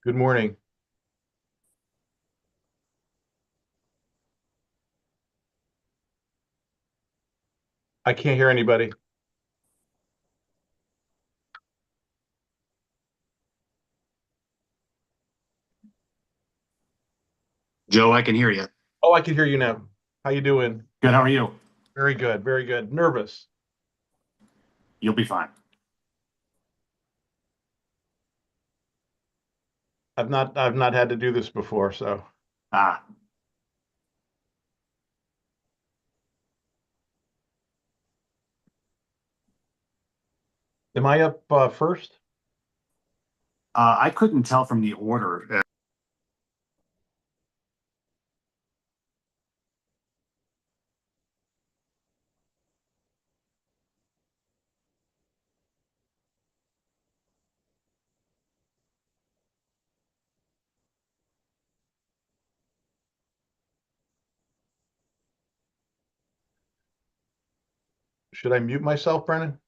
Good morning. I can't hear anybody. Joe, I can hear you. Oh, I can hear you now. How you doing? Good. How are you? Very good, very good. Nervous. You'll be fine. I've not had to do this before, so Ah, am I up first? I couldn't tell from the order. Should I mute myself, Brennan?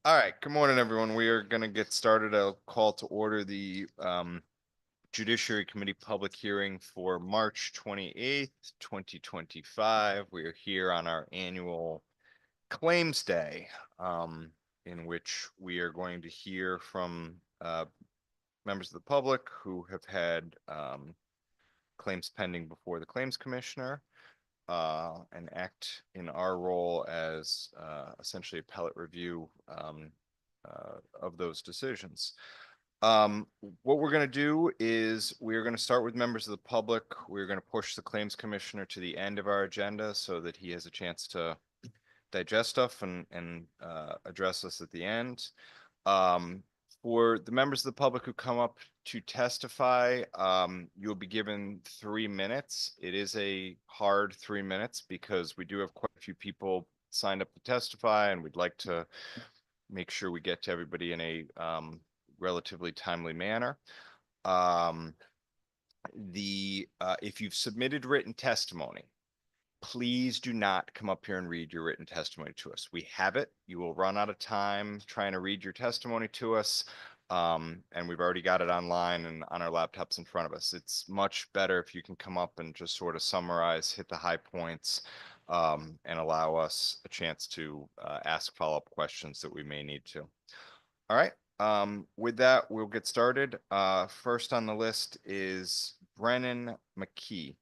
All right, good morning, everyone. We are gonna get started. I'll call to order the Judiciary Committee public hearing for March 28th, 2025. We are here on our annual Claims Day, in which we are going to hear from members of the public who have had claims pending before the Claims Commissioner, and act in our role as essentially appellate review of those decisions. What we're going to do is we're going to start with members of the public. We're going to push the Claims Commissioner to the end of our agenda so that he has a chance to digest stuff and address us at the end. For the members of the public who come up to testify, you'll be given 3 minutes. It is a hard 3 minutes because we do have quite a few people signed up to testify, and we'd like to make sure we get to everybody in a relatively timely manner. If you've submitted written testimony, please do not come up here and read your written testimony to us. We have it. You will run out of time trying to read your testimony to us. And we've already got it online and on our laptops in front of us. It's much better if you can come up and just sort of summarize, hit the high points, and allow us a chance to ask follow-up questions that we may need to. All right. With that, we'll get started. First on the list is Brennan McKee.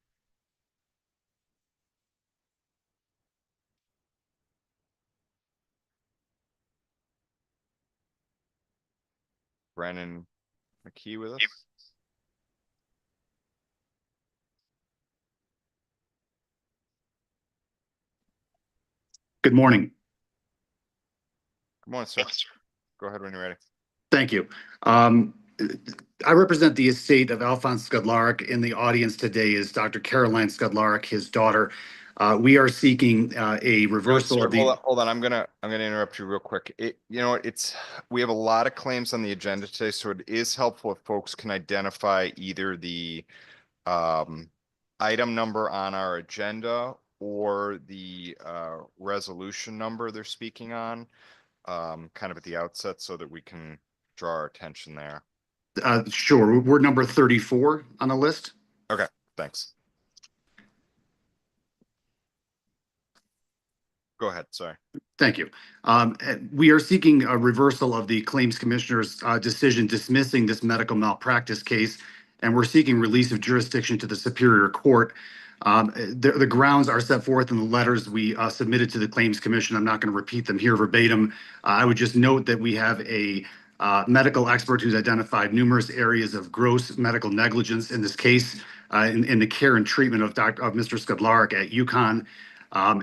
Brennan McKee with us? Good morning. Good morning, sir. Go ahead when you're ready. Thank you. I represent the estate of Alphonse Skudlarek. In the audience today is Dr. Caroline Skudlarek, his daughter. We are seeking a reversal Sir, of the. hold on. I'm gonna interrupt you real quick. We have a lot of claims on the agenda today, so it is helpful if folks can identify either the item number on our agenda or the resolution number they're speaking on, kind of at the outset, so that we can draw our attention there. Sure, we're number 34 on the list. Okay, thanks. Go ahead, sorry. Thank you. We are seeking a reversal of the Claims Commissioner's decision dismissing this medical malpractice case, and we're seeking release of jurisdiction to the Superior Court. The grounds are set forth in the letters we submitted to the Claims Commission. I'm not going to repeat them here verbatim. I would just note that we have a medical expert who's identified numerous areas of gross medical negligence in this case, in the care and treatment of Mr. Skudlarek at UConn.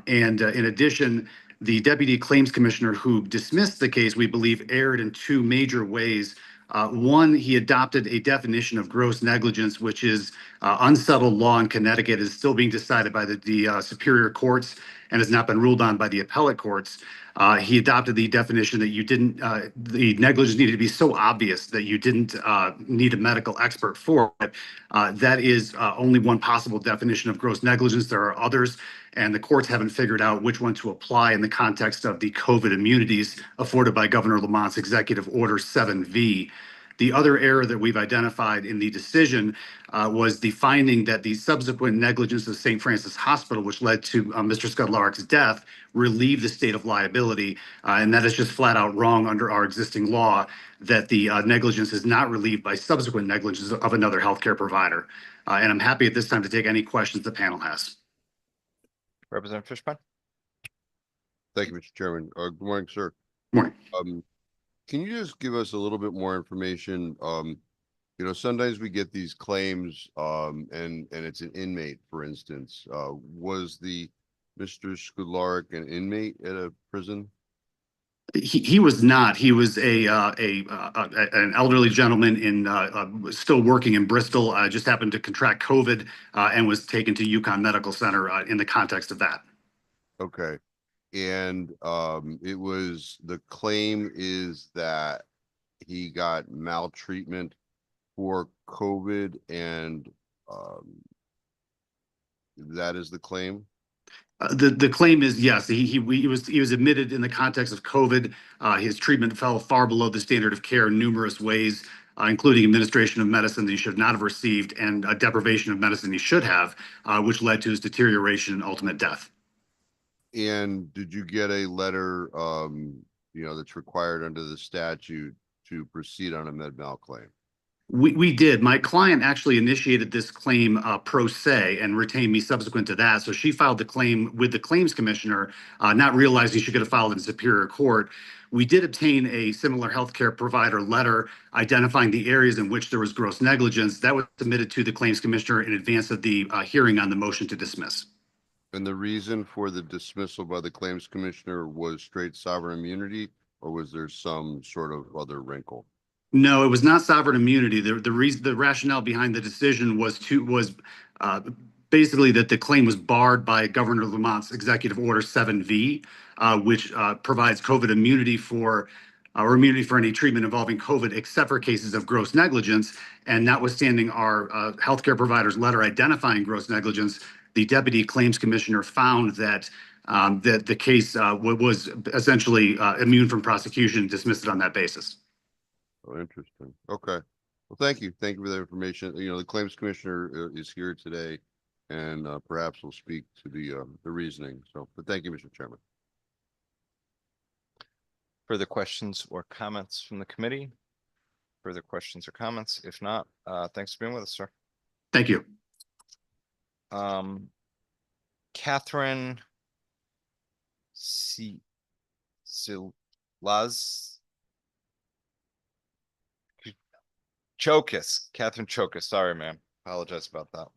In addition, the Deputy Claims Commissioner who dismissed the case, we believe, erred in two major ways. One, he adopted a definition of gross negligence, which is unsettled law in Connecticut, is still being decided by the superior courts and has not been ruled on by the appellate courts. He adopted the definition that the negligence needed to be so obvious that you didn't need a medical expert for it. That is only one possible definition of gross negligence. There are others, and the courts haven't figured out which one to apply in the context of the COVID immunities afforded by Governor Lamont's Executive Order 7V. The other error that we've identified in the decision was the finding that the subsequent negligence of St. Francis Hospital, which led to Mr. Skudlarek's death, relieved the state of liability. And that is just flat out wrong under our existing law, that the negligence is not relieved by subsequent negligence of another healthcare provider. And I'm happy at this time to take any questions the panel has. Representative Fishbein? Thank you, Mr. Chairman. Good morning, sir. Morning. Can you just give us a little bit more information? Sometimes we get these claims, and it's an inmate, for instance. Was the Mr. Skudlarek an inmate at a prison? He was not. He was an elderly gentleman still working in Bristol. Just happened to contract COVID and was taken to UConn Medical Center in the context of that. Okay. And the claim is that he got maltreatment for COVID, and that is the claim? The claim is, yes, he was admitted in the context of COVID. His treatment fell far below the standard of care in numerous ways, including administration of medicine that he should not have received and deprivation of medicine he should have, which led to his deterioration and ultimate death. And did you get a letter, that's required under the statute to proceed on a med mal claim? We did. My client actually initiated this claim pro se and retained me subsequent to that. So she filed the claim with the claims commissioner, not realizing she could have filed it in Superior Court. We did obtain a similar healthcare provider letter identifying the areas in which there was gross negligence. That was submitted to the claims commissioner in advance of the hearing on the motion to dismiss. And the reason for the dismissal by the claims commissioner was straight sovereign immunity, or was there some sort of other wrinkle? No, it was not sovereign immunity. The rationale behind the decision was basically that the claim was barred by Governor Lamont's Executive Order 7V, which provides COVID immunity for or immunity for any treatment involving COVID, except for cases of gross negligence. And notwithstanding our healthcare provider's letter identifying gross negligence, the deputy claims commissioner found that that the case was essentially immune from prosecution, dismissed it on that basis. Oh, interesting. Okay. Well, thank you. Thank you for that information. The claims commissioner is here today and perhaps will speak to the reasoning. So, but thank you, Mr. Chairman. Further questions or comments from the committee? Further questions or comments? If not, thanks for being with us, sir. Thank you. Catherine Catherine Chokas. Sorry, ma'am. Apologize about that.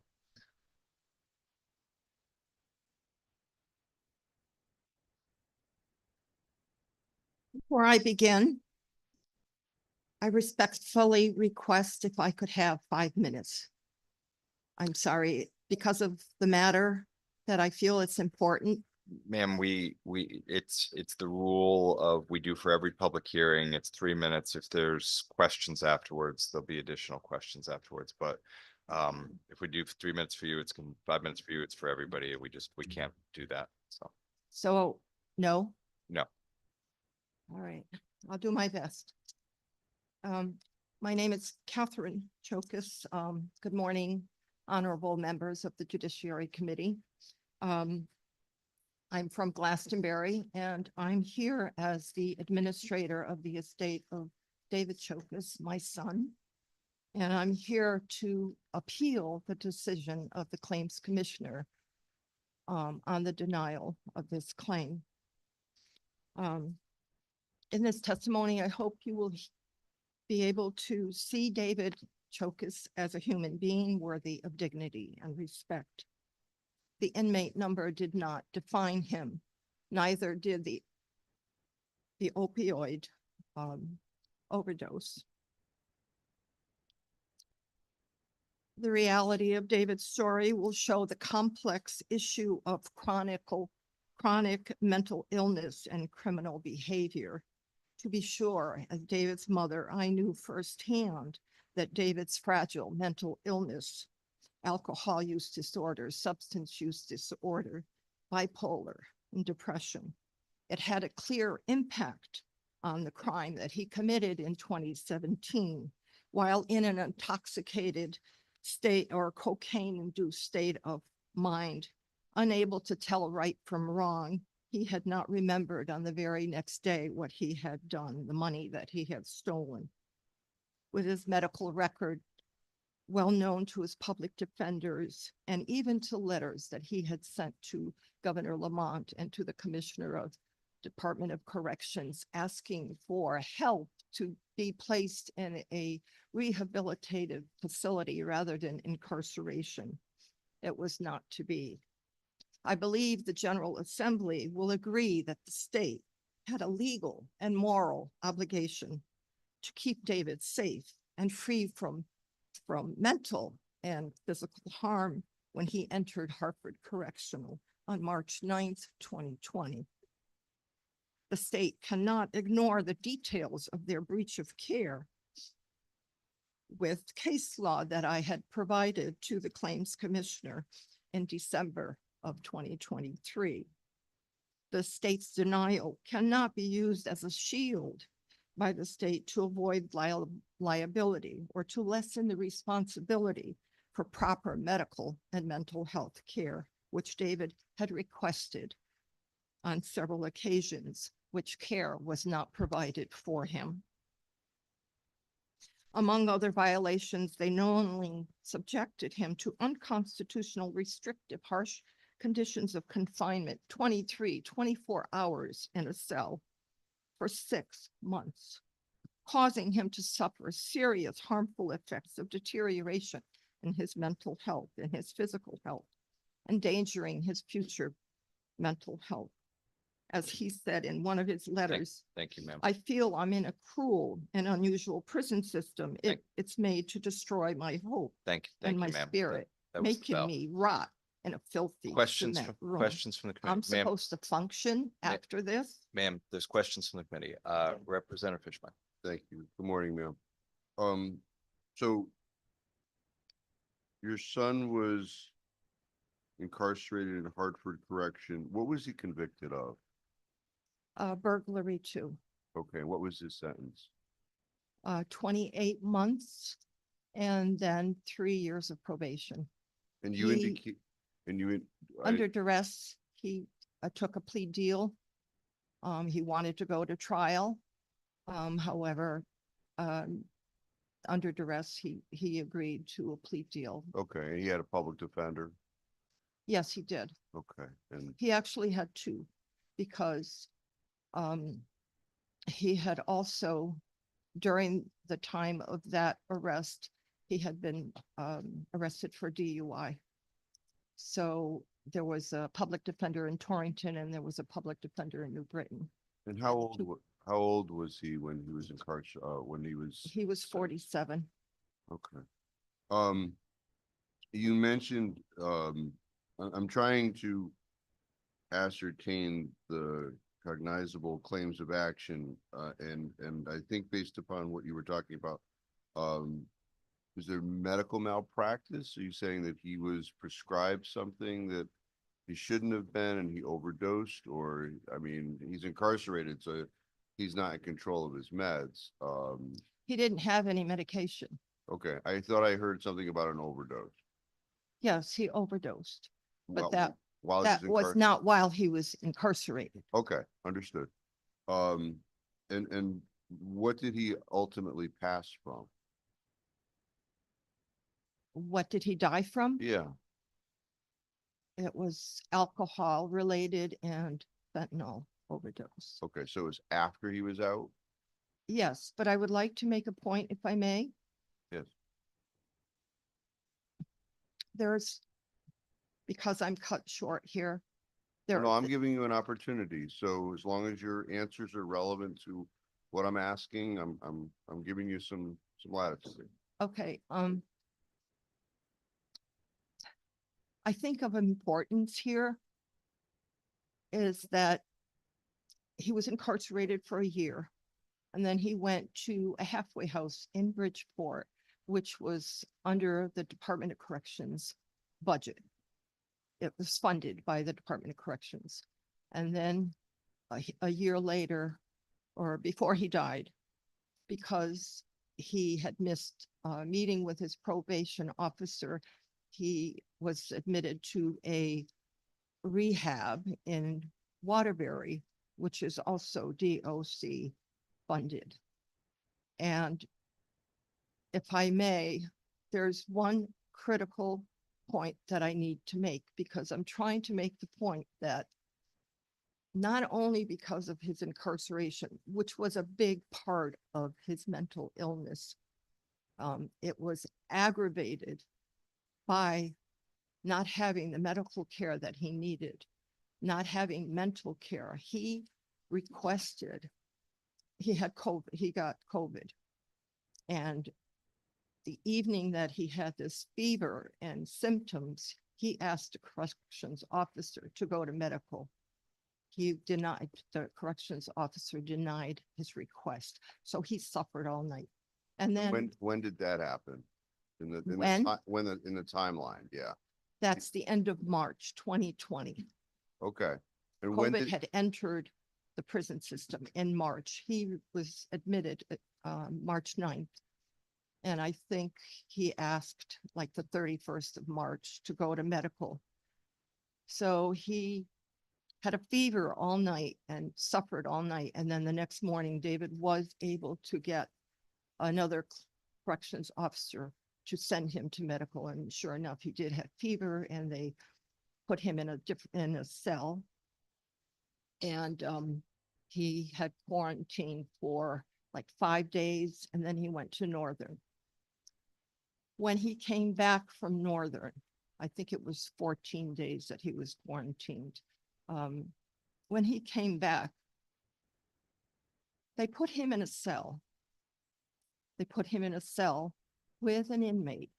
Before I begin, I respectfully request if I could have 5 minutes. I'm sorry, because of the matter that I feel it's important. Ma'am, it's the rule of we do for every public hearing. It's 3 minutes. If there's questions afterwards, there'll be additional questions afterwards. But if we do 3 minutes for you, it's 5 minutes for you. It's for everybody. We can't do that. So, no? No. All right, I'll do my best. My name is Catherine Chokas. Good morning, honorable members of the Judiciary Committee. I'm from Glastonbury, and I'm here as the administrator of the estate of David Chokas, my son. And I'm here to appeal the decision of the claims commissioner on the denial of this claim. In this testimony, I hope you will be able to see David Chokas as a human being worthy of dignity and respect. The inmate number did not define him, neither did the opioid overdose. The reality of David's story will show the complex issue of chronic mental illness and criminal behavior. To be sure, as David's mother, I knew firsthand that David's fragile mental illness, alcohol use disorder, substance use disorder, bipolar, and depression. It had a clear impact on the crime that he committed in 2017, while in an intoxicated state or cocaine-induced state of mind, unable to tell right from wrong. He had not remembered on the very next day what he had done, the money that he had stolen. With his medical record well known to his public defenders and even to letters that he had sent to Governor Lamont and to the Commissioner of Department of Corrections asking for help to be placed in a rehabilitative facility rather than incarceration. It was not to be. I believe the General Assembly will agree that the state had a legal and moral obligation to keep David safe and free from mental and physical harm when he entered Hartford Correctional on March 9th, 2020. The state cannot ignore the details of their breach of care with case law that I had provided to the claims commissioner in December of 2023. The state's denial cannot be used as a shield by the state to avoid liability or to lessen the responsibility for proper medical and mental health care, which David had requested on several occasions, which care was not provided for him. Among other violations, they knowingly subjected him to unconstitutional, restrictive, harsh conditions of confinement, 24 hours in a cell for 6 months, causing him to suffer serious harmful effects of deterioration in his mental health and his physical health, endangering his future mental health. As he said in one of his letters, Thank you, ma'am. I feel I'm in a cruel and unusual prison system. It's made to destroy my hope Thank and you, my ma'am. spirit, That was the making bell. me rot in a filthy Questions, cement room. questions from the I'm committee? Ma'am, supposed to function after this? ma'am, there's questions from the committee. Representative Fishman. Thank you. Good morning, ma'am. So your son was incarcerated in Hartford Correction. What was he convicted of? Burglary too, Okay, what was his sentence? 28 months and then 3 years of probation. And you He- indicate, and you, Under duress, he took a plea deal. He wanted to go to trial. However, under duress, he agreed to a plea deal. okay, and he had a public defender? Yes, he did. Okay, and, He actually had two because he had also, during the time of that arrest, he had been arrested for DUI. So there was a public defender in Torrington and there was a public defender in New Britain. and how old was he when he was incarcerated, when he was? He was 47. Okay. You mentioned, I'm trying to ascertain the cognizable claims of action, and I think based upon what you were talking about, is there medical malpractice? Are you saying that he was prescribed something that he shouldn't have been and he overdosed? Or, I mean, he's incarcerated, so he's not in control of his meds. He didn't have any medication. Okay, I thought I heard something about an overdose. Yes, he overdosed, but While- while he that was incar- not while he was incarcerated. Okay, understood. And what did he ultimately pass from? What did he die from? Yeah, It was alcohol related and fentanyl overdose. okay, so it was after he was out? Yes, but I would like to make a point if I may. Yes. Because I'm cut short here. No, I'm giving you an opportunity, so as long as your answers are relevant to what I'm asking, I'm giving you some latitude. Okay, I think of importance here is that he was incarcerated for a year. And then he went to a halfway house in Bridgeport, which was under the Department of Corrections budget. It was funded by the Department of Corrections. And then a year later, or before he died, because he had missed a meeting with his probation officer, he was admitted to a rehab in Waterbury, which is also DOC funded. And if I may, there's one critical point that I need to make, because I'm trying to make the point that not only because of his incarceration, which was a big part of his mental illness, it was aggravated by not having the medical care that he needed, not having mental care. He requested, he got COVID. And the evening that he had this fever and symptoms, he asked the corrections officer to go to medical. The corrections officer denied his request. So he suffered all night. And then When did that happen? In the When? in the timeline, yeah. That's the end of March 2020. Okay. And when COVID did, had entered the prison system in March. He was admitted March 9th. And I think he asked like the 31st of March to go to medical. So he had a fever all night and suffered all night. And then the next morning, David was able to get another corrections officer to send him to medical. And sure enough, he did have fever and they put him in a cell. And he had quarantined for like 5 days and then he went to Northern. When he came back from Northern, I think it was 14 days that he was quarantined. When he came back, they put him in a cell. They put him in a cell with an inmate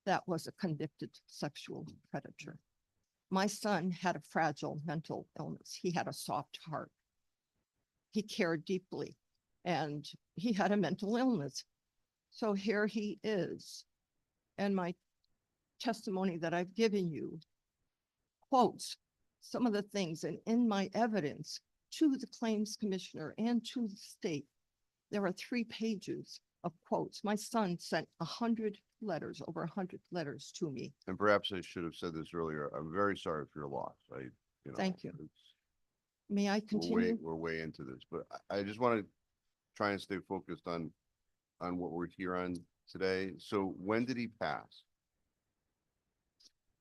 that was a convicted sexual predator. My son had a fragile mental illness. He had a soft heart. He cared deeply and he had a mental illness. So here he is. And my testimony that I've given you quotes some of the things, and in my evidence to the claims commissioner and to the state, there are 3 pages of quotes. My son sent 100 letters, over 100 letters to me. and perhaps I should have said this earlier, I'm very sorry for your loss. Thank you. it's- May I continue? We're way into this, but I just want to try and stay focused on what we're here on today. So when did he pass?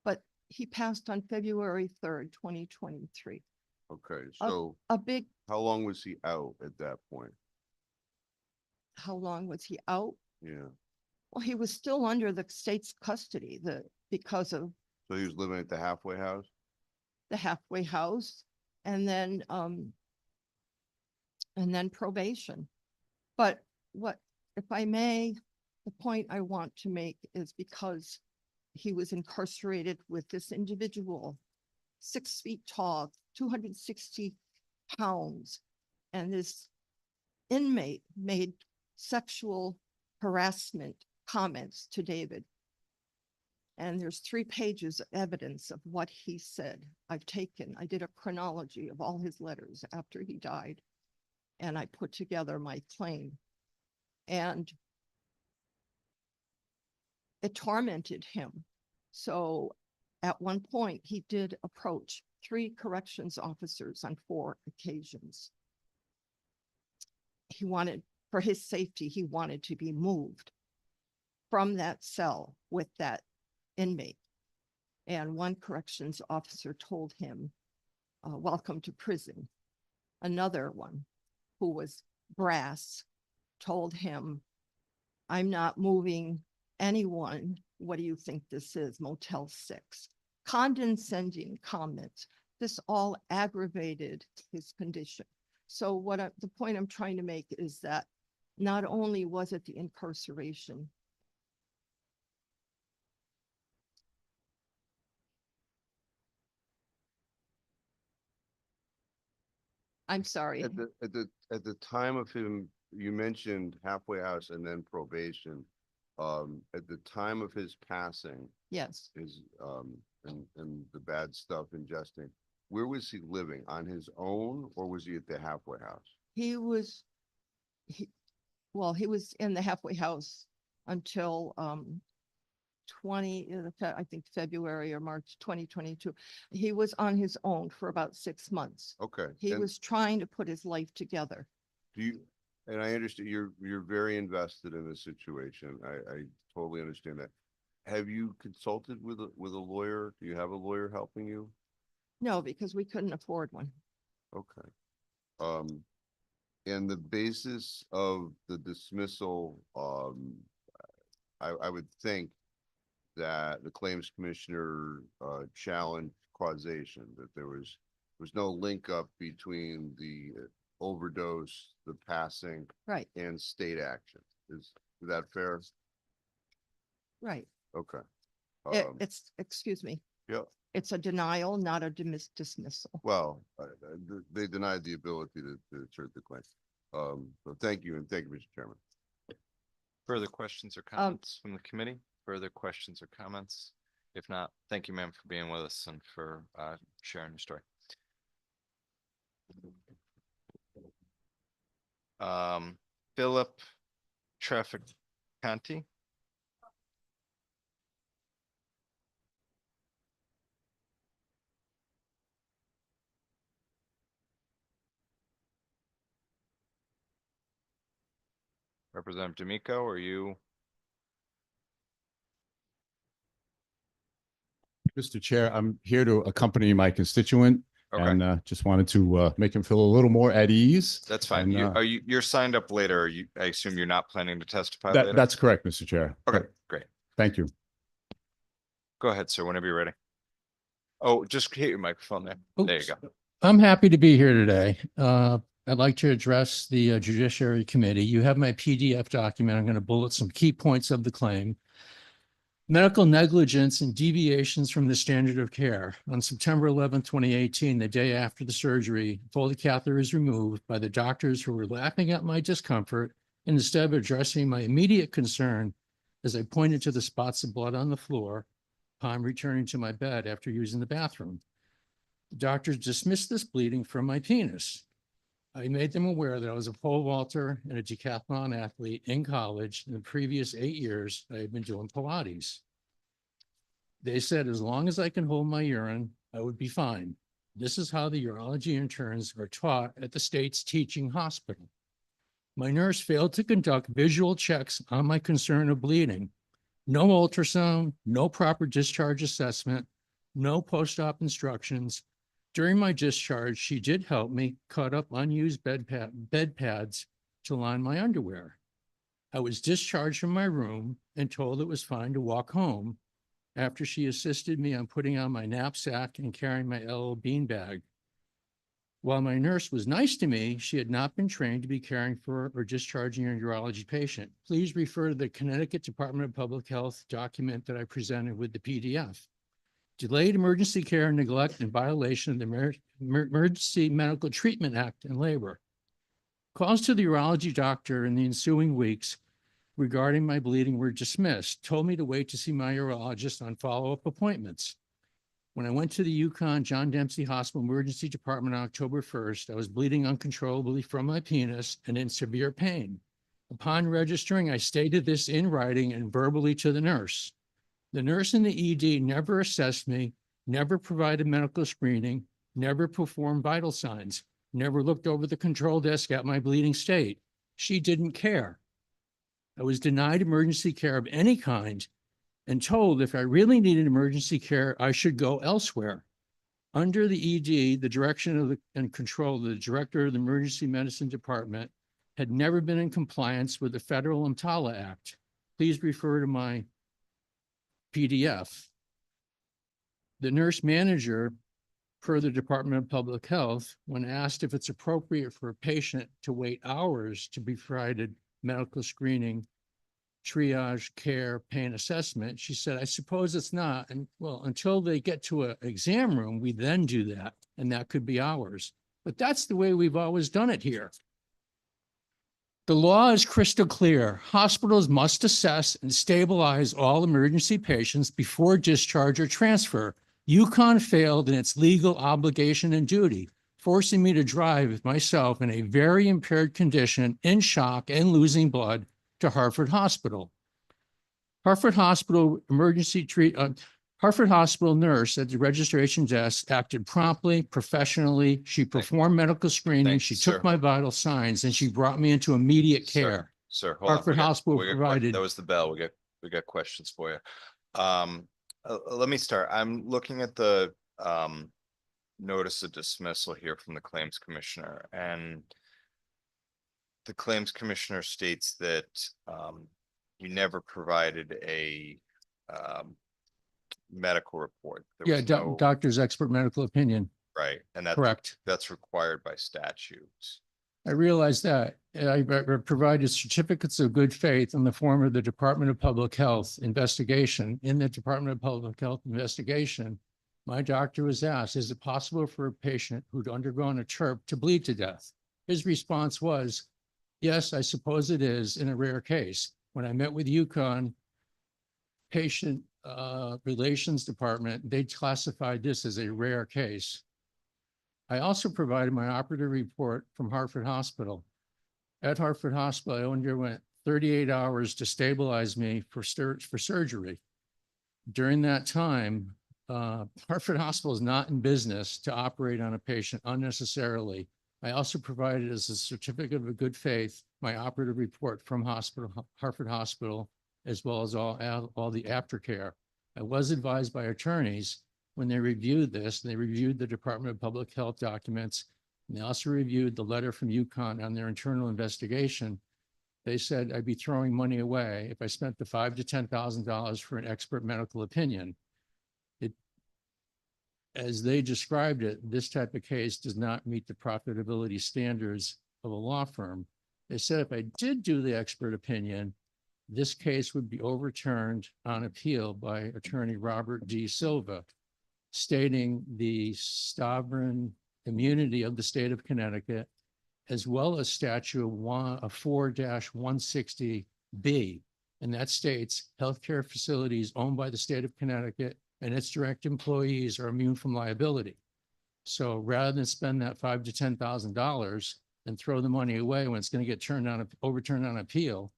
But he passed on February 3rd, 2023. Okay, so A big, how long was he out at that point? how long was he out? Yeah, Well, he was still under the state's custody, because of so he was living at the halfway house? the halfway house and then probation. But if I may, the point I want to make is because he was incarcerated with this individual, 6 feet tall, 260 pounds, and this inmate made sexual harassment comments to David. And there's 3 pages of evidence of what he said. I did a chronology of all his letters after he died, and I put together my claim. And it tormented him. So at one point, he did approach 3 corrections officers on 4 occasions. For his safety, he wanted to be moved from that cell with that inmate. And one corrections officer told him, welcome to prison. Another one, who was brass, told him, I'm not moving anyone. What do you think this is? Motel 6. Condescending comments. This all aggravated his condition. So the point I'm trying to make is that not only was it the incarceration, I'm sorry. At the time of him, you mentioned halfway house and then probation. At the time of his passing, Yes, and the bad stuff ingesting, where was he living? On his own, or was he at the halfway house? he was in the halfway house until 20, I think February or March 2022. He was on his own for about 6 months. Okay. He and was trying to put his life together. and I understand you're very invested in this situation. I totally understand that. Have you consulted with a lawyer? Do you have a lawyer helping you? No, because we couldn't afford one. Okay. And the basis of the dismissal, I would think that the claims commissioner challenged causation, that there was no link up between the overdose, the passing, Right, and state action. Is that fair? right. Okay. Excuse me. Yeah. It's a denial, not a dismissal. Well, they denied the ability to assert the claim. So thank you, and thank you, Mr. Chairman. Further questions or comments from the committee? Further questions or comments? If not, thank you, ma'am, for being with us and for sharing your story. Philip Trafficanti. Representative D'Amico, are you? Mr. Chair, I'm here to accompany my constituent Okay, and just wanted to make him feel a little more at ease. that's fine. And, You're signed up later. I assume you're not planning to testify later? That's correct, Mr. Chair. Okay, great. Thank you. Go ahead, sir, whenever you're ready. Oh, just hit your microphone there. There you Oops. go. I'm happy to be here today. I'd like to address the Judiciary Committee. You have my PDF document. I'm going to bullet some key points of the claim. Medical negligence and deviations from the standard of care. On September 11, 2018, the day after the surgery, Foley catheter is removed by the doctors who were laughing at my discomfort and instead of addressing my immediate concern as I pointed to the spots of blood on the floor upon returning to my bed after using the bathroom. The doctors dismissed this bleeding from my penis. I made them aware that I was a pole vaulter and a decathlon athlete in college. In the previous 8 years, I had been doing Pilates. They said, as long as I can hold my urine, I would be fine. This is how the urology interns are taught at the state's teaching hospital. My nurse failed to conduct visual checks on my concern of bleeding. No ultrasound, no proper discharge assessment, no post-op instructions. During my discharge, she did help me cut up unused bed pads to line my underwear. I was discharged from my room and told it was fine to walk home after she assisted me on putting on my knapsack and carrying my LL Bean bag. While my nurse was nice to me, she had not been trained to be caring for or discharging a urology patient. Please refer to the Connecticut Department of Public Health document that I presented with the PDF. Delayed emergency care, neglect, and violation of the Emergency Medical Treatment Act and labor. Calls to the urology doctor in the ensuing weeks regarding my bleeding were dismissed, told me to wait to see my urologist on follow-up appointments. When I went to the Yukon John Dempsey Hospital Emergency Department on October 1st, I was bleeding uncontrollably from my penis and in severe pain. Upon registering, I stated this in writing and verbally to the nurse. The nurse in the ED never assessed me, never provided medical screening, never performed vital signs, never looked over the control desk at my bleeding state. She didn't care. I was denied emergency care of any kind and told if I really needed emergency care, I should go elsewhere. Under the ED, the direction of and control of the director of the Emergency Medicine Department had never been in compliance with the Federal EMTALA Act. Please refer to my PDF. The nurse manager, per the Department of Public Health, when asked if it's appropriate for a patient to wait hours to be provided medical screening, triage, care, pain assessment, she said, I suppose it's not. And well, until they get to an exam room, we then do that, and that could be hours. But that's the way we've always done it here. The law is crystal clear. Hospitals must assess and stabilize all emergency patients before discharge or transfer. Yukon failed in its legal obligation and duty, forcing me to drive myself in a very impaired condition, in shock and losing blood, to Hartford Hospital. Hartford Hospital Hartford Hospital nurse at the registration desk acted promptly, professionally. She performed medical screening. Thanks, She sir. took my vital signs and she brought me into immediate Sir, care. Sir, hold on. Hartford Hospital provided. That was the bell. We got questions for you. Let me start. I'm looking at the notice of dismissal here from the claims commissioner, and the claims commissioner states that you never provided a medical report. There Yeah, was no- doctor's expert medical opinion. Right, and Correct. that's required by statute. I realize that. I provided certificates of good faith in the form of the Department of Public Health investigation. In the Department of Public Health investigation, my doctor was asked, is it possible for a patient who'd undergone a TURP to bleed to death? His response was, yes, I suppose it is in a rare case. When I met with Yukon, patient Relations Department, they classified this as a rare case. I also provided my operative report from Hartford Hospital. At Hartford Hospital, I underwent 38 hours to stabilize me for surgery. During that time, Hartford Hospital is not in business to operate on a patient unnecessarily. I also provided as a certificate of good faith, my operative report from Hartford Hospital, as well as all the aftercare. I was advised by attorneys when they reviewed this, they reviewed the Department of Public Health documents, and they also reviewed the letter from UConn on their internal investigation. They said I'd be throwing money away if I spent the $5,000 to $10,000 for an expert medical opinion. As they described it, this type of case does not meet the profitability standards of a law firm. They said if I did do the expert opinion, this case would be overturned on appeal by attorney Robert D. Silva, stating the sovereign immunity of the state of Connecticut, as well as statute of 4-160B. And that states healthcare facilities owned by the state of Connecticut and its direct employees are immune from liability. So rather than spend that $5,000 to $10,000 and throw the money away when it's going to get overturned on appeal,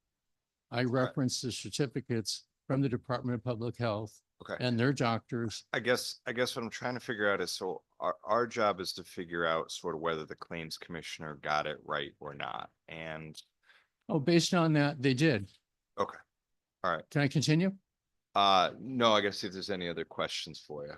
I referenced the certificates from the Department of Public Health Okay. and their doctors. I guess what I'm trying to figure out is, so our job is to figure out sort of whether the claims commissioner got it right or not. And, Oh, based on that, they did. okay, all right. Can I continue? No, I guess if there's any other questions for you,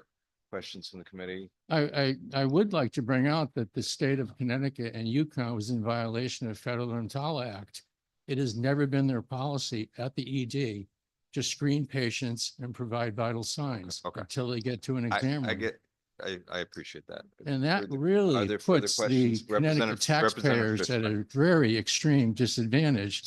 questions from the committee. I would like to bring out that the state of Connecticut and UConn was in violation of Federal EMTALA Act. It has never been their policy at the ED to screen patients and provide vital signs Okay. until they get to an exam room. I appreciate that. And that Further- are really there further puts the questions? Connecticut taxpayers at a very extreme disadvantage.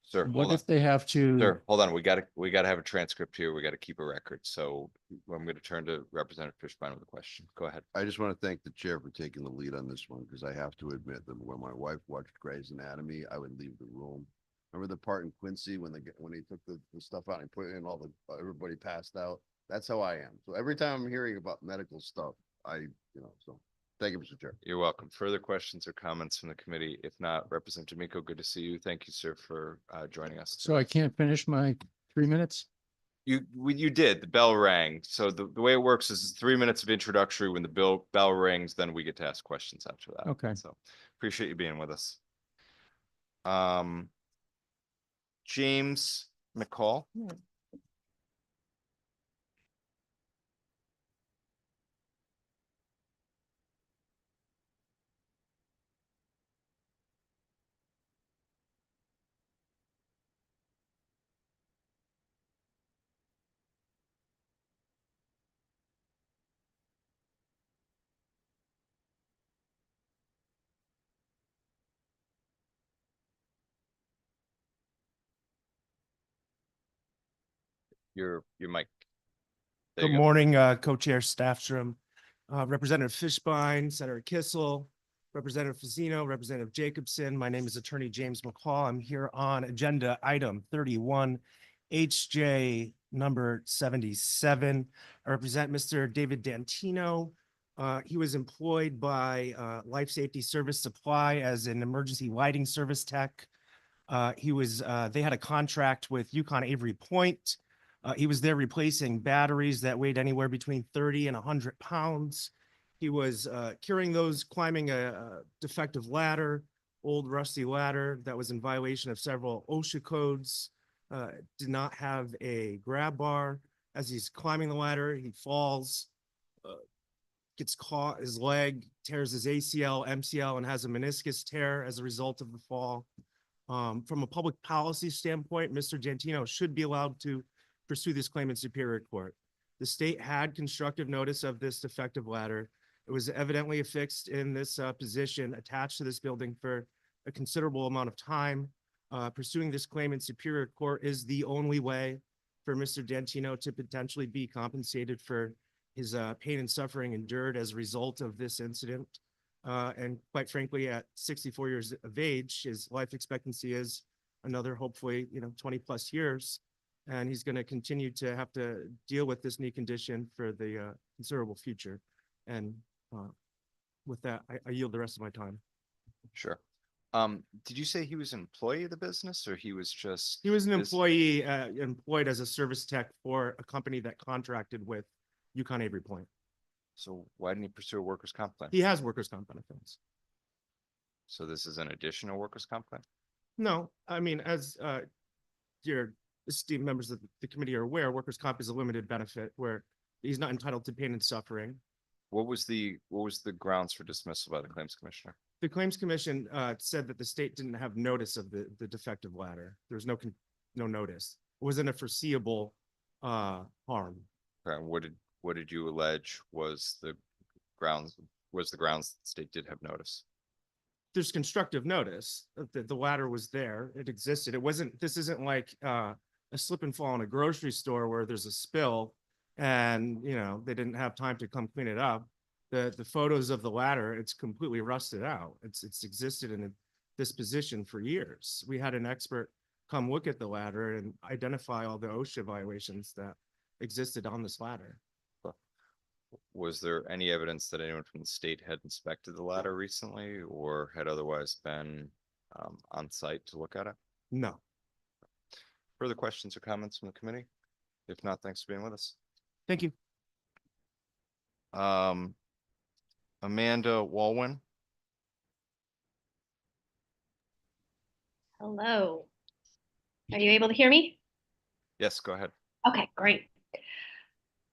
Sir, What hold on. if they have to? Sir, hold on. We gotta have a transcript here. We gotta keep a record. So I'm gonna turn to Representative Fishbein with a question. Go ahead. I just want to thank the chair for taking the lead on this one, because I have to admit that when my wife watched Grey's Anatomy, I would leave the room. Remember the part in Quincy when he took the stuff out and put it in, everybody passed out? That's how I am. So every time I'm hearing about medical stuff, so thank you, Mr. Chair. You're welcome. Further questions or comments from the committee? If not, Representative Miko, good to see you. Thank you, sir, for joining us. So I can't finish my 3 minutes? You did. The bell rang. So the way it works is 3 minutes of introductory. When the bell rings, then we get to ask questions after that. Okay. So appreciate you being with us. James McCall. Your mic. There Good you go. morning, Co-Chair Staffstrom, Representative Fishbein, Senator Kissel, Representative Fazzino, Representative Jacobson. My name is Attorney James McCall. I'm here on agenda item 31, HJ number 77. I represent Mr. David Dantino. He was employed by Life Safety Service Supply as an emergency lighting service tech. They had a contract with UConn Avery Point. He was there replacing batteries that weighed anywhere between 30 and 100 pounds. He was curing those, climbing a defective ladder, old rusty ladder that was in violation of several OSHA codes, did not have a grab bar. As he's climbing the ladder, he falls, gets caught, his leg tears his ACL, MCL, and has a meniscus tear as a result of the fall. From a public policy standpoint, Mr. Dantino should be allowed to pursue this claim in Superior Court. The state had constructive notice of this defective ladder. It was evidently affixed in this position attached to this building for a considerable amount of time. Pursuing this claim in Superior Court is the only way for Mr. Dantino to potentially be compensated for his pain and suffering endured as a result of this incident. And quite frankly, at 64 years of age, his life expectancy is another, hopefully, 20 plus years. And he's going to continue to have to deal with this knee condition for the considerable future. And with that, I yield the rest of my time. Sure. Did you say he was an employee of the business or he was just? He was an bus- employee employed as a service tech for a company that contracted with Yukon Avery Point. So why didn't he pursue a workers' comp claim? He has workers' comp benefits. So this is an additional workers' comp claim? No, I mean, as your esteemed members of the committee are aware, workers' comp is a limited benefit where he's not entitled to pain and suffering. What was the grounds for dismissal by the claims commissioner? The Claims Commission said that the state didn't have notice of the defective ladder. There was no notice. It wasn't a foreseeable harm. Okay, what did you allege was the grounds the state did have notice? There's constructive notice that the ladder was there. It existed. This isn't like a slip and fall in a grocery store where there's a spill and, you know, they didn't have time to come clean it up. The photos of the ladder, it's completely rusted out. It's existed in this position for years. We had an expert come look at the ladder and identify all the OSHA violations that existed on this ladder. Was there any evidence that anyone from the state had inspected the ladder recently or had otherwise been on site to look at it? No. Further questions or comments from the committee? If not, thanks for being with us. Thank you. Amanda Walwin. Hello. Are you able to hear me? Yes, go ahead. Okay, great.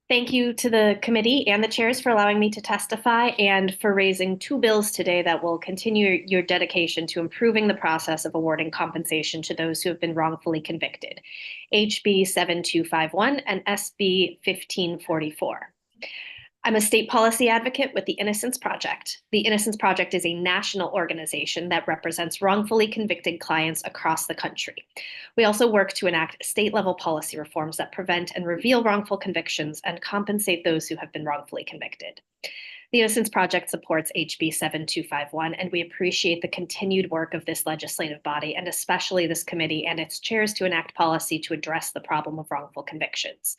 Thank you to the committee and the chairs for allowing me to testify and for raising two bills today that will continue your dedication to improving the process of awarding compensation to those who have been wrongfully convicted, HB 7251 and SB 1544. I'm a state policy advocate with the Innocence Project. The Innocence Project is a national organization that represents wrongfully convicted clients across the country. We also work to enact state-level policy reforms that prevent and reveal wrongful convictions and compensate those who have been wrongfully convicted. The Innocence Project supports HB 7251, and we appreciate the continued work of this legislative body, and especially this committee and its chairs, to enact policy to address the problem of wrongful convictions.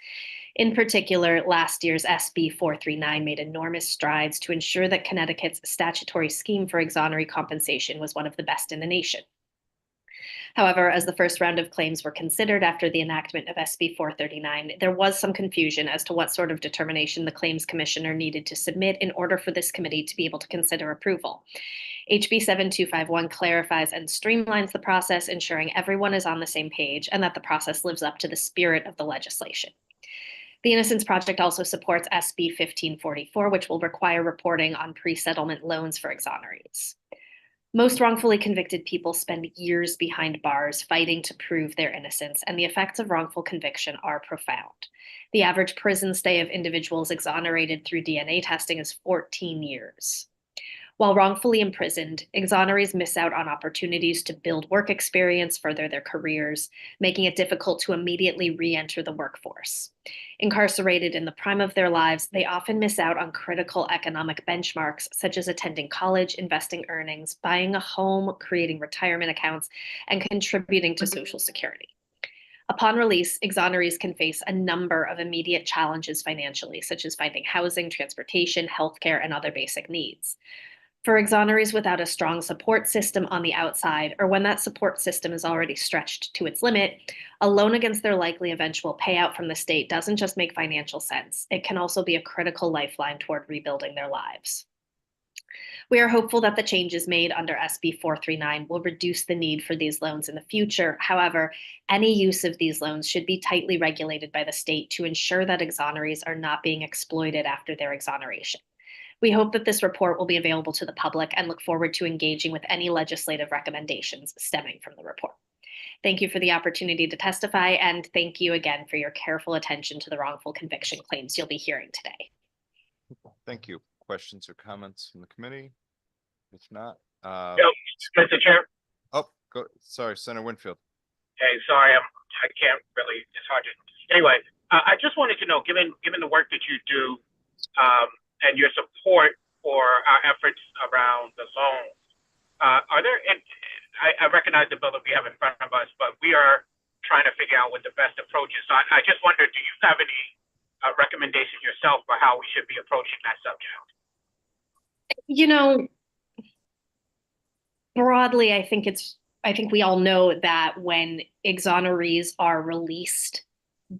In particular, last year's SB 439 made enormous strides to ensure that Connecticut's statutory scheme for exoneree compensation was one of the best in the nation. However, as the first round of claims were considered after the enactment of SB 439, there was some confusion as to what sort of determination the claims commissioner needed to submit in order for this committee to be able to consider approval. HB 7251 clarifies and streamlines the process, ensuring everyone is on the same page and that the process lives up to the spirit of the legislation. The Innocence Project also supports SB 1544, which will require reporting on pre-settlement loans for exonerees. Most wrongfully convicted people spend years behind bars fighting to prove their innocence, and the effects of wrongful conviction are profound. The average prison stay of individuals exonerated through DNA testing is 14 years. While wrongfully imprisoned, exonerees miss out on opportunities to build work experience, further their careers, making it difficult to immediately re-enter the workforce. Incarcerated in the prime of their lives, they often miss out on critical economic benchmarks, such as attending college, investing earnings, buying a home, creating retirement accounts, and contributing to Social Security. Upon release, exonerees can face a number of immediate challenges financially, such as finding housing, transportation, healthcare, and other basic needs. For exonerees without a strong support system on the outside, or when that support system is already stretched to its limit, a loan against their likely eventual payout from the state doesn't just make financial sense. It can also be a critical lifeline toward rebuilding their lives. We are hopeful that the changes made under SB 439 will reduce the need for these loans in the future. However, any use of these loans should be tightly regulated by the state to ensure that exonerees are not being exploited after their exoneration. We hope that this report will be available to the public and look forward to engaging with any legislative recommendations stemming from the report. Thank you for the opportunity to testify, and thank you again for your careful attention to the wrongful conviction claims you'll be hearing today. Thank you. Questions or comments from the committee? If not, Mr. Chair. oh, sorry, Senator Winfield. Hey, sorry, I can't really, it's hard to, anyway, I just wanted to know, given the work that you do, and your support for our efforts around the loans, are there, and I recognize the bill that we have in front of us, but we are trying to figure out what the best approach is. So I just wondered, do you have any recommendations yourself for how we should be approaching that subject? You know, broadly, I think we all know that when exonerees are released,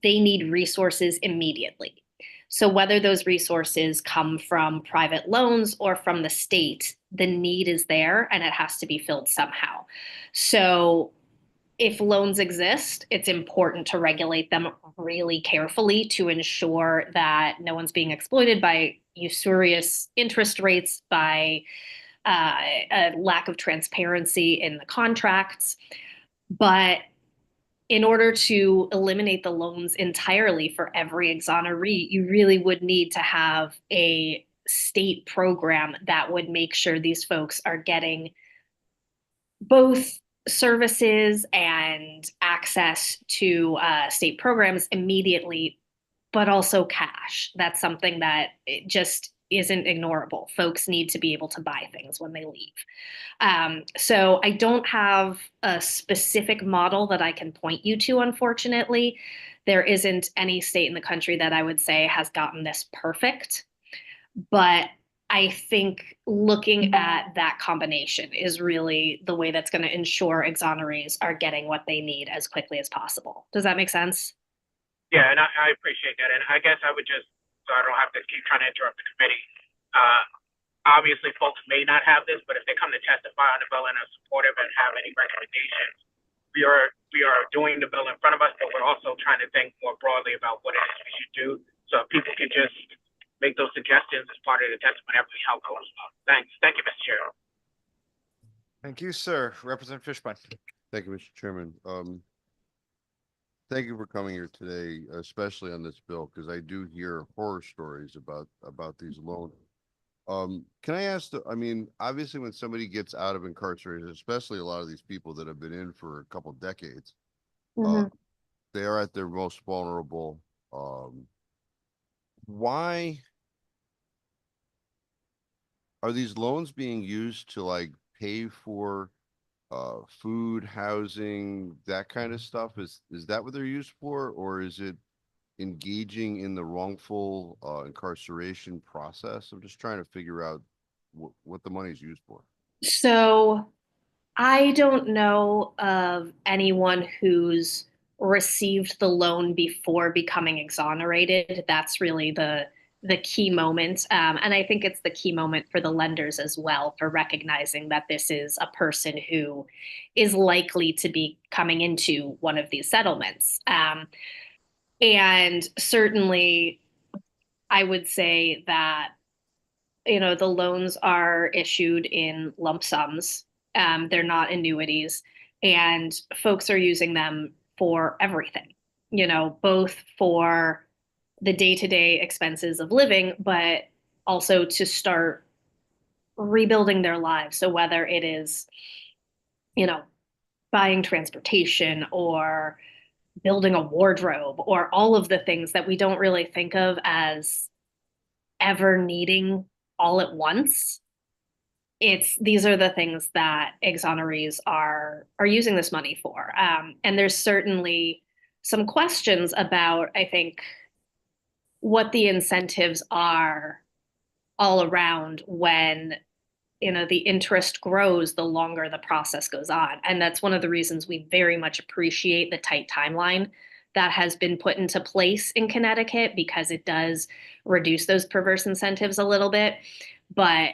they need resources immediately. So whether those resources come from private loans or from the state, the need is there and it has to be filled somehow. So if loans exist, it's important to regulate them really carefully to ensure that no one's being exploited by usurious interest rates, by a lack of transparency in the contracts. But in order to eliminate the loans entirely for every exoneree, you really would need to have a state program that would make sure these folks are getting both services and access to state programs immediately, but also cash. That's something that it just isn't ignorable. Folks need to be able to buy things when they leave. So I don't have a specific model that I can point you to, unfortunately. There isn't any state in the country that I would say has gotten this perfect. But I think looking at that combination is really the way that's going to ensure exonerees are getting what they need as quickly as possible. Does that make sense? Yeah, and I appreciate that. And I guess I would just, so I don't have to keep trying to interrupt the committee. Obviously, folks may not have this, but if they come to testify on the bill and are supportive and have any recommendations, we are doing the bill in front of us, but we're also trying to think more broadly about what it is we should do. So if people can just make those suggestions as part of the testimony, that would be helpful as well. Thanks. Thank you, Mr. Chair. Thank you, sir. Representative Fishbein. Thank you, Mr. Chairman. Thank you for coming here today, especially on this bill, because I do hear horror stories about these loans. Can I ask, I mean, obviously when somebody gets out of incarceration, especially a lot of these people that have been in for a couple decades, they are at their most vulnerable. Why are these loans being used to like pay for food, housing, that kind of stuff? Is that what they're used for, or is it engaging in the wrongful incarceration process? I'm just trying to figure out what the money's used for. So I don't know of anyone who's received the loan before becoming exonerated. That's really the key moment. And I think it's the key moment for the lenders as well, for recognizing that this is a person who is likely to be coming into one of these settlements. And certainly, I would say that, you know, the loans are issued in lump sums. They're not annuities, and folks are using them for everything, you know, both for the day-to-day expenses of living, but also to start rebuilding their lives. So whether it is, you know, buying transportation or building a wardrobe or all of the things that we don't really think of as ever needing all at once, these are the things that exonerees are using this money for. And there's certainly some questions about, I think, what the incentives are all around when, you know, the interest grows the longer the process goes on. And that's one of the reasons we very much appreciate the tight timeline that has been put into place in Connecticut, because it does reduce those perverse incentives a little bit. But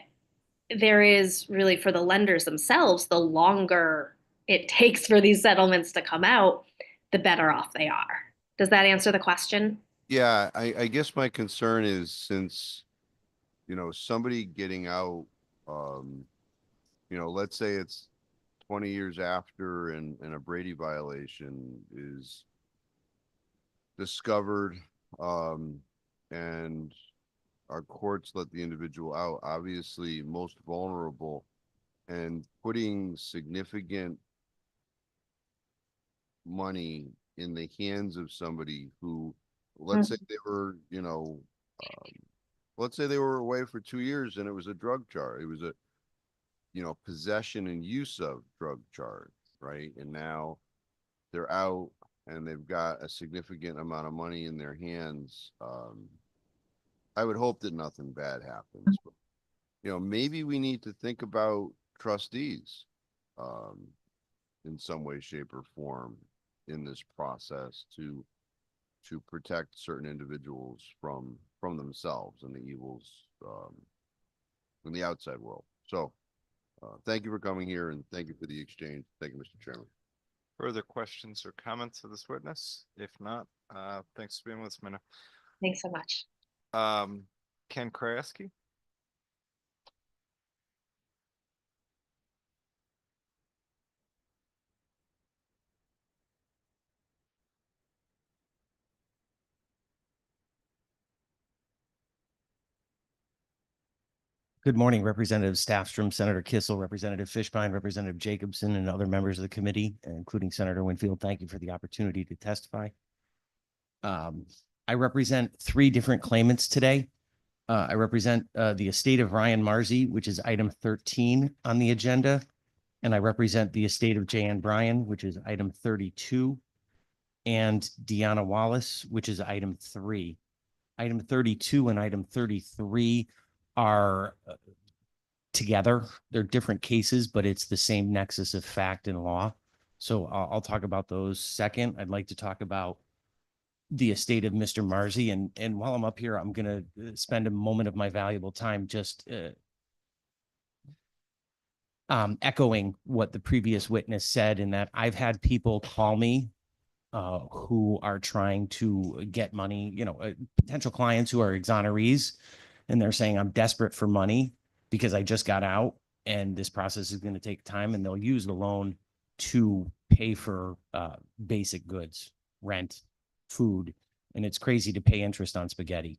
there is really, for the lenders themselves, the longer it takes for these settlements to come out, the better off they are. Does that answer the question? Yeah, I guess my concern is, since, you know, somebody getting out, you know, let's say it's 20 years after and a Brady violation is discovered, and our courts let the individual out, obviously most vulnerable, and putting significant money in the hands of somebody who, let's say they were, you know, let's say they were away for 2 years and it was a drug charge. It was a, you know, possession and use of drug charge, right? And now they're out, and they've got a significant amount of money in their hands, I would hope that nothing bad happens. But, maybe we need to think about trustees, in some way, shape, or form in this process to protect certain individuals from themselves and the evils, in the outside world. So, thank you for coming here and thank you for the exchange. Thank you, Mr. Chairman. Further questions or comments of this witness? If not, thanks for being with us, Minna. Thanks so much. Ken Kraski? Good morning, Representative Staffstrom, Senator Kissel, Representative Fishbein, Representative Jacobson, and other members of the committee, including Senator Winfield. Thank you for the opportunity to testify. I represent 3 different claimants today. I represent the estate of Ryan Marzi, which is item 13 on the agenda, and I represent the estate of Jan Bryan, which is item 32, and Deanna Wallace, which is item 3. Item 32 and item 33 are together. They're different cases, but it's the same nexus of fact and law. So I'll talk about those second. I'd like to talk about the estate of Mr. Marzi. And while I'm up here, I'm going to spend a moment of my valuable time just echoing what the previous witness said, in that I've had people call me who are trying to get money, potential clients who are exonerees, and they're saying, I'm desperate for money because I just got out and this process is going to take time, and they'll use the loan to pay for basic goods, rent, food, and it's crazy to pay interest on spaghetti.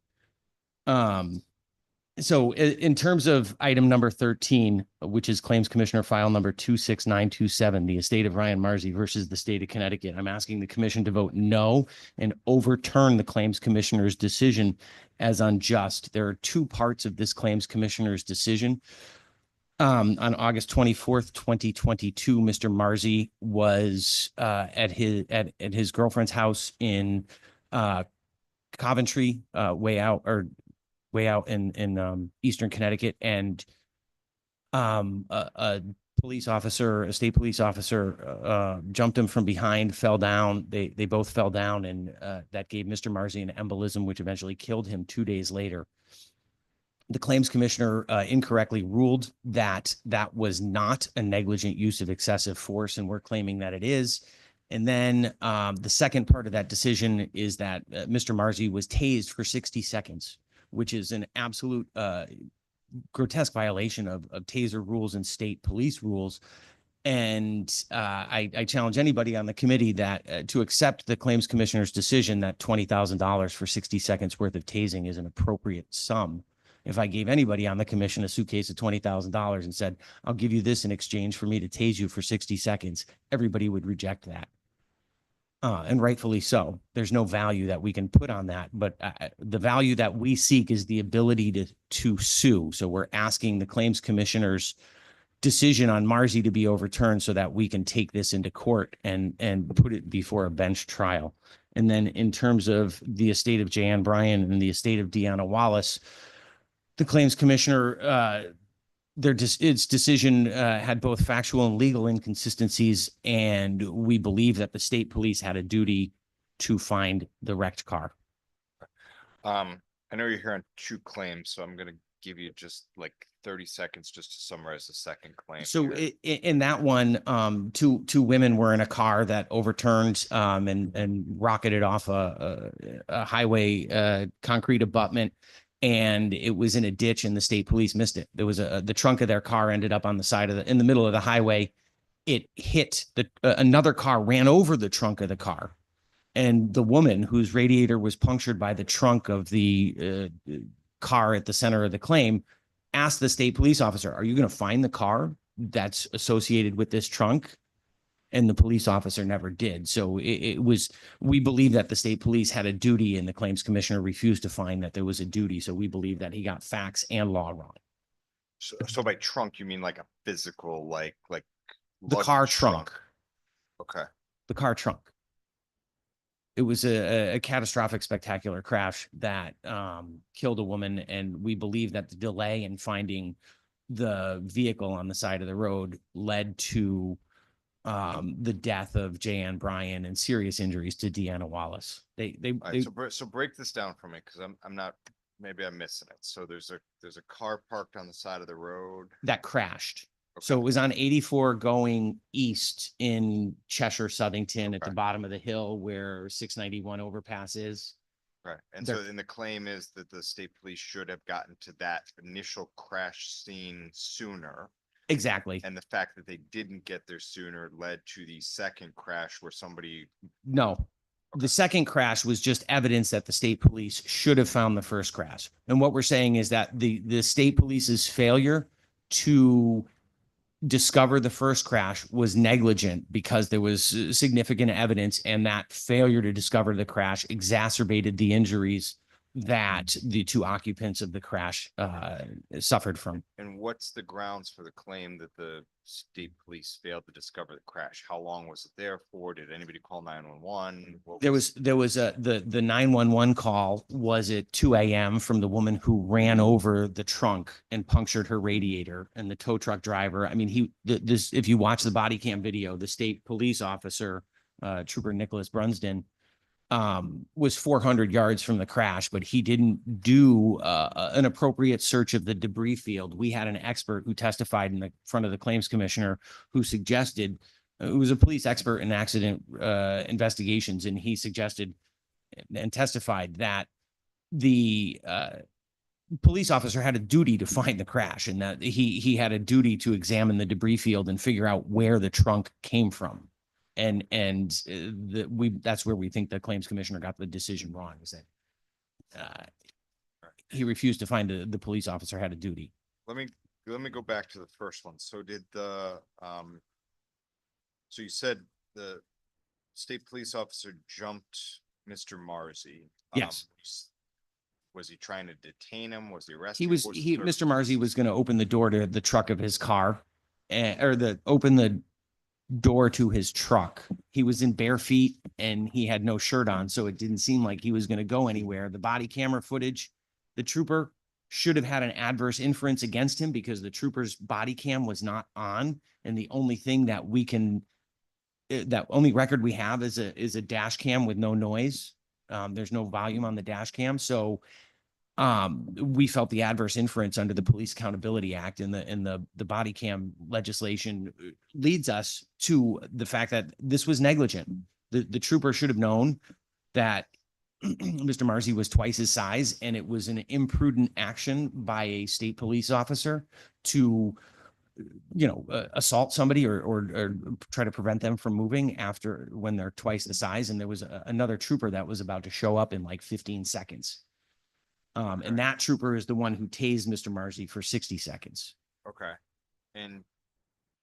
So in terms of item number 13, which is Claims Commissioner File number 26927, the estate of Ryan Marzi versus the state of Connecticut, I'm asking the commission to vote no and overturn the Claims Commissioner's decision as unjust. There are 2 parts of this Claims Commissioner's decision. On August 24th, 2022, Mr. Marzi was at his girlfriend's house in Coventry, way out in Eastern Connecticut, and a state police officer jumped him from behind, fell down. They both fell down, and that gave Mr. Marzi an embolism, which eventually killed him 2 days later. The Claims Commissioner incorrectly ruled that that was not a negligent use of excessive force, and we're claiming that it is. And then the second part of that decision is that Mr. Marzi was tased for 60 seconds, which is an absolute grotesque violation of taser rules and state police rules. And I challenge anybody on the committee that to accept the Claims Commissioner's decision that $20,000 for 60 seconds worth of tasing is an appropriate sum. If I gave anybody on the commission a suitcase of $20,000 and said, I'll give you this in exchange for me to tase you for 60 seconds, everybody would reject that. And rightfully so. There's no value that we can put on that, but the value that we seek is the ability to sue. So we're asking the Claims Commissioner's decision on Marzi to be overturned so that we can take this into court and put it before a bench trial. And then in terms of the estate of Jan Bryan and the estate of Deanna Wallace, the Claims Commissioner, its decision had both factual and legal inconsistencies, and we believe that the state police had a duty to find the wrecked car. I know you're here on 2 claims, so I'm gonna give you just like 30 seconds just to summarize the second claim. So here. in that one, two women were in a car that overturned and rocketed off a highway concrete abutment, and it was in a ditch, and the state police missed it. There was the trunk of their car ended up on the side in the middle of the highway. It hit another car, ran over the trunk of the car, and the woman whose radiator was punctured by the trunk of the car at the center of the claim asked the state police officer, are you going to find the car that's associated with this trunk? And the police officer never did. So we believe that the state police had a duty, and the Claims Commissioner refused to find that there was a duty. So we believe that he got facts and law wrong. So by trunk, you mean like a physical, like The car luggage trunk. Okay. The car trunk. it was a catastrophic, spectacular crash that killed a woman. And we believe that the delay in finding the vehicle on the side of the road led to the death of Jan Bryan and serious injuries to Deanna Wallace. All right, so break this down for me, because I'm not, maybe I'm missing it. So there's a car parked on the side of the road. that crashed. So it was on 84 going east in Cheshire, Southington, at the Okay. bottom of the hill where 691 overpass is. Right, and There- so then the claim is that the state police should have gotten to that initial crash scene sooner. Exactly. And the fact that they didn't get there sooner led to the second crash where somebody, No, the second crash was just evidence that the state police should have found the first crash. And what we're saying is that the state police's failure to discover the first crash was negligent because there was significant evidence, and that failure to discover the crash exacerbated the injuries that the two occupants of the crash suffered from. and what's the grounds for the claim that the state police failed to discover the crash? How long was it there for? Did anybody call 911? There was the 911 call was at 2 a.m. from the woman who ran over the trunk and punctured her radiator, and the tow truck driver. I mean, if you watch the body cam video, the state police officer, Trooper Nicholas Brunsden, was 400 yards from the crash, but he didn't do an appropriate search of the debris field. We had an expert who testified in the front of the claims commissioner who suggested, who was a police expert in accident investigations, and he suggested and testified that the police officer had a duty to find the crash, and that he had a duty to examine the debris field and figure out where the trunk came from. And that's where we think the claims commissioner got the decision wrong, is that he refused to find the police officer had a duty. Let me go back to the first one. So did the, so you said the state police officer jumped Mr. Marzy. Yes. Was he trying to detain him? Was he arrested? Mr. Marzy was going to open the door to the truck of his car, open the door to his truck. He was in bare feet and he had no shirt on, so it didn't seem like he was going to go anywhere. The body camera footage, the trooper should have had an adverse inference against him because the trooper's body cam was not on, and the only thing that we can, that only record we have is a dash cam with no noise. There's no volume on the dash cam, so we felt the adverse inference under the Police Accountability Act and the body cam legislation leads us to the fact that this was negligent. The trooper should have known that Mr. Marzy was twice his size, and it was an imprudent action by a state police officer to, assault somebody or try to prevent them from moving when they're twice the size. And there was another trooper that was about to show up in like 15 seconds. And that trooper is the one who tased Mr. Marzy for 60 seconds. Okay. And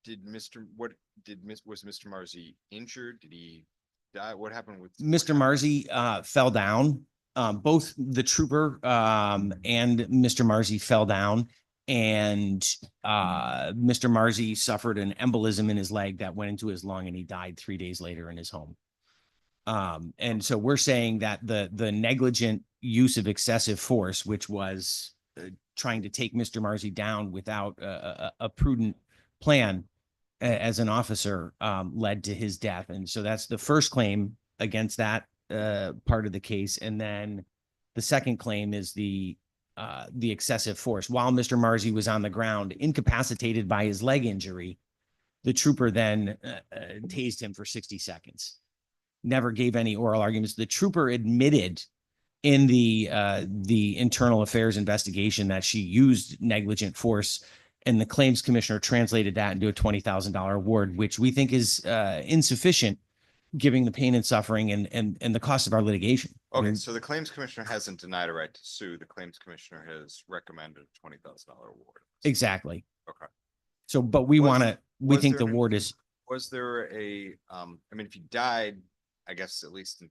was Mr. Marzy injured? Did he die? What happened with Mr. Marzy fell down. Both the trooper and Mr. Marzy fell down, and Mr. Marzy suffered an embolism in his leg that went into his lung, and he died 3 days later in his home. And so we're saying that the negligent use of excessive force, which was trying to take Mr. Marzy down without a prudent plan as an officer, led to his death. And so that's the first claim against that part of the case. And then the second claim is the excessive force. While Mr. Marzy was on the ground, incapacitated by his leg injury, the trooper then tased him for 60 seconds. Never gave any oral arguments. The trooper admitted in the internal affairs investigation that she used negligent force, and the claims commissioner translated that into a $20,000 award, which we think is insufficient, given the pain and suffering and the cost of our litigation. Okay, so the claims commissioner hasn't denied a right to sue. The claims commissioner has recommended a $20,000 award. Exactly. Okay. So, but we think the there award is. Was there if he died, I guess at least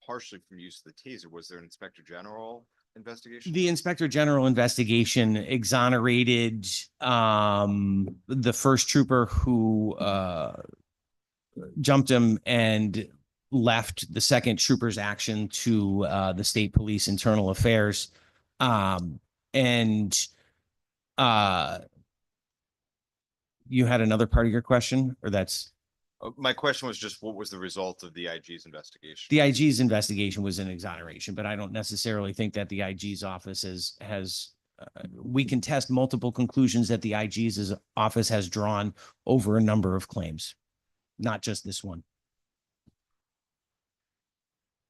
partially from use of the taser, was there an inspector general investigation? The inspector general investigation exonerated the first trooper who jumped him and left the second trooper's action to the state police internal affairs. And you had another part of your question, or that's My question was just what was the result of the IG's investigation? the IG's investigation was an exoneration, but I don't necessarily think that the IG's office has we can test multiple conclusions that the IG's office has drawn over a number of claims, not just this one.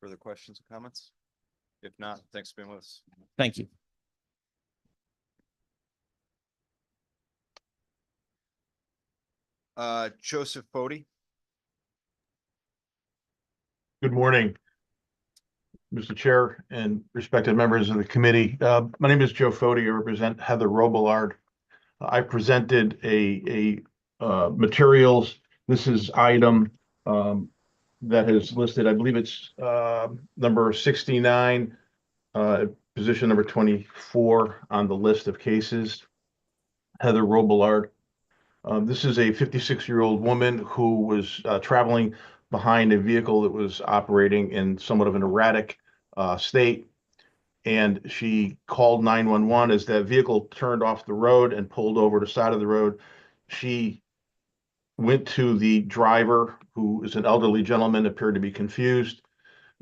Further questions or comments? If not, thanks for being with us. Thank you. Joseph Fody. Good morning, Mr. Chair and respected members of the committee. My name is Joe Fody. I represent Heather Robillard. I presented materials. This is item that is listed, I believe it's number 69, position number 24 on the list of cases. Heather Robillard. This is a 56-year-old woman who was traveling behind a vehicle that was operating in somewhat of an erratic state. And she called 911 as that vehicle turned off the road and pulled over to the side of the road. She went to the driver, who is an elderly gentleman, appeared to be confused.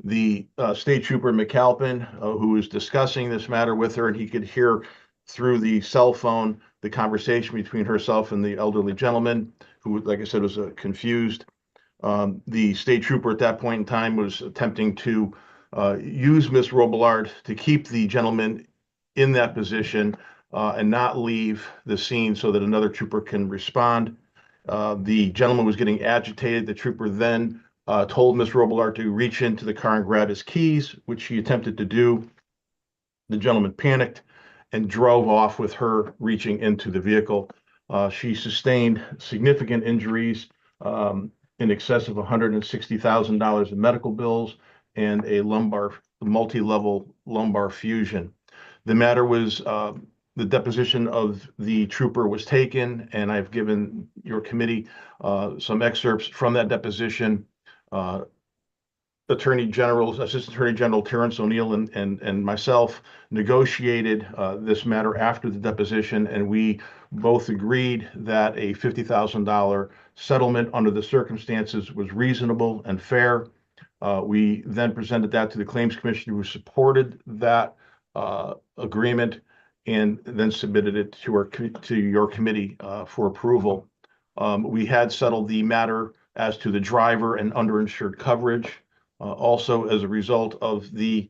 The state trooper McAlpin, who was discussing this matter with her, and he could hear through the cell phone the conversation between herself and the elderly gentleman, who, like I said, was confused. The state trooper at that point in time was attempting to use Miss Robillard to keep the gentleman in that position and not leave the scene so that another trooper can respond. The gentleman was getting agitated. The trooper then told Miss Robillard to reach into the car and grab his keys, which she attempted to do. The gentleman panicked and drove off with her reaching into the vehicle. She sustained significant injuries, in excess of $160,000 in medical bills and a multi-level lumbar fusion. The matter was, the deposition of the trooper was taken, and I've given your committee some excerpts from that deposition. Assistant Attorney General Terrence O'Neill and myself negotiated this matter after the deposition, and we both agreed that a $50,000 settlement under the circumstances was reasonable and fair. We then presented that to the Claims Commissioner, who supported that agreement, and then submitted it to your committee for approval. We had settled the matter as to the driver and underinsured coverage. Also, as a result of the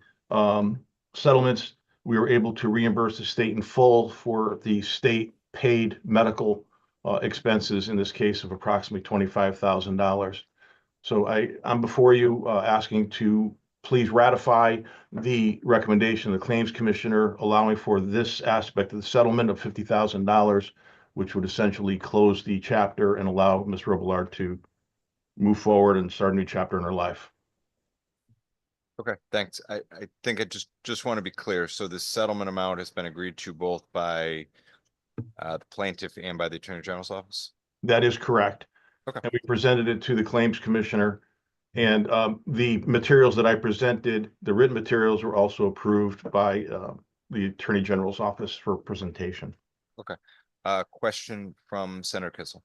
settlements, we were able to reimburse the state in full for the state paid medical expenses, in this case of approximately $25,000. So I'm before you asking to please ratify the recommendation of the Claims Commissioner, allowing for this aspect of the settlement of $50,000, which would essentially close the chapter and allow Ms. Robillard to move forward and start a new chapter in her life. Okay, thanks. I think I just want to be clear. So the settlement amount has been agreed to both by the plaintiff and by the Attorney General's office? That is correct. Okay. And we presented it to the Claims Commissioner. And the materials that I presented, the written materials, were also approved by the Attorney General's office for presentation. Okay. Question from Senator Kissel.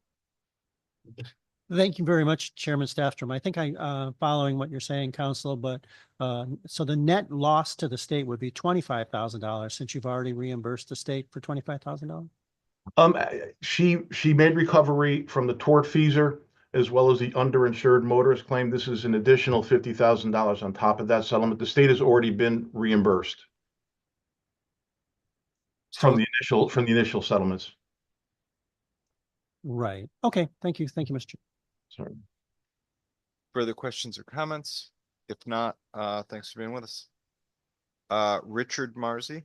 Thank you very much, Chairman Staffstrom. I think following what you're saying, Council, but so the net loss to the state would be $25,000 since you've already reimbursed the state for $25,000? She made recovery from the tortfeasor as well as the underinsured motorist claim. This is an additional $50,000 on top of that settlement. The state has already been reimbursed from the initial settlements. Right. Okay. Thank you. Thank you, Mr. Chair. Sorry. Further questions or comments? If not, thanks for being with us. Richard Marzi.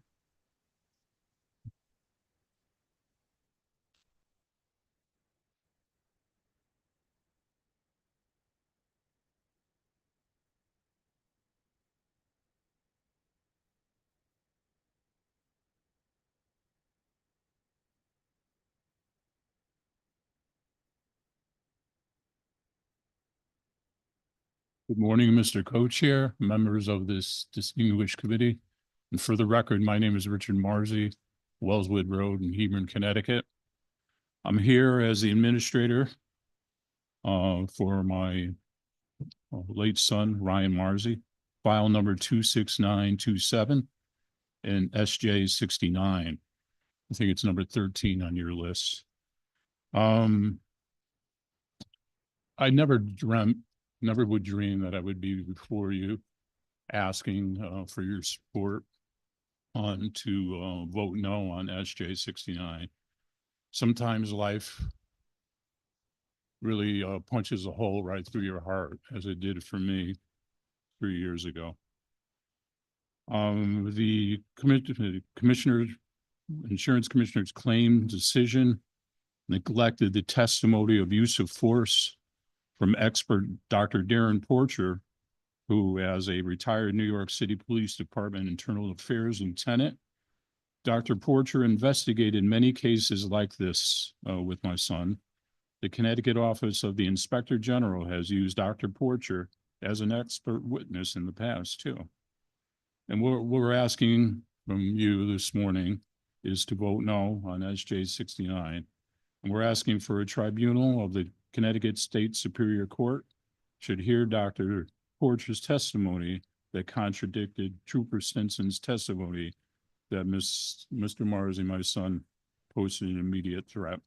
Good morning, Mr. Co-Chair, members of this distinguished committee. And for the record, my name is Richard Marzi, Wellswood Road in Hebron, Connecticut. I'm here as the administrator for my late son, Ryan Marzi, file number 26927 and SJ 69. I think it's number 13 on your list. I never would dream that I would be before you asking for your support on to vote no on SJ 69. Sometimes life really punches a hole right through your heart, as it did for me 3 years ago. The insurance commissioner's claim decision neglected the testimony of use of force from expert Dr. Darren Porcher, who, as a retired New York City Police Department Internal Affairs lieutenant, Dr. Porcher investigated many cases like this with my son. The Connecticut Office of the Inspector General has used Dr. Porcher as an expert witness in the past too. And what we're asking from you this morning is to vote no on SJ 69. And we're asking for a tribunal of the Connecticut State Superior Court should hear Dr. Porcher's testimony that contradicted Trooper Stinson's testimony that Mr. Marzi, my son, posted an immediate threat.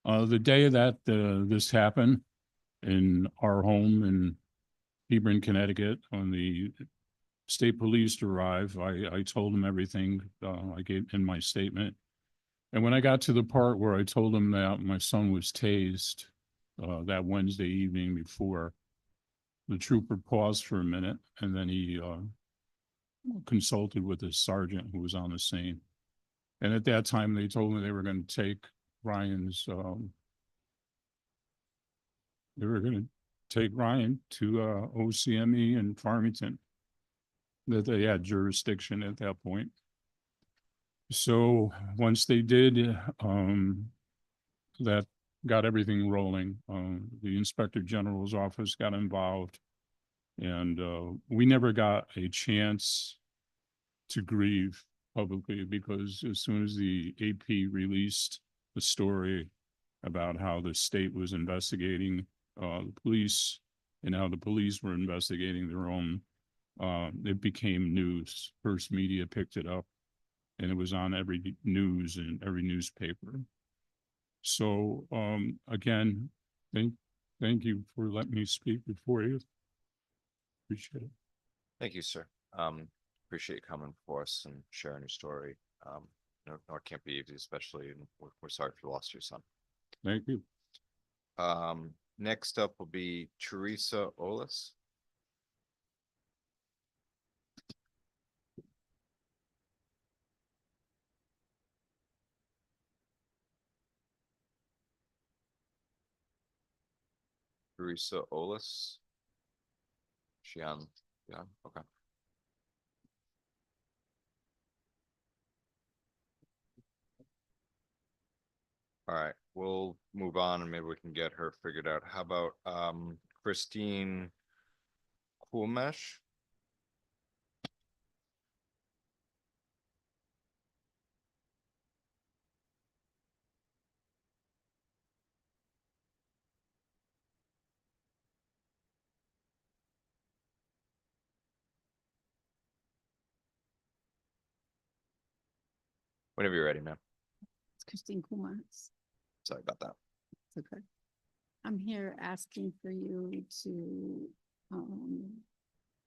The day that this happened in our home in Hebron, Connecticut, when the state police arrived, I told them everything I gave in my statement. And when I got to the part where I told them that my son was tased that Wednesday evening before, the trooper paused for a minute and then he consulted with the sergeant who was on the scene. And at that time, they told me they were going to take Ryan to OCME in Farmington, that they had jurisdiction at that point. So once they did, that got everything rolling. The Inspector General's office got involved, and we never got a chance to grieve publicly, because as soon as the AP released the story about how the state was investigating the police and how the police were investigating their own, it became news. First Media picked it up, and it was on every news and every newspaper. So again, thank you for letting me speak before you. Appreciate it. Thank you, sir. Appreciate you coming for us and sharing your story. No, it can't be easy, especially, and we're sorry if you lost your son. Thank you. Next up will be Teresa Olis. Teresa Olis. She on? Yeah, okay. All right, we'll move on and maybe we can get her figured out. How about Christine Kumesh? Whenever you're ready, ma'am. It's Christine Kumars. Sorry about that. It's okay. I'm here asking for you to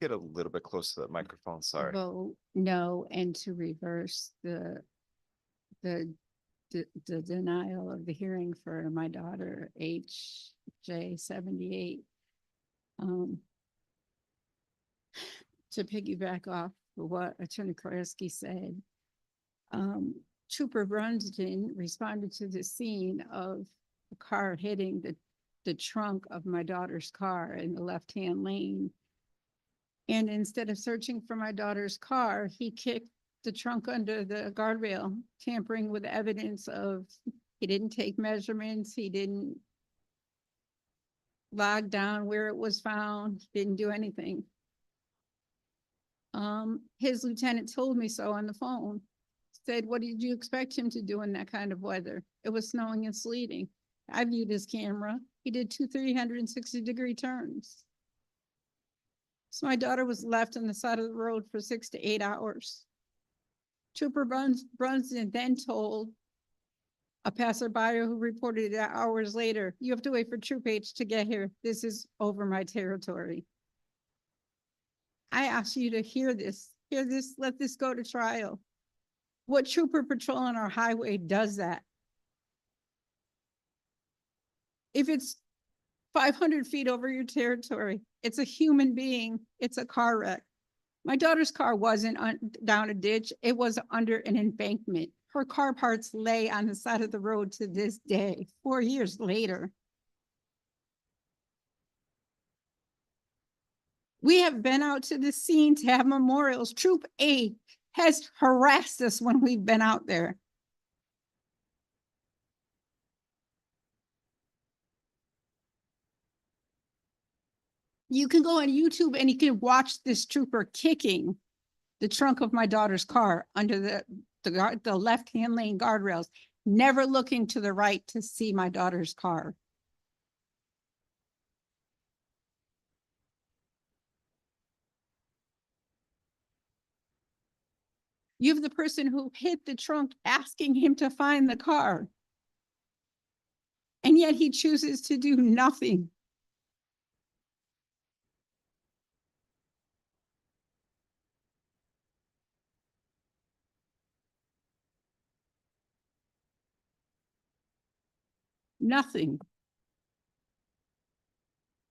Get a little bit close to that microphone, sorry. vote no and to reverse the denial of the hearing for my daughter HJ 78. To piggyback off of what Attorney Koreski said, Trooper Brunsden responded to the scene of a car hitting the trunk of my daughter's car in the left-hand lane. And instead of searching for my daughter's car, he kicked the trunk under the guardrail, tampering with evidence of, he didn't take measurements, he didn't logged down where it was found, didn't do anything. His lieutenant told me so on the phone. Said, what did you expect him to do in that kind of weather? It was snowing and sleeting. I viewed his camera. He did 360-degree turns. So my daughter was left on the side of the road for 6 to 8 hours. Trooper Brunson then told a passerby who reported it hours later, you have to wait for Troop H to get here. This is over my territory. I ask you to hear this, let this go to trial. What trooper patrol on our highway does that? If it's 500 feet over your territory, it's a human being, it's a car wreck. My daughter's car wasn't down a ditch, it was under an embankment. Her car parts lay on the side of the road to this day, 4 years later. We have been out to the scene to have memorials. Troop A has harassed us when we've been out there. You can go on YouTube and you can watch this trooper kicking the trunk of my daughter's car under the left-hand lane guardrails, never looking to the right to see my daughter's car. You have the person who hit the trunk asking him to find the car. And yet he chooses to do nothing. Nothing.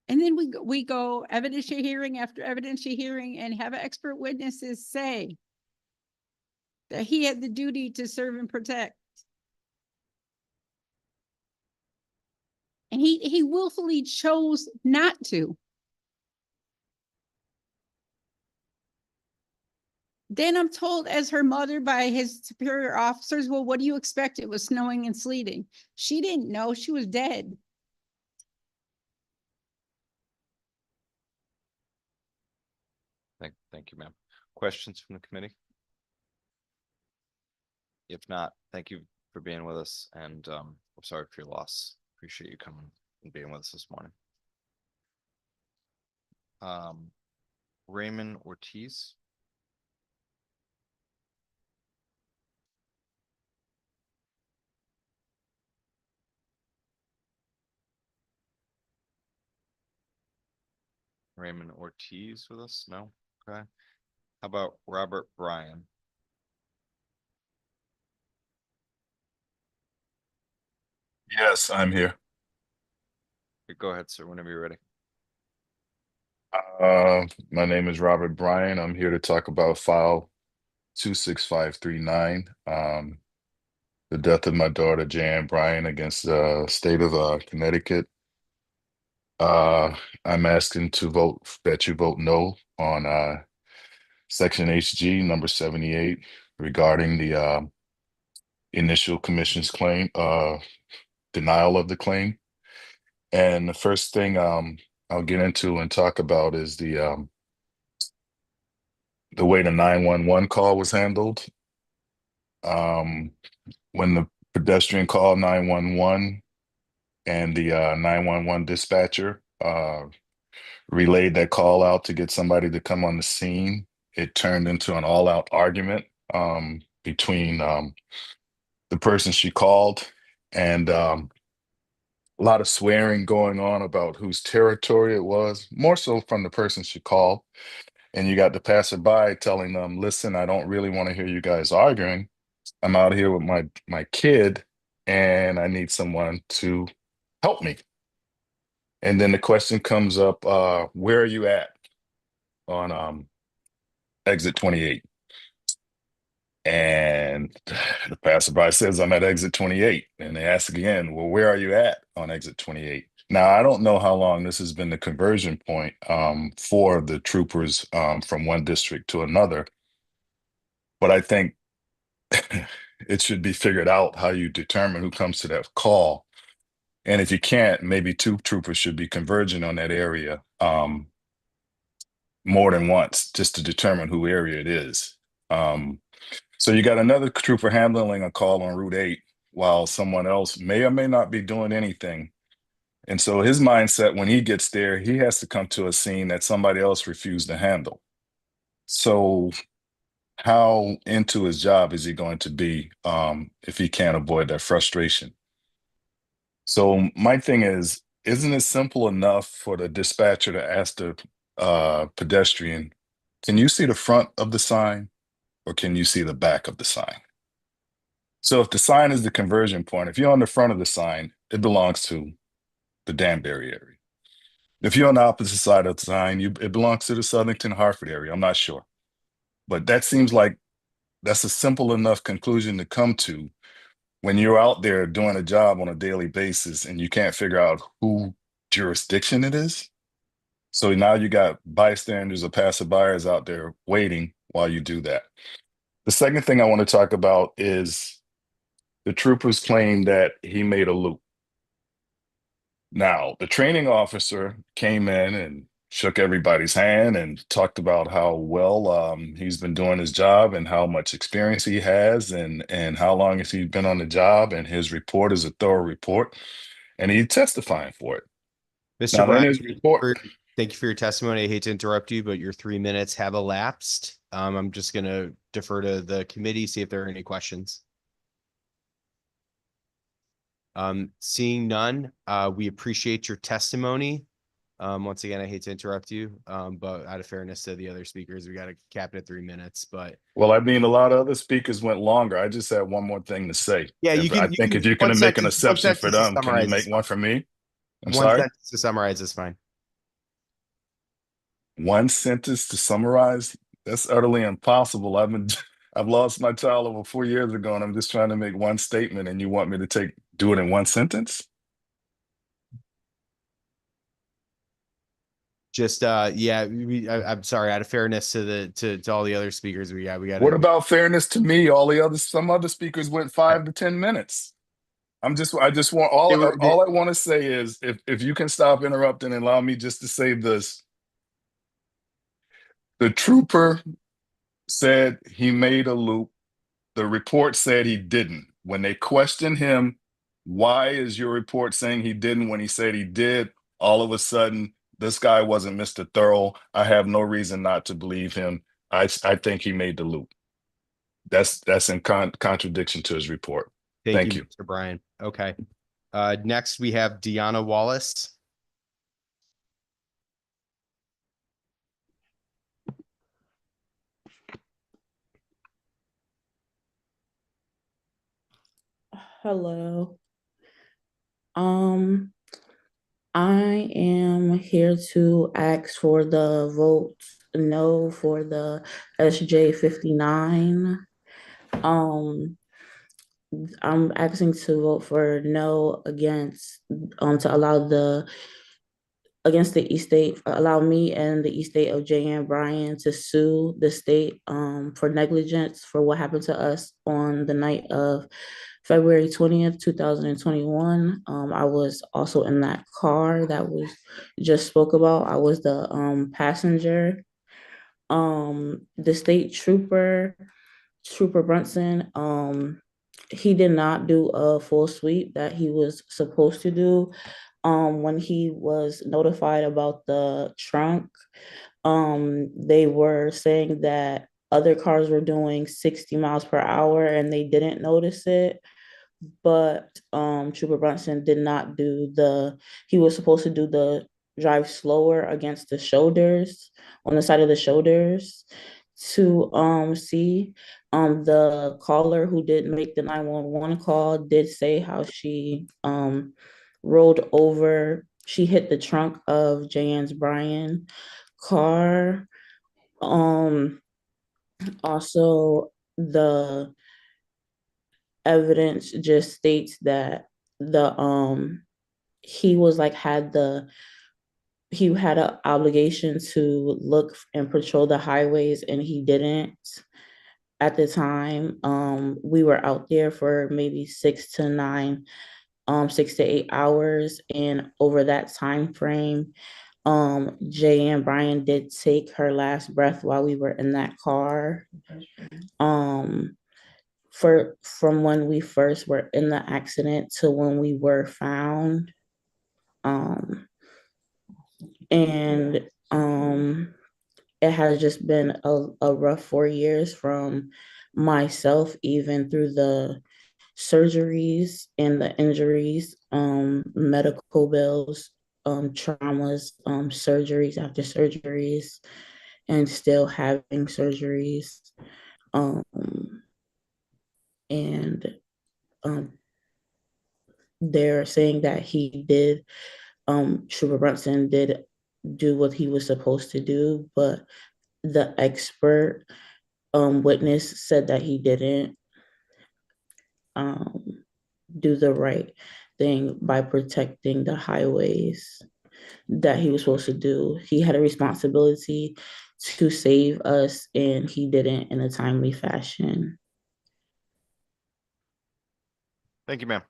And then we go evidentiary hearing after evidentiary hearing and have expert witnesses say that he had the duty to serve and protect. And he willfully chose not to. Then I'm told as her mother by his superior officers, well, what do you expect? It was snowing and sleeting. She didn't know, she was dead. Thank you, ma'am. Questions from the committee? If not, thank you for being with us, and I'm sorry for your loss. Appreciate you coming and being with us this morning. Raymond Ortiz. Raymond Ortiz with us? No? Okay. How about Robert Bryan? Yes, I'm here. Go ahead, sir, whenever you're ready. My name is Robert Bryan. I'm here to talk about file 26539, the death of my daughter, Jan Bryan, against the state of Connecticut. I'm asking that you vote no on section HG number 78 regarding the initial commission's claim, denial of the claim. And the first thing I'll get into and talk about is the way the 911 call was handled. When the pedestrian called 911 and the 911 dispatcher relayed that call out to get somebody to come on the scene, it turned into an all-out argument between the person she called, and a lot of swearing going on about whose territory it was, more so from the person she called. And you got the passerby telling them, listen, I don't really want to hear you guys arguing. I'm out here with my kid and I need someone to help me. And then the question comes up, where are you at on exit 28? And the passerby says, I'm at exit 28. And they ask again, well, where are you at on exit 28? Now, I don't know how long this has been the conversion point for the troopers from one district to another, but I think it should be figured out how you determine who comes to that call. And if you can't, maybe two troopers should be converging on that area more than once just to determine who area it is. So you got another trooper handling a call on Route 8 while someone else may or may not be doing anything. And so his mindset when he gets there, he has to come to a scene that somebody else refused to handle. So how into his job is he going to be if he can't avoid that frustration? So my thing is, isn't it simple enough for the dispatcher to ask the pedestrian, can you see the front of the sign or can you see the back of the sign? So if the sign is the conversion point, if you're on the front of the sign, it belongs to the Danbury area. If you're on the opposite side of the sign, it belongs to the Southington Hartford area. I'm not sure. But that seems like that's a simple enough conclusion to come to when you're out there doing a job on a daily basis and you can't figure out who jurisdiction it is. So now you got bystanders or passerbyers out there waiting while you do that. The second thing I want to talk about is the troopers claim that he made a loop. Now, the training officer came in and shook everybody's hand and talked about how well he's been doing his job and how much experience he has and how long has he been on the job, and his report is a thorough report and he's testifying for it. Mr. Now, in Bryan, his report, thank you for your testimony. I hate to interrupt you, but your 3 minutes have elapsed. I'm just going to defer to the committee, see if there are any questions. Seeing none, we appreciate your testimony. Once again, I hate to interrupt you, but out of fairness to the other speakers, we got to cap it at 3 minutes. But well, I mean, a lot of other speakers went longer. I just had one more thing to say. yeah, If you one can make an sentence exception for to them, can you summarize make is one fine. for me? I'm One sorry? sentence to summarize is fine. One sentence to summarize? That's utterly impossible. I've lost my child over 4 years ago, and I'm just trying to make one statement, and you want me to do it in one sentence? Just yeah, I'm sorry. Out of fairness to to all the other speakers, we got. What about fairness to me? Some other speakers went 5 to 10 minutes. I just want all I want to say is if you can stop interrupting and allow me just to say this. The trooper said he made a loop. The report said he didn't. When they questioned him, why is your report saying he didn't when he said he did? All of a sudden, this guy wasn't Mr. Thorough. I have no reason not to believe him. I think he made the loop. That's in contradiction to his report. Thank you, Mr. Bryan. Okay. Next we have Deanna Wallace. Hello. I am here to ask for the vote no for the SJ 59. I'm asking to vote for no against to against the estate, allow me and the estate of J.N. Bryan to sue the state for negligence for what happened to us on the night of February 20th, 2021. I was also in that car that was just spoke about. I was the passenger. The state trooper Brunson, he did not do a full sweep that he was supposed to do. When he was notified about the trunk, they were saying that other cars were doing 60 miles per hour and they didn't notice it. But Trooper Brunson did not do he was supposed to do the drive slower against the shoulders, on the side of the shoulders to see. The caller who did make the 911 call did say how she rolled over, she hit the trunk of J.N. Bryan car. Also, the evidence just states that he was like he had an obligation to look and patrol the highways and he didn't at the time. We were out there for maybe 6 to 9 6 to 8 hours. And over that time frame, Jay Brian did take her last breath while we were in that car. From when we first were in the accident to when we were found. And it has just been a rough 4 years from myself, even through the surgeries and the injuries, medical bills, traumas, surgeries after surgeries, and still having surgeries. And they're saying that he did, Trooper Brunson did do what he was supposed to do, but the expert witness said that he didn't do the right thing by protecting the highways that he was supposed to do. He had a responsibility to save us, and he didn't in a timely fashion. Thank you, ma'am.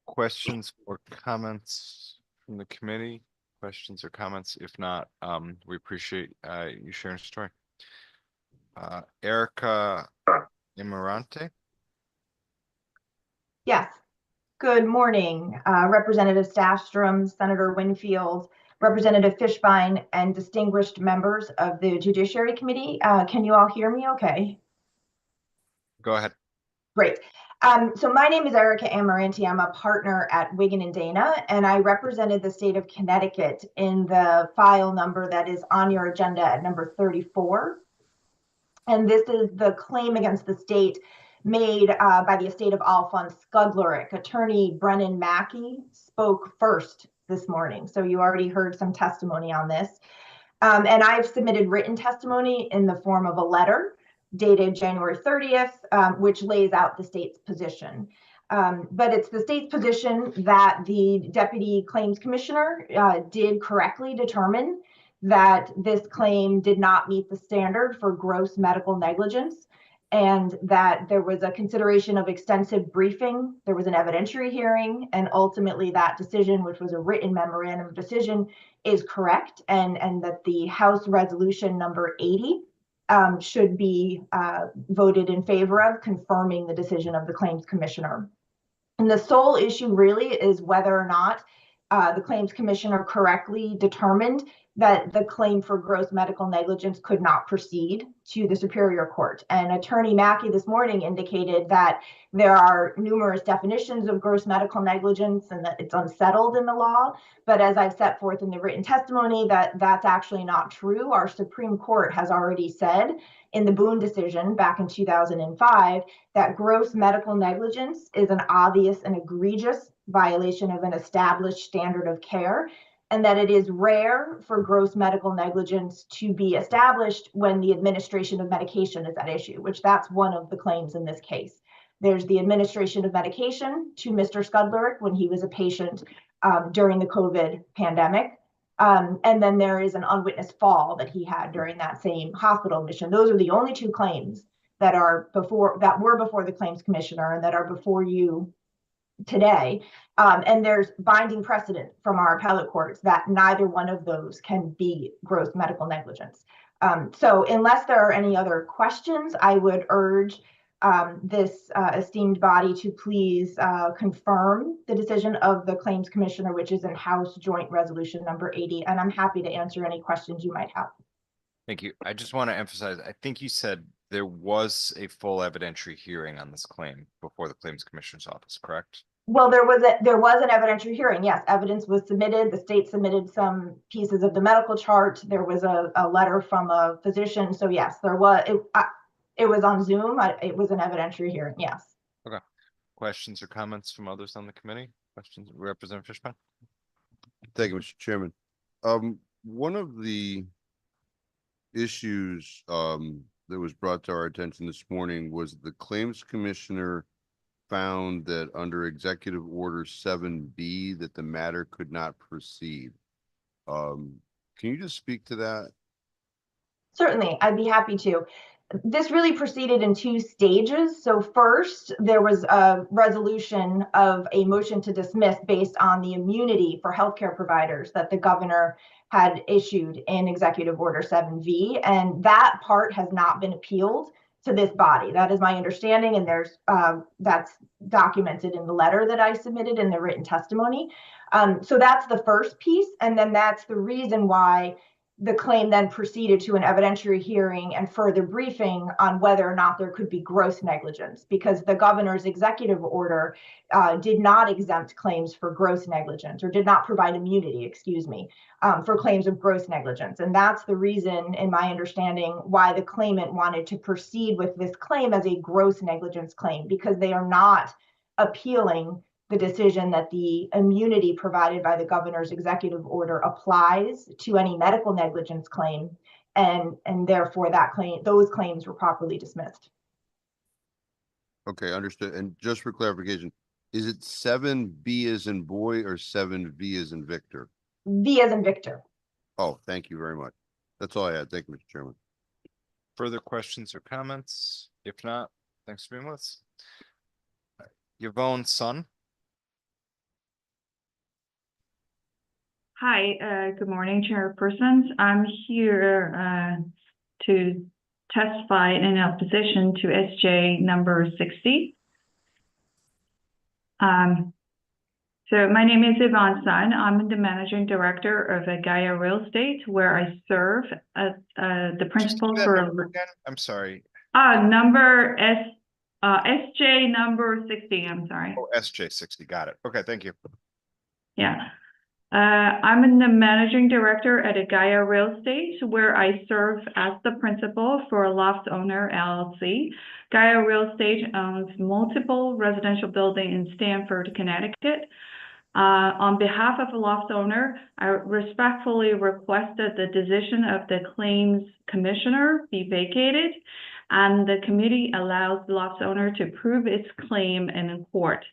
Questions or comments from the committee? Questions or comments? If not, we appreciate you sharing your story. Erica Imirante. Yes. Good morning, Representative Stafstrom, Senator Winfield, Representative Fishbein, and distinguished members of the Judiciary Committee. Can you all hear me okay? Go ahead. Great. So my name is Erica Amaranti. I'm a partner at Wigan and Dana, and I represented the state of Connecticut in the file number that is on your agenda at number 34. And this is the claim against the state made by the estate of Alphonse Skudlerick. Attorney Brennan Mackey spoke first this morning, so you already heard some testimony on this. And I've submitted written testimony in the form of a letter dated January 30th, which lays out the state's position. But it's the state's position that the Deputy Claims Commissioner did correctly determine that this claim did not meet the standard for gross medical negligence, and that there was a consideration of extensive briefing, there was an evidentiary hearing, and ultimately that decision, which was a written memorandum of decision, is correct, and that the House Resolution number 80 should be voted in favor of, confirming the decision of the Claims Commissioner. And the sole issue really is whether or not the Claims Commissioner correctly determined that the claim for gross medical negligence could not proceed to the Superior Court. And Attorney Mackey this morning indicated that there are numerous definitions of gross medical negligence and that it's unsettled in the law. But as I've set forth in the written testimony, that's actually not true. Our Supreme Court has already said in the Boone decision back in 2005 that gross medical negligence is an obvious and egregious violation of an established standard of care, and that it is rare for gross medical negligence to be established when the administration of medication is at issue, which that's one of the claims in this case. There's the administration of medication to Mr. Skudlerick when he was a patient during the COVID pandemic. And then there is an unwitnessed fall that he had during that same hospital admission. Those are the only two claims that were before the Claims Commissioner and that are before you today. And there's binding precedent from our appellate courts that neither one of those can be gross medical negligence. So unless there are any other questions, I would urge this esteemed body to please confirm the decision of the Claims Commissioner, which is in House Joint Resolution number 80. And I'm happy to answer any questions you might have. Thank you. I just want to emphasize, I think you said there was a full evidentiary hearing on this claim before the Claims Commissioner's office, correct? Well, there was an evidentiary hearing. Yes, evidence was submitted. The state submitted some pieces of the medical chart. There was a letter from a physician. So yes, there was. It was on Zoom. It was an evidentiary hearing. Yes. Okay. Questions or comments from others on the committee? Questions, Representative Fishbein? Thank you, Mr. Chairman. One of the issues that was brought to our attention this morning was the Claims Commissioner found that under Executive Order 7B that the matter could not proceed. Can you just speak to that? Certainly, I'd be happy to. This really proceeded in two stages. So first, there was a resolution of a motion to dismiss based on the immunity for healthcare providers that the governor had issued in Executive Order 7V, and that part has not been appealed to this body. That is my understanding, and that's documented in the letter that I submitted in the written testimony. So that's the first piece, and then that's the reason why the claim then proceeded to an evidentiary hearing and further briefing on whether or not there could be gross negligence, because the governor's executive order did not exempt claims for gross negligence, or did not provide immunity, excuse me, for claims of gross negligence. And that's the reason, in my understanding, why the claimant wanted to proceed with this claim as a gross negligence claim, because they are not appealing the decision that the immunity provided by the governor's executive order applies to any medical negligence claim, and therefore those claims were properly dismissed. Okay, understood. And just for clarification, is it 7B as in boy or 7V as in Victor? V as in Victor. Oh, thank you very much. That's all I had. Thank you, Mr. Chairman. Further questions or comments? If not, thanks for being with us. Yvonne Sun. Hi, good morning, chairpersons. I'm here to testify in opposition to SJ number 60. So my name is Yvonne Sun. I'm the managing director of Gaia Real Estate, where I serve as the principal for. Again? I'm sorry. Number SJ number 60. I'm sorry. Oh, SJ 60. Got it. Okay, thank you. Yeah. I'm the managing director at Gaia Real Estate, where I serve as the principal for Loft Owner LLC. Gaia Real Estate owns multiple residential buildings in Stamford, Connecticut. On behalf of Loft Owner, I respectfully request that the decision of the claims commissioner be vacated, and the committee allows Loft Owner to prove its claim in court.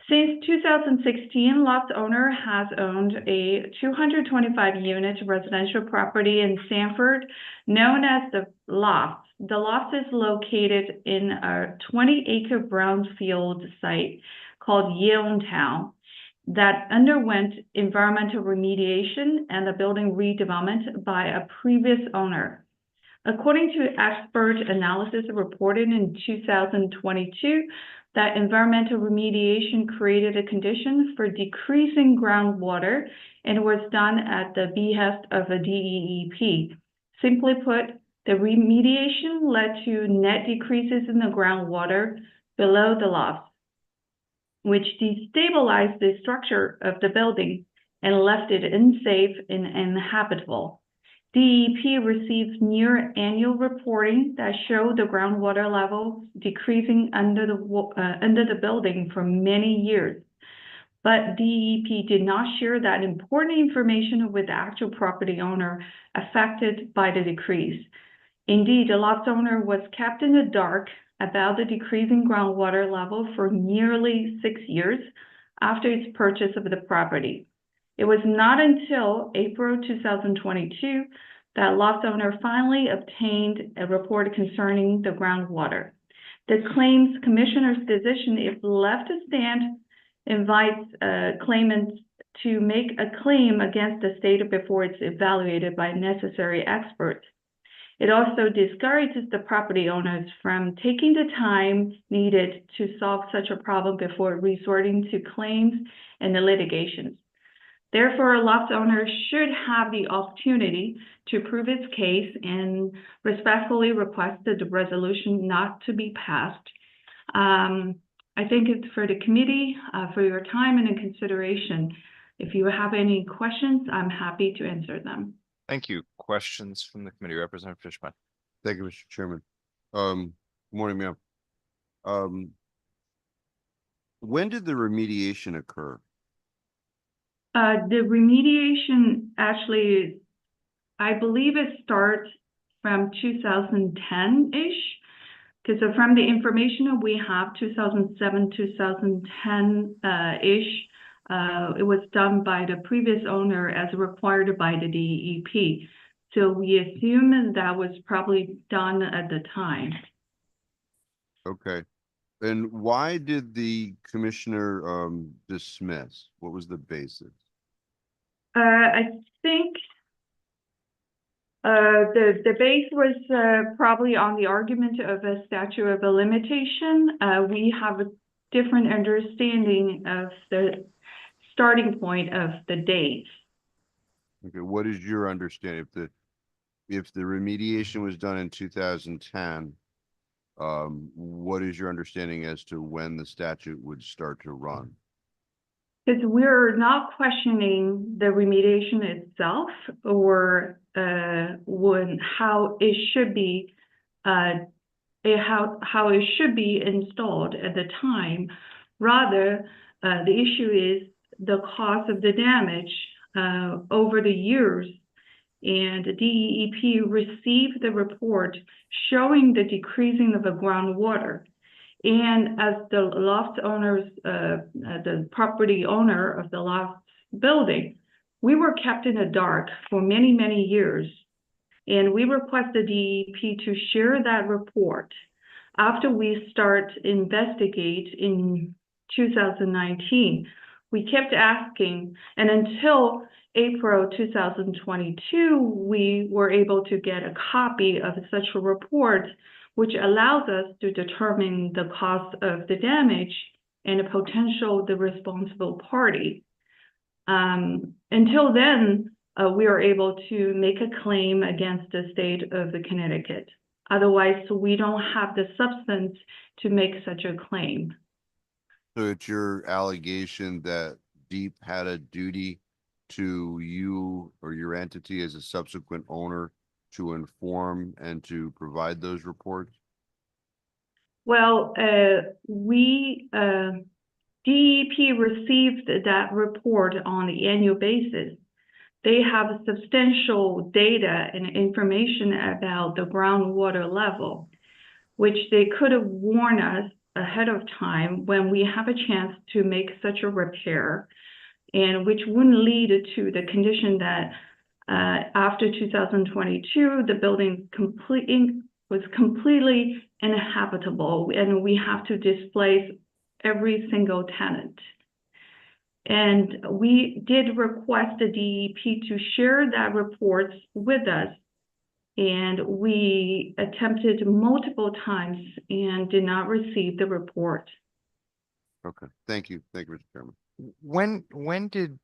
Since 2016, Loft Owner has owned a 225-unit residential property in Stamford known as the Loft. The Loft is located in a 20-acre brownfield site called Yaletown that underwent environmental remediation and a building redevelopment by a previous owner. According to expert analysis reported in 2022, that environmental remediation created a condition for decreasing groundwater and was done at the behest of a DEEP. Simply put, the remediation led to net decreases in the groundwater below the loft, which destabilized the structure of the building and left it unsafe and uninhabitable. DEP receives near annual reporting that show the groundwater level decreasing under the building for many years. But DEP did not share that important information with the actual property owner affected by the decrease. Indeed, the Loft Owner was kept in the dark about the decreasing groundwater level for nearly 6 years after its purchase of the property. It was not until April 2022 that Loft Owner finally obtained a report concerning the groundwater. The claims commissioner's decision, if left to stand, invites claimants to make a claim against the state before it's evaluated by necessary experts. It also discourages the property owners from taking the time needed to solve such a problem before resorting to claims and the litigations. Therefore, a Loft Owner should have the opportunity to prove its case and respectfully request that the resolution not to be passed. I thank it for the committee for your time and in consideration. If you have any questions, I'm happy to answer them. Thank you. Questions from the committee, Representative Fishbein. Thank you, Mr. Chairman. Good morning, ma'am. When did the remediation occur? The remediation actually, I believe it starts from 2010-ish, because from the information we have, 2007, 2010-ish, it was done by the previous owner as required by the DEP. So we assume that was probably done at the time. Okay. And why did the commissioner dismiss? What was the basis? I think the base was probably on the argument of a statute of a limitation. We have a different understanding of the starting point of the date. Okay, what is your understanding? If the remediation was done in 2010, what is your understanding as to when the statute would start to run? Because we're not questioning the remediation itself or how it should be how it should be installed at the time. Rather, the issue is the cost of the damage over the years. And the DEP received the report showing the decreasing of the groundwater. And as the loft owners, the property owner of the loft building, we were kept in the dark for many, many years. And we requested DEP to share that report after we start investigate in 2019. We kept asking, and until April 2022, we were able to get a copy of such a report, which allows us to determine the cost of the damage and the responsible party. Until then, we are able to make a claim against the state of the Connecticut. Otherwise, we don't have the substance to make such a claim. So it's your allegation that DEEP had a duty to you or your entity as a subsequent owner to inform and to provide those reports? Well, DEP received that report on the annual basis. They have substantial data and information about the groundwater level, which they could have warned us ahead of time when we have a chance to make such a repair, and which wouldn't lead to the condition that after 2022, the building was completely uninhabitable, and we have to displace every single tenant. And we did request the DEP to share that report with us, and we attempted multiple times and did not receive the report. Okay, thank you. Thank you, Mr. Chairman. When did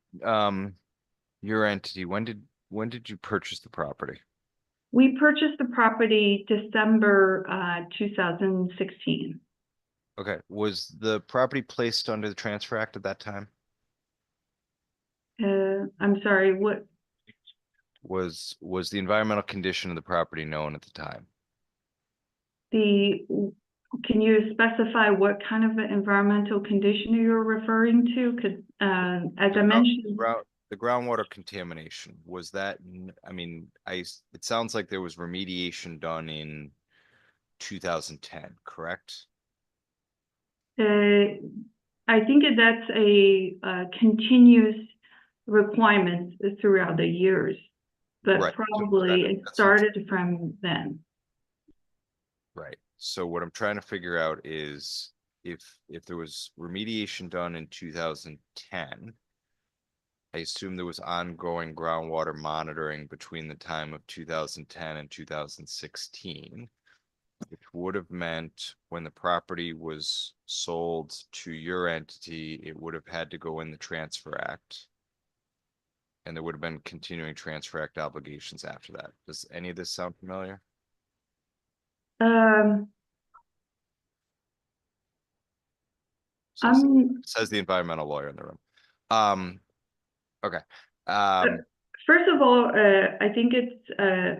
your entity, when did you purchase the property? We purchased the property December 2016. Okay, was the property placed under the Transfer Act at that time? I'm sorry, what? Was the environmental condition of the property known at the time? Can you specify what kind of environmental condition you're referring to? Because as I mentioned, the groundwater contamination, was that, I mean, it sounds like there was remediation done in 2010, correct? I think that's a continuous requirement throughout the years, but Right. probably it started from then. Right. So what I'm trying to figure out is if there was remediation done in 2010, I assume there was ongoing groundwater monitoring between the time of 2010 and 2016, which would have meant when the property was sold to your entity, it would have had to go in the Transfer Act. And there would have been continuing Transfer Act obligations after that. Does any of this sound familiar? Says the environmental lawyer in the room. Okay. First of all, I think it's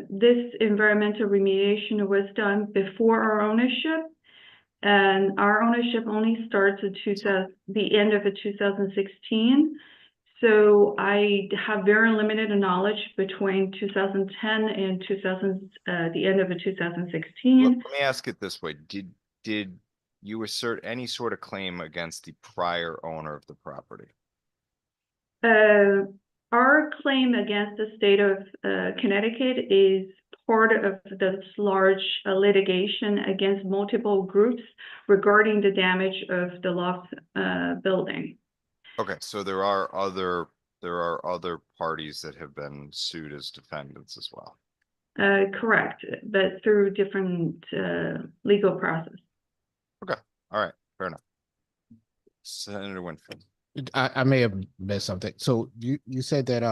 this environmental remediation was done before our ownership, and our ownership only starts at the end of 2016. So I have very limited knowledge between 2010 and the end of 2016. Let me ask it this way: Did you assert any sort of claim against the prior owner of the property? Our claim against the state of Connecticut is part of this large litigation against multiple groups regarding the damage of the loft building. Okay, so there are other parties that have been sued as defendants as well. Correct, but through different legal process. Okay, all right, fair enough. Senator Winfield. I may have missed something. So you said that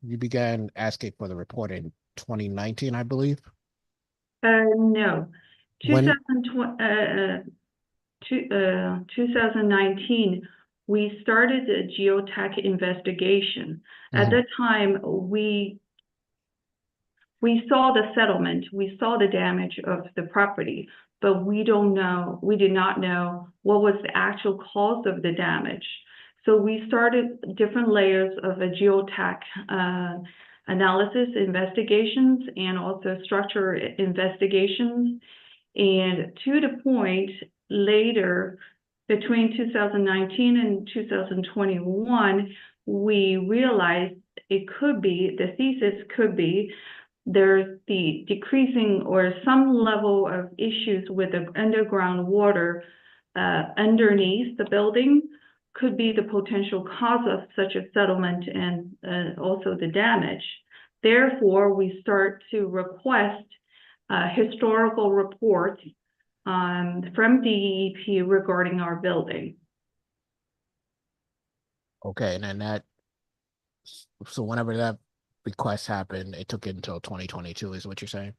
you began asking for the report in 2019, I believe. No, When- 2019, we started a geotech investigation. At that time, we saw the settlement, we saw the damage of the property, but we did not know what was the actual cause of the damage. So we started different layers of a geotech analysis investigations and also structure investigations. And to the point later, between 2019 and 2021, we realized it could be, the thesis could be, there's the decreasing or some level of issues with the underground water underneath the building could be the potential cause of such a settlement and also the damage. Therefore, we start to request historical report from DEP regarding our building. Okay, and then so whenever that request happened, it took it until 2022, is what you're saying?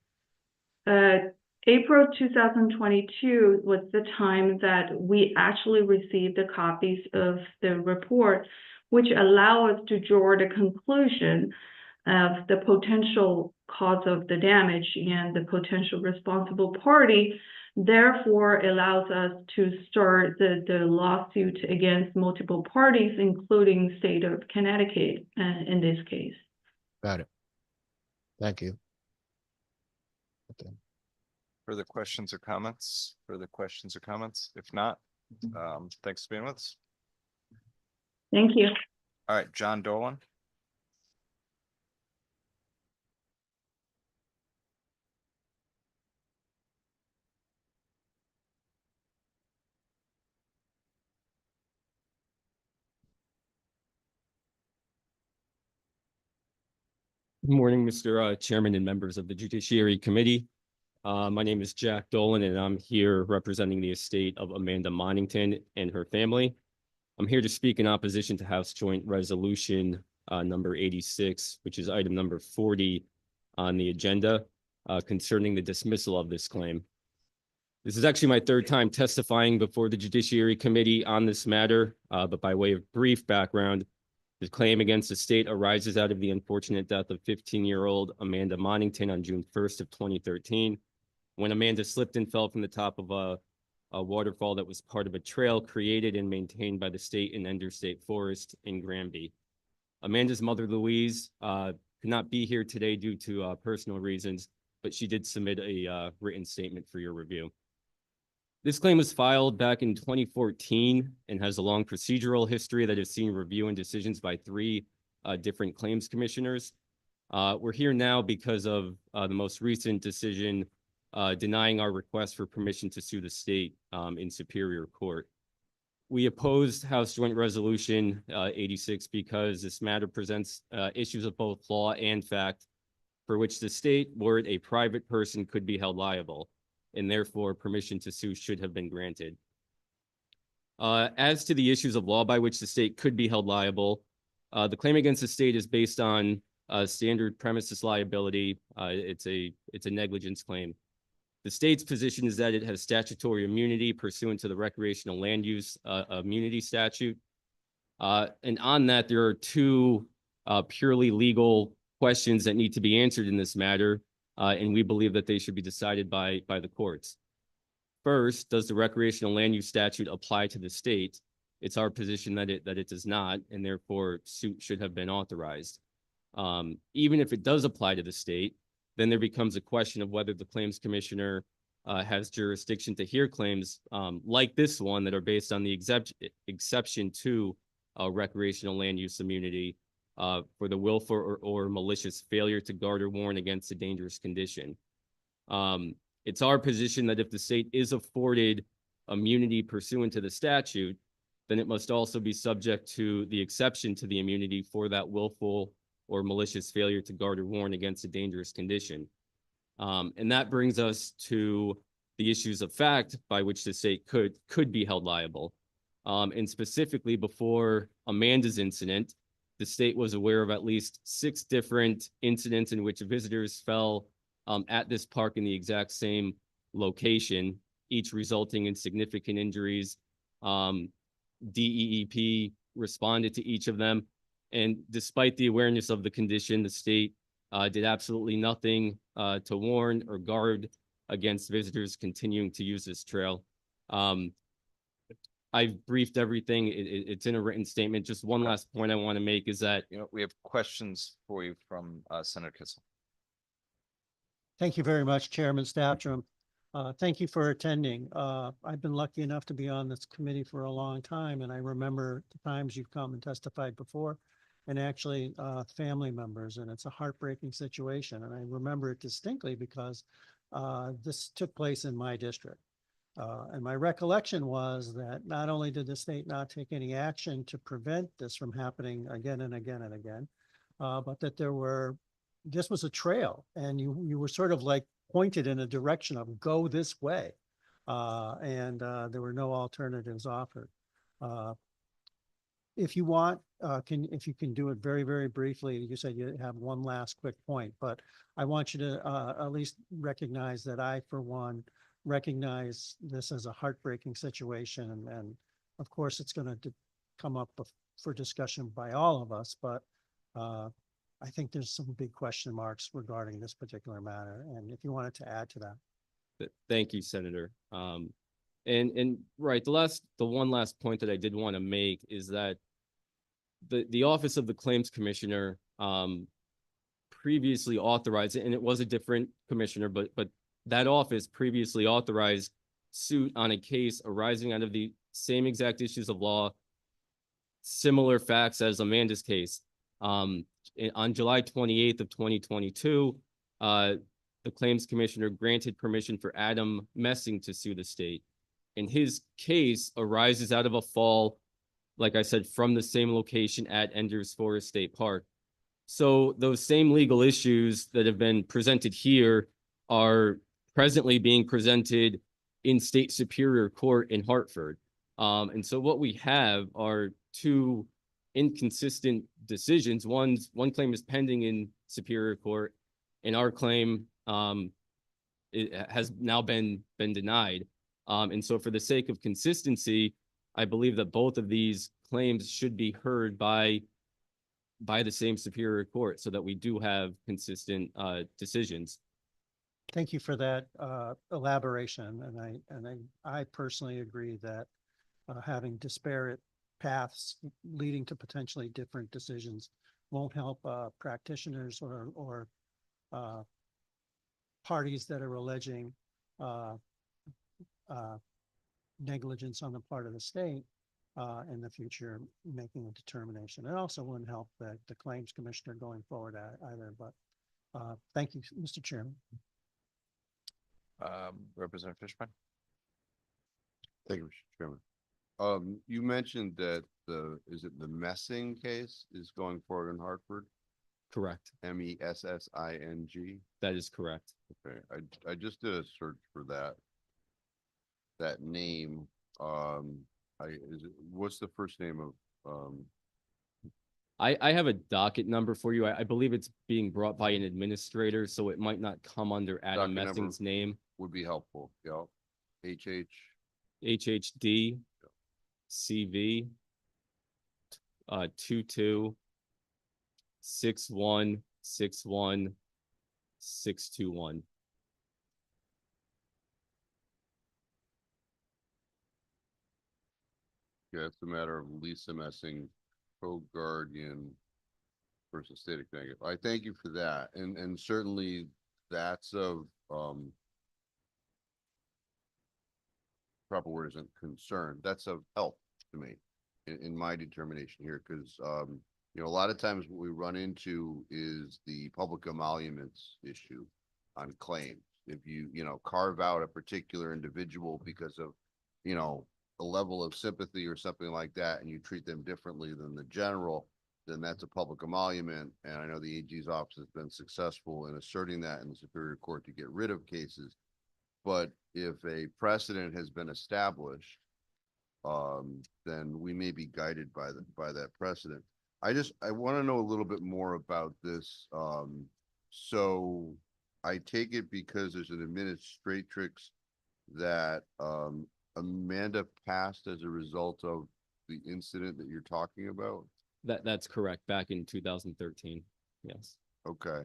April 2022 was the time that we actually received the copies of the report, which allow us to draw the conclusion of the potential cause of the damage and the potential responsible party, therefore allows us to start the lawsuit against multiple parties, including state of Connecticut in this case. Got it. Thank you. Further questions or comments? Further questions or comments? If not, thanks for being with us. Thank you. All right, John Dolan. Good morning, Mr. Chairman and members of the Judiciary Committee. My name is Jack Dolan, and I'm here representing the estate of Amanda Monington and her family. I'm here to speak in opposition to House Joint Resolution number 86, which is item number 40 on the agenda concerning the dismissal of this claim. This is actually my third time testifying before the Judiciary Committee on this matter, but by way of brief background, the claim against the state arises out of the unfortunate death of 15-year-old Amanda Monington on June 1st of 2013, when Amanda slipped and fell from the top of a waterfall that was part of a trail created and maintained by the state and interstate forest in Granby. Amanda's mother, Louise, could not be here today due to personal reasons, but she did submit a written statement for your review. This claim was filed back in 2014 and has a long procedural history that has seen review and decisions by 3 different claims commissioners. We're here now because of the most recent decision denying our request for permission to sue the state in Superior Court. We opposed House Joint Resolution 86 because this matter presents issues of both law and fact for which the state, were it a private person, could be held liable, and therefore permission to sue should have been granted. As to the issues of law by which the state could be held liable, the claim against the state is based on standard premises liability. It's a negligence claim. The state's position is that it has statutory immunity pursuant to the recreational land use immunity statute. And on that, there are 2 purely legal questions that need to be answered in this matter. And we believe that they should be decided by the courts. First, does the recreational land use statute apply to the state? It's our position that it does not, and therefore suit should have been authorized. Even if it does apply to the state, then there becomes a question of whether the claims commissioner has jurisdiction to hear claims like this one that are based on the exception to recreational land use immunity for the willful or malicious failure to guard or warn against a dangerous condition. It's our position that if the state is afforded immunity pursuant to the statute, then it must also be subject to the exception to the immunity for that willful or malicious failure to guard or warn against a dangerous condition. And that brings us to the issues of fact by which the state could be held liable. And specifically before Amanda's incident, the state was aware of at least 6 different incidents in which visitors fell at this park in the exact same location, each resulting in significant injuries. DEEP responded to each of them. And despite the awareness of the condition, the state did absolutely nothing to warn or guard against visitors continuing to use this trail. I've briefed everything. It's in a written statement. Just one last point I want to make is that, We have questions for you from Senator Kissel. Thank you very much, Chairman Stafford. Thank you for attending. I've been lucky enough to be on this committee for a long time, and I remember the times you've come and testified before, and actually family members, and it's a heartbreaking situation. And I remember it distinctly because this took place in my district. And my recollection was that not only did the state not take any action to prevent this from happening again and again and again, but that this was a trail, and you were sort of like pointed in a direction of go this way, and there were no alternatives offered. If you want, if you can do it very, very briefly, you said you have one last quick point, but I want you to at least recognize that I, for one, recognize this as a heartbreaking situation. And of course, it's going to come up for discussion by all of us, but I think there's some big question marks regarding this particular matter. And if you wanted to add to that. Thank you, Senator. And right, the one last point that I did want to make is that the Office of the Claims Commissioner previously authorized, and it was a different commissioner, but that office previously authorized suit on a case arising out of the same exact issues of law, similar facts as Amanda's case. On July 28th of 2022, the Claims Commissioner granted permission for Adam Messing to sue the state. And his case arises out of a fall, like I said, from the same location at Enders Forest State Park. So those same legal issues that have been presented here are presently being presented in state superior court in Hartford. And so what we have are 2 inconsistent decisions. One claim is pending in superior court, and our claim it has now been denied. And so for the sake of consistency, I believe that both of these claims should be heard by the same superior court so that we do have consistent decisions. Thank you for that elaboration. And I personally agree that having disparate paths leading to potentially different decisions won't help practitioners or parties that are alleging negligence on the part of the state in the future making a determination. It also wouldn't help the claims commissioner going forward either. But thank you, Mr. Chairman. Representative Fishbein. Thank you, Mr. Chairman. You mentioned that is it the Messing case is going forward in Hartford? Correct. Messing. That is correct. Okay, I just did a search for that name. What's the first name of? I have a docket number for you. I believe it's being brought by an administrator, so it might not come under Adam Docket number Messing's name. Would be helpful. Yeah. HHD CV 22 61 61 621. Yeah, it's a matter of Lisa Messing, co-guardian versus state of Connecticut. I thank you for that. And certainly that's of proper word isn't concern. That's of help to me in my determination here, because You know, a lot of times what we run into is the public emoluments issue on claims. If you know, carve out a particular individual because of, you know, a level of sympathy or something like that, and you treat them differently than the general, then that's a public emolument. And I know the AG's office has been successful in asserting that in the Superior Court to get rid of cases. But if a precedent has been established, then we may be guided by that precedent. I want to know a little bit more about this. So I take it because there's an administratrix that Amanda passed as a result of the incident that you're talking about? That's correct. Back in 2013. Yes. Okay.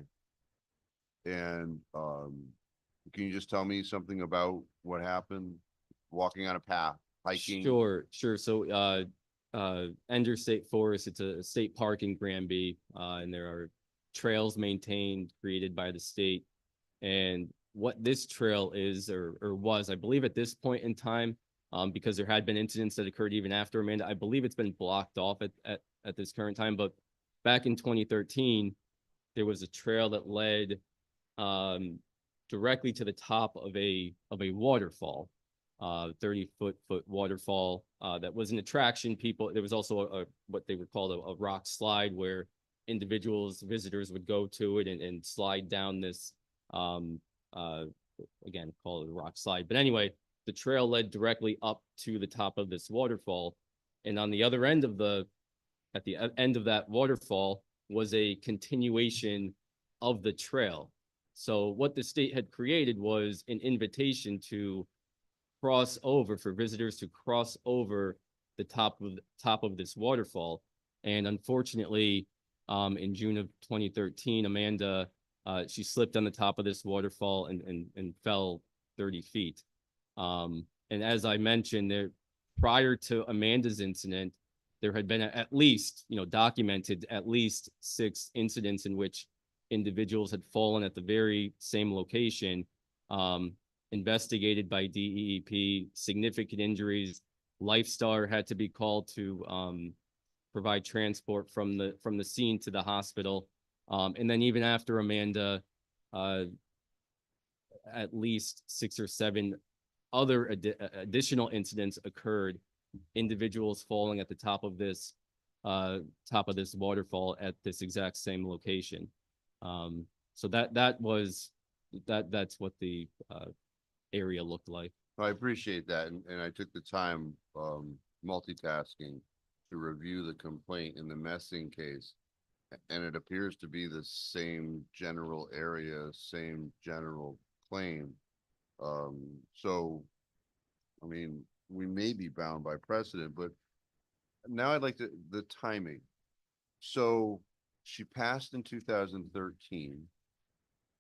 And can you just tell me something about what happened? Walking on a path, hiking? Sure. So Ender State Forest, it's a state park in Granby, and there are trails maintained, created by the state. And what this trail is or was, I believe at this point in time, because there had been incidents that occurred even after Amanda, I believe it's been blocked off at this current time. But back in 2013, there was a trail that led directly to the top of a waterfall, 30-foot waterfall that was an attraction. There was also what they would call a rock slide where visitors would go to it and slide down this, again, call it a rock slide. But anyway, the trail led directly up to the top of this waterfall. And on the other end at the end of that waterfall was a continuation of the trail. So what the state had created was an invitation to cross over, for visitors to cross over the top of this waterfall. And unfortunately, in June of 2013, Amanda, she slipped on the top of this waterfall and fell 30 feet. And as I mentioned, prior to Amanda's incident, there had been at least, documented at least 6 incidents in which individuals had fallen at the very same location, investigated by DEEP, significant injuries. Lifestar had to be called to provide transport from the scene to the hospital. And then even after Amanda, at least 6 or 7 other additional incidents occurred, individuals falling at the top of this waterfall at this exact same location. So that's what the area looked like. I appreciate that. And I took the time multitasking to review the complaint in the Messing case. And it appears to be the same general area, same general claim. So, I mean, we may be bound by precedent, but now I'd like the timing. So she passed in 2013.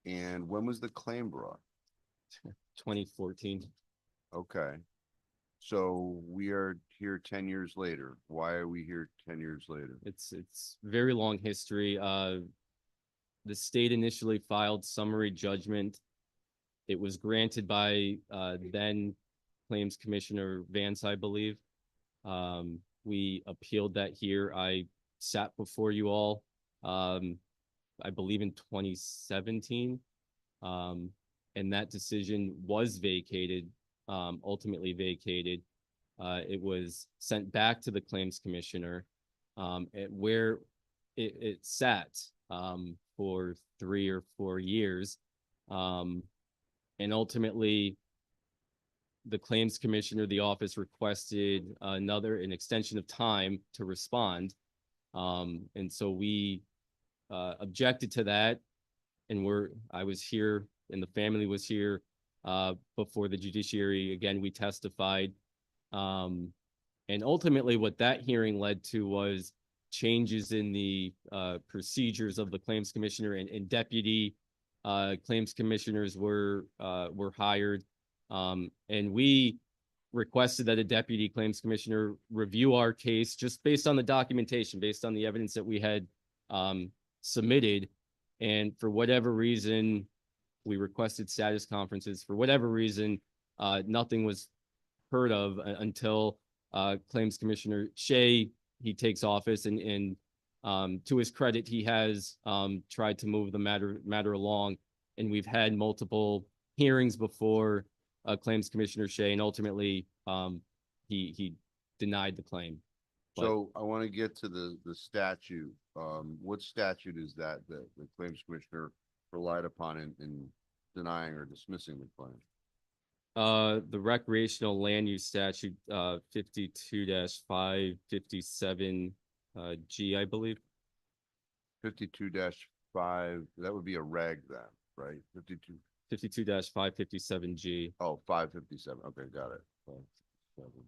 And when was the claim brought? 2014. Okay. So we are here 10 years later. Why are we here 10 years later? It's very long history. The state initially filed summary judgment. It was granted by then Claims Commissioner Vance, I believe. We appealed that here. I sat before you all, I believe in 2017. And that decision was vacated, ultimately vacated. It was sent back to the Claims Commissioner, where it sat for 3 or 4 years. And ultimately, the Claims Commissioner, the office requested an extension of time to respond. And so we objected to that. And I was here and the family was here before the judiciary. Again, we testified. And ultimately what that hearing led to was changes in the procedures of the Claims Commissioner, and deputy Claims Commissioners were hired. And we requested that a deputy Claims Commissioner review our case just based on the documentation, based on the evidence that we had submitted. And for whatever reason, we requested status conferences. For whatever reason, nothing was heard of until Claims Commissioner Shea, he takes office, and To his credit, he has tried to move the matter along, and we've had multiple hearings before Claims Commissioner Shea, and ultimately he denied the claim. But So I want to get to the statute. What statute is that the claims commissioner relied upon in denying or dismissing the claim? the recreational land use statute 52-557 G, I believe. 52-5, that would be a reg then, right? 52-557 G. Oh, 557. Okay, got it. 557.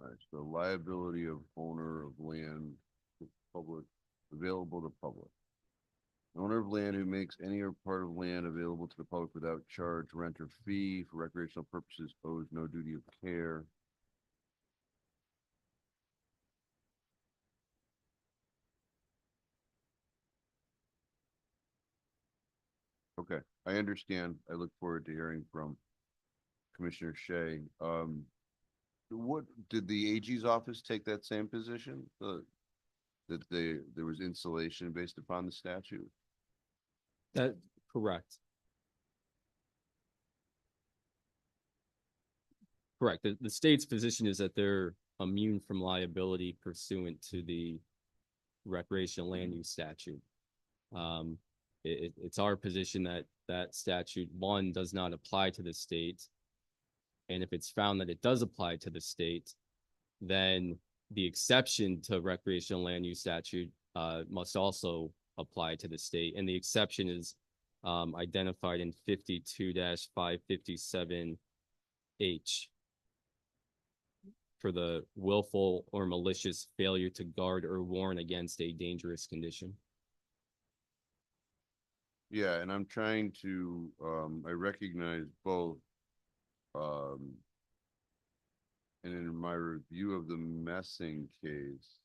All right, so liability of owner of land to public, available to public. Owner of land who makes any or part of land available to the public without charge, rent, or fee for recreational purposes owes no duty of care. Okay, I understand. I look forward to hearing from Commissioner Shea. What, did the AG's office take that same position? That there was insulation based upon the statute? That correct. Correct. The state's position is that they're immune from liability pursuant to the recreational land use statute. It's our position that that statute, one, does not apply to the state. And if it's found that it does apply to the state, then the exception to recreational land use statute must also apply to the state. And the exception is identified in 52-557H for the willful or malicious failure to guard or warn against a dangerous condition. Yeah, and I'm trying to, I recognize both. And in my review of the Messing case,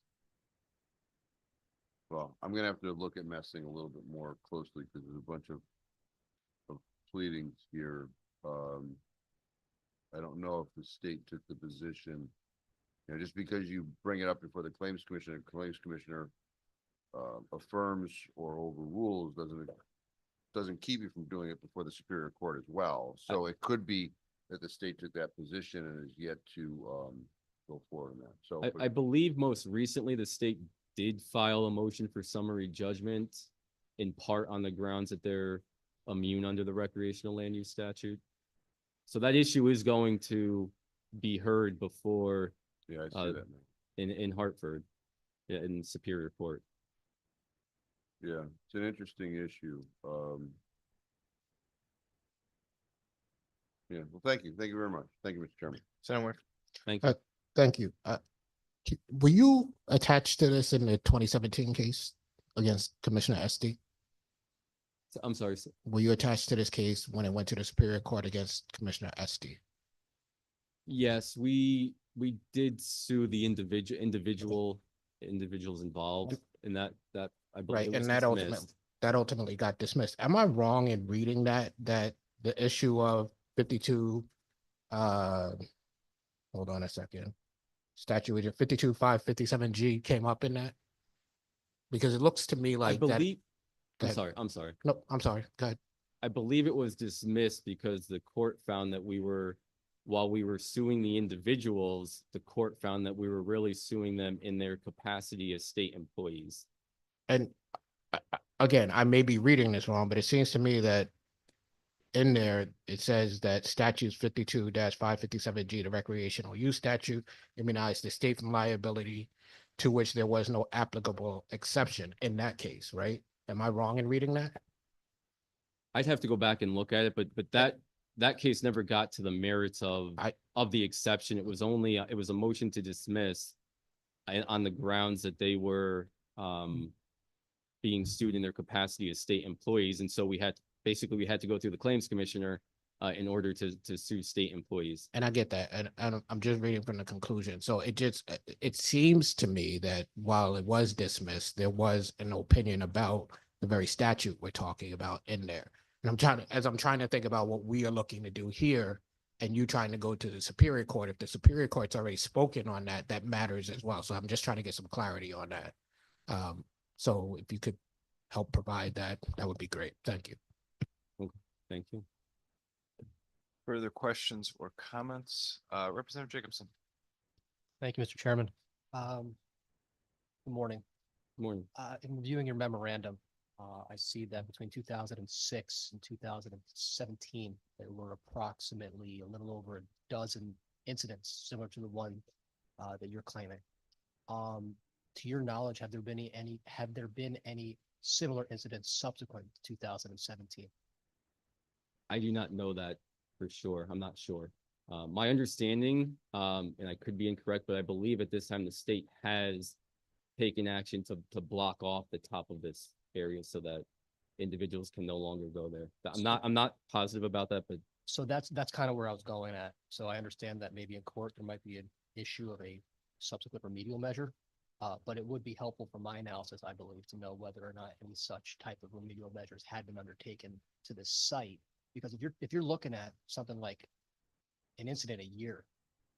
well, I'm gonna have to look at Messing a little bit more closely because there's a bunch of pleadings here. I don't know if the state took the position, you know, just because you bring it up before the claims commissioner affirms or overrules doesn't keep you from doing it before the Superior Court as well. So it could be that the state took that position and is yet to go forward on that. So I believe most recently the state did file a motion for summary judgment in part on the grounds that they're immune under the recreational land use statute. So that issue is going to be heard before yeah, I see that now. in Hartford, in Superior Court. Yeah, it's an interesting issue. Yeah, well, thank you. Thank you very much. Thank you, Mr. Chairman. Senator, Thank you. Thank you. Were you attached to this in the 2017 case against Commissioner Esty? I'm sorry, sir. Were you attached to this case when it went to the Superior Court against Commissioner Esty? Yes, we did sue the individuals involved in that I believe Right, it was and dismissed. that ultimately got dismissed. Am I wrong in reading that the issue of 52 hold on a second, statute 52-557G came up in that? Because it looks to me like I believe Go I'm ahead. sorry. No, I'm sorry. Go ahead. I believe it was dismissed because the court found that while we were suing the individuals, the court found that we were really suing them in their capacity as state employees. And again, I may be reading this wrong, but it seems to me that in there, it says that statutes 52-557G, the recreational use statute, immunized the state from liability to which there was no applicable exception in that case, right? Am I wrong in reading that? I'd have to go back and look at it, but that case never got to the merits of the exception. It was only it was a motion to dismiss on the grounds that they were being sued in their capacity as state employees, and so we had to go through the claims commissioner in order to sue state employees. And I get that, and I'm just reading from the conclusion. So it seems to me that while it was dismissed, there was an opinion about the very statute we're talking about in there. And as I'm trying to think about what we are looking to do here, and you trying to go to the Superior Court, if the Superior Court's already spoken on that, that matters as well. So I'm just trying to get some clarity on that. So if you could help provide that, that would be great. Thank you. Okay, thank you. Further questions or comments? Representative Jacobson. Thank you, Mr. Chairman. Good morning. Morning. In reviewing your memorandum, I see that between 2006 and 2017, there were approximately a little over a dozen incidents similar to the one that you're claiming. To your knowledge, have there been any similar incidents subsequent to 2017? I do not know that for sure. I'm not sure. My understanding, and I could be incorrect, but I believe at this time the state has taken action to block off the top of this area so that individuals can no longer go there. I'm not positive about that, but So that's kind of where I was going at. So I understand that maybe in court there might be an issue of a subsequent remedial measure, but it would be helpful for my analysis, I believe, to know whether or not any such type of remedial measures had been undertaken to this site. Because if you're looking at something like an incident a year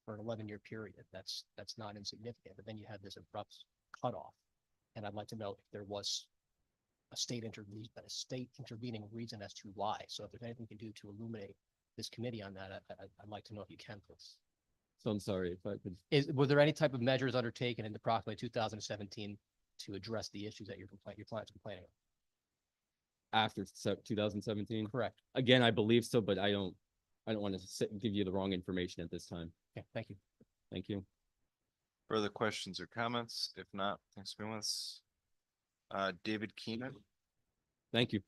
for an 11-year period, that's not insignificant. But then you have this abrupt cutoff, and I'd like to know if there was a state intervening reason as to why. So if there's anything you can do to illuminate this committee on that, I'd like to know if you can, please. so I'm sorry if I could. Was there any type of measures undertaken in approximately 2017 to address the issues that your client's complaining of? After 2017? Correct. Again, I believe so, but I don't want to give you the wrong information at this time. Okay, thank you. Thank you. Further questions or comments? If not, thanks for being with us. David Keenan. Thank you.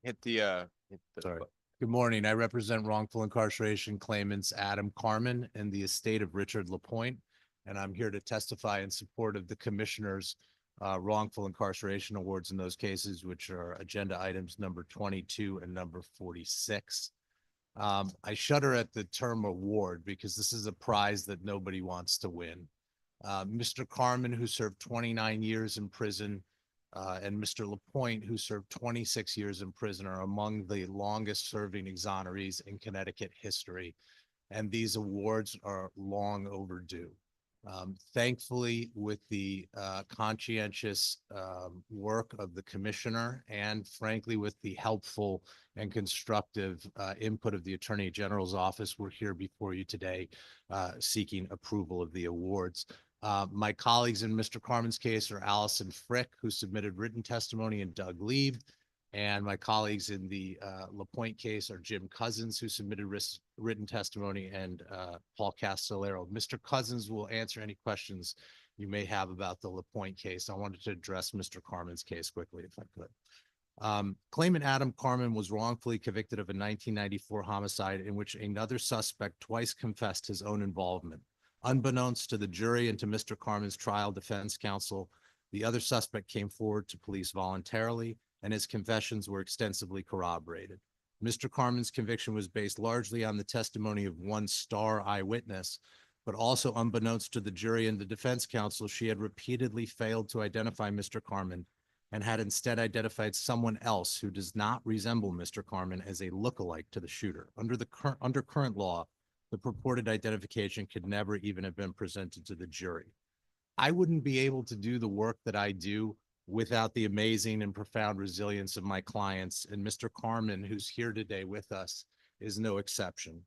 Hit the Sorry. Good morning. I represent wrongful incarceration claimants Adam Carmen and the estate of Richard Lapointe, and I'm here to testify in support of the commissioner's wrongful incarceration awards in those cases, which are agenda items number 22 and number 46. I shudder at the term award because this is a prize that nobody wants to win. Mr. Carmen, who served 29 years in prison, and Mr. Lapointe, who served 26 years in prison, are among the longest serving exonerees in Connecticut history. And these awards are long overdue. Thankfully, with the conscientious work of the commissioner and frankly, with the helpful and constructive input of the Attorney General's office, we're here before you today seeking approval of the awards. My colleagues in Mr. Carmen's case are Allison Frick, who submitted written testimony, and Doug Lieb. And my colleagues in the Lapointe case are Jim Cousins, who submitted written testimony, and Paul Castellero. Mr. Cousins will answer any questions you may have about the Lapointe case. I wanted to address Mr. Carmen's case quickly, if I could. Claimant Adam Carmen was wrongfully convicted of a 1994 homicide in which another suspect twice confessed his own involvement. Unbeknownst to the jury and to Mr. Carmen's trial defense counsel, the other suspect came forward to police voluntarily, and his confessions were extensively corroborated. Mr. Carmen's conviction was based largely on the testimony of one star eyewitness, but also unbeknownst to the jury and the defense counsel, she had repeatedly failed to identify Mr. Carmen and had instead identified someone else who does not resemble Mr. Carmen as a lookalike to the shooter. Under current law, the purported identification could never even have been presented to the jury. I wouldn't be able to do the work that I do without the amazing and profound resilience of my clients, and Mr. Carmen, who's here today with us, is no exception.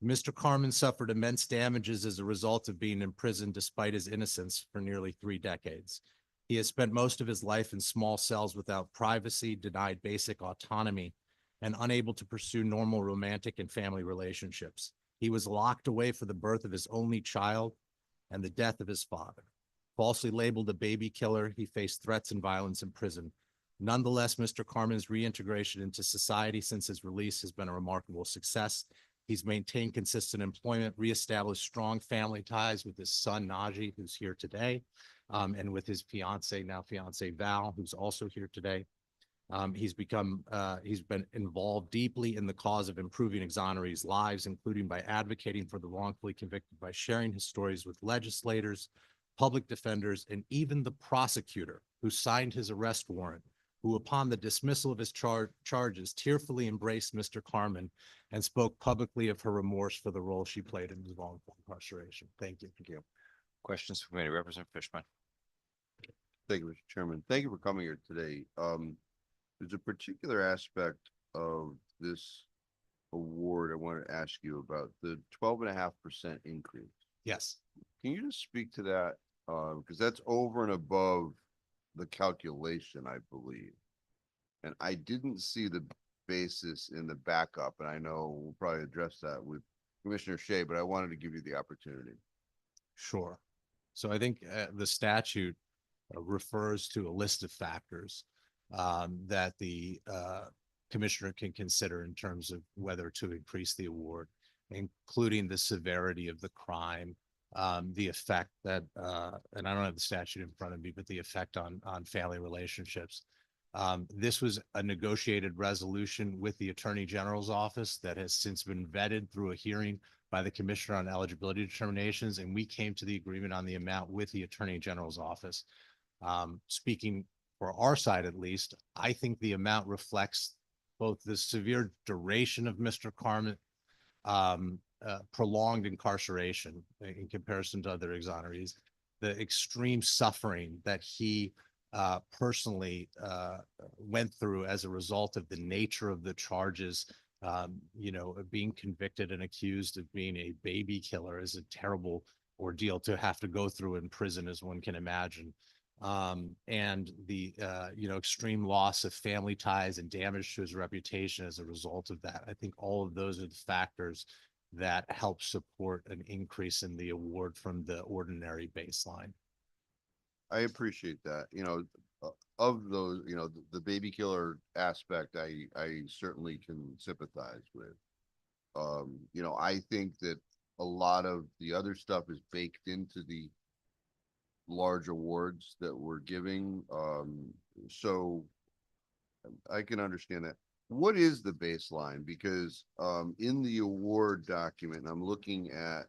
Mr. Carmen suffered immense damages as a result of being in prison despite his innocence for nearly 3 decades. He has spent most of his life in small cells without privacy, denied basic autonomy, and unable to pursue normal romantic and family relationships. He was locked away for the birth of his only child and the death of his father. Falsely labeled a baby killer, he faced threats and violence in prison. Nonetheless, Mr. Carmen's reintegration into society since his release has been a remarkable success. He's maintained consistent employment, reestablished strong family ties with his son, Najee, who's here today, and with his now fiance, Val, who's also here today. He's been involved deeply in the cause of improving exonerees' lives, including by advocating for the wrongfully convicted, by sharing his stories with legislators, public defenders, and even the prosecutor who signed his arrest warrant, who upon the dismissal of his charges tearfully embraced Mr. Carmen and spoke publicly of her remorse for the role she played in his wrongful incarceration. Thank you. Thank you. Questions from committee, Representative Fishman. Thank you, Mr. Chairman. Thank you for coming here today. There's a particular aspect of this award I wanted to ask you about, the 12.5% increase. Yes. Can you just speak to that? Because that's over and above the calculation, I believe. And I didn't see the basis in the backup, and I know we'll probably address that with Commissioner Shea, but I wanted to give you the opportunity. Sure. So I think the statute refers to a list of factors that the commissioner can consider in terms of whether to increase the award, including the severity of the crime, the effect that, and I don't have the statute in front of me, but the effect on family relationships. This was a negotiated resolution with the Attorney General's office that has since been vetted through a hearing by the Commissioner on Eligibility Determinations, and we came to the agreement on the amount with the Attorney General's office. Speaking for our side, at least, I think the amount reflects both the severe duration of Mr. Carmen, prolonged incarceration in comparison to other exonerees, the extreme suffering that he personally went through as a result of the nature of the charges. Being convicted and accused of being a baby killer is a terrible ordeal to have to go through in prison, as one can imagine. And the extreme loss of family ties and damage to his reputation as a result of that. I think all of those are the factors that help support an increase in the award from the ordinary baseline. I appreciate that. Of those, the baby killer aspect, I certainly can sympathize with. I think that a lot of the other stuff is baked into the large awards that we're giving. So I can understand that. What is the baseline? Because in the award document, I'm looking at,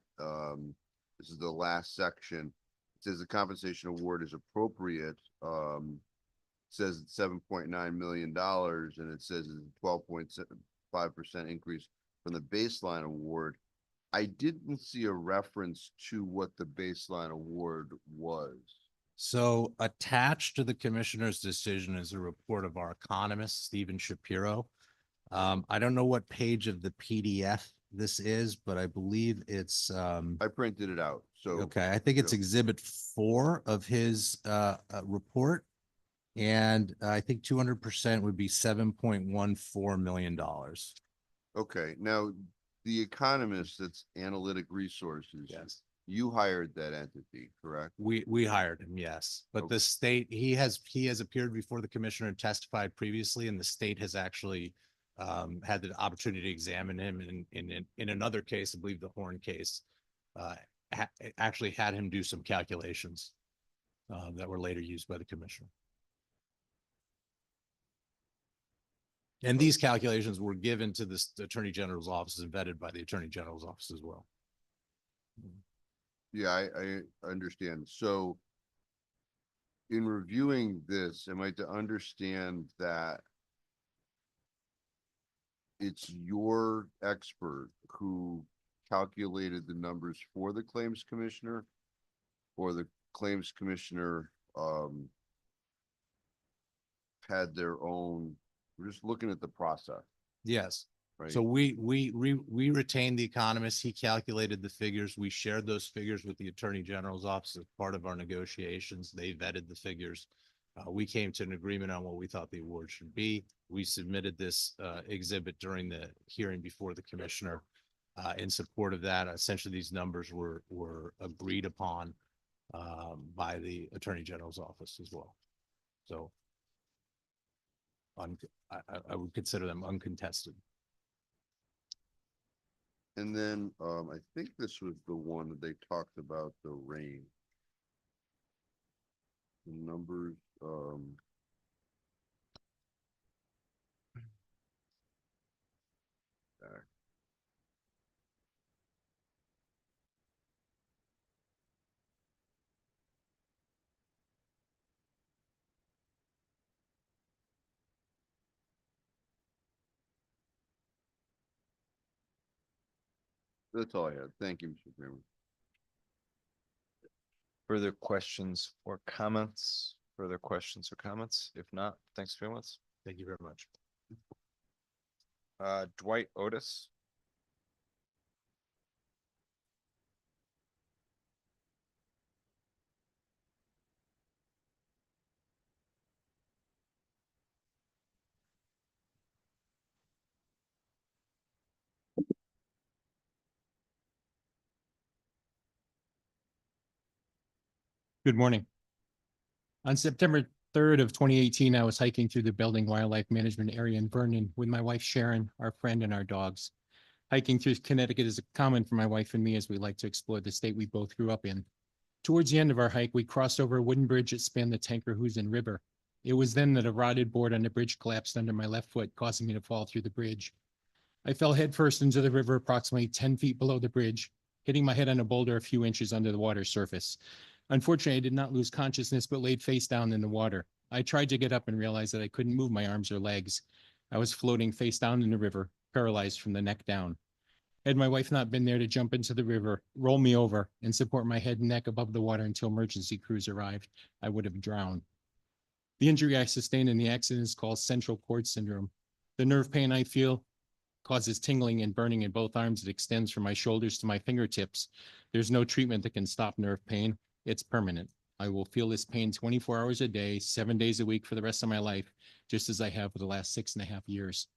this is the last section. It says the compensation award is appropriate. It says it's $7.9 million, and it says it's a 12.5% increase from the baseline award. I didn't see a reference to what the baseline award was. So attached to the commissioner's decision is a report of our economist, Stephen Shapiro. I don't know what page of the PDF this is, but I believe it's I printed it out. So okay, I think it's exhibit 4 of his report. And I think 200% would be $7.14 million. Okay, now the economist, that's Analytic Resources. Yes. You hired that entity, correct? We hired him, yes. But the state, he has appeared before the commissioner and testified previously, and the state has actually had the opportunity to examine him in another case, I believe the Horn case, actually had him do some calculations that were later used by the commissioner. And these calculations were given to the Attorney General's office and vetted by the Attorney General's office as well. Yeah, I understand. So in reviewing this, am I to understand that it's your expert who calculated the numbers for the claims commissioner, or the claims commissioner had their own? We're just looking at the process. Yes. Right. So we retained the economist. He calculated the figures. We shared those figures with the Attorney General's office as part of our negotiations. They vetted the figures. We came to an agreement on what we thought the award should be. We submitted this exhibit during the hearing before the commissioner in support of that. Essentially, these numbers were agreed upon by the Attorney General's office as well. So I would consider them uncontested. And then I think this was the one that they talked about the range. The numbers. That's all I had. Thank you, Mr. Chairman. Further questions or comments? Further questions or comments? If not, thanks very much. Thank you very much. Dwight Otis. Good morning. On September 3rd of 2018, I was hiking through the Building Wildlife Management area in Vernon with my wife Sharon, our friend, and our dogs. Hiking through Connecticut is common for my wife and me as we like to explore the state we both grew up in. Towards the end of our hike, we crossed over a wooden bridge that spanned the Tankerhoosian River. It was then that a rotted board on the bridge collapsed under my left foot, causing me to fall through the bridge. I fell headfirst into the river approximately 10 feet below the bridge, hitting my head on a boulder a few inches under the water surface. Unfortunately, I did not lose consciousness, but laid face down in the water. I tried to get up and realized that I couldn't move my arms or legs. I was floating face down in the river, paralyzed from the neck down. Had my wife not been there to jump into the river, roll me over, and support my head and neck above the water until emergency crews arrived, I would have drowned. The injury I sustained in the accident is called central cord syndrome. The nerve pain I feel causes tingling and burning in both arms. It extends from my shoulders to my fingertips. There's no treatment that can stop nerve pain. It's permanent. I will feel this pain 24 hours a day, 7 days a week for the rest of my life, just as I have for the last 6.5 years.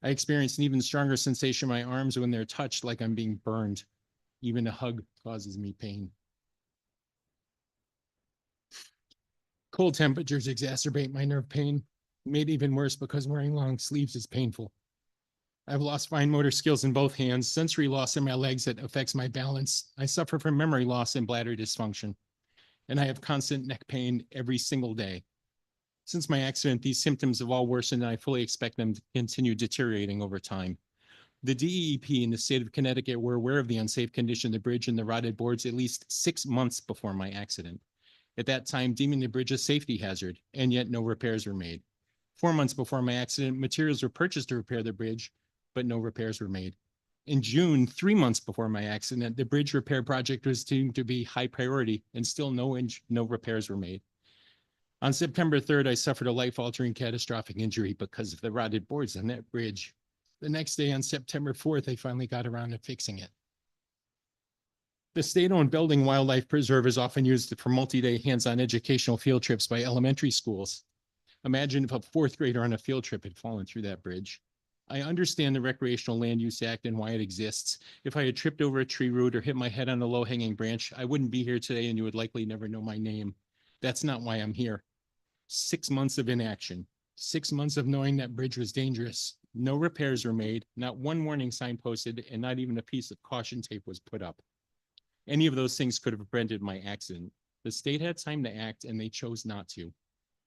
I experience an even stronger sensation in my arms when they're touched, like I'm being burned. Even a hug causes me pain. Cold temperatures exacerbate my nerve pain, made even worse because wearing long sleeves is painful. I've lost fine motor skills in both hands, sensory loss in my legs that affects my balance. I suffer from memory loss and bladder dysfunction, and I have constant neck pain every single day. Since my accident, these symptoms have all worsened, and I fully expect them to continue deteriorating over time. The DEEP in the state of Connecticut were aware of the unsafe condition of the bridge and the rotted boards at least 6 months before my accident. At that time, deeming the bridge a safety hazard, and yet no repairs were made. 4 months before my accident, materials were purchased to repair the bridge, but no repairs were made. In June, 3 months before my accident, the bridge repair project was deemed to be high priority, and still no repairs were made. On September 3rd, I suffered a life-altering catastrophic injury because of the rotted boards on that bridge. The next day, on September 4th, I finally got around to fixing it. The state-owned Building Wildlife Preserve is often used for multi-day hands-on educational field trips by elementary schools. Imagine if a 4th grader on a field trip had fallen through that bridge. I understand the Recreational Land Use Act and why it exists. If I had tripped over a tree root or hit my head on a low-hanging branch, I wouldn't be here today and you would likely never know my name. That's not why I'm here. 6 months of inaction, 6 months of knowing that bridge was dangerous. No repairs were made, not one warning sign posted, and not even a piece of caution tape was put up. Any of those things could have prevented my accident. The state had time to act and they chose not to.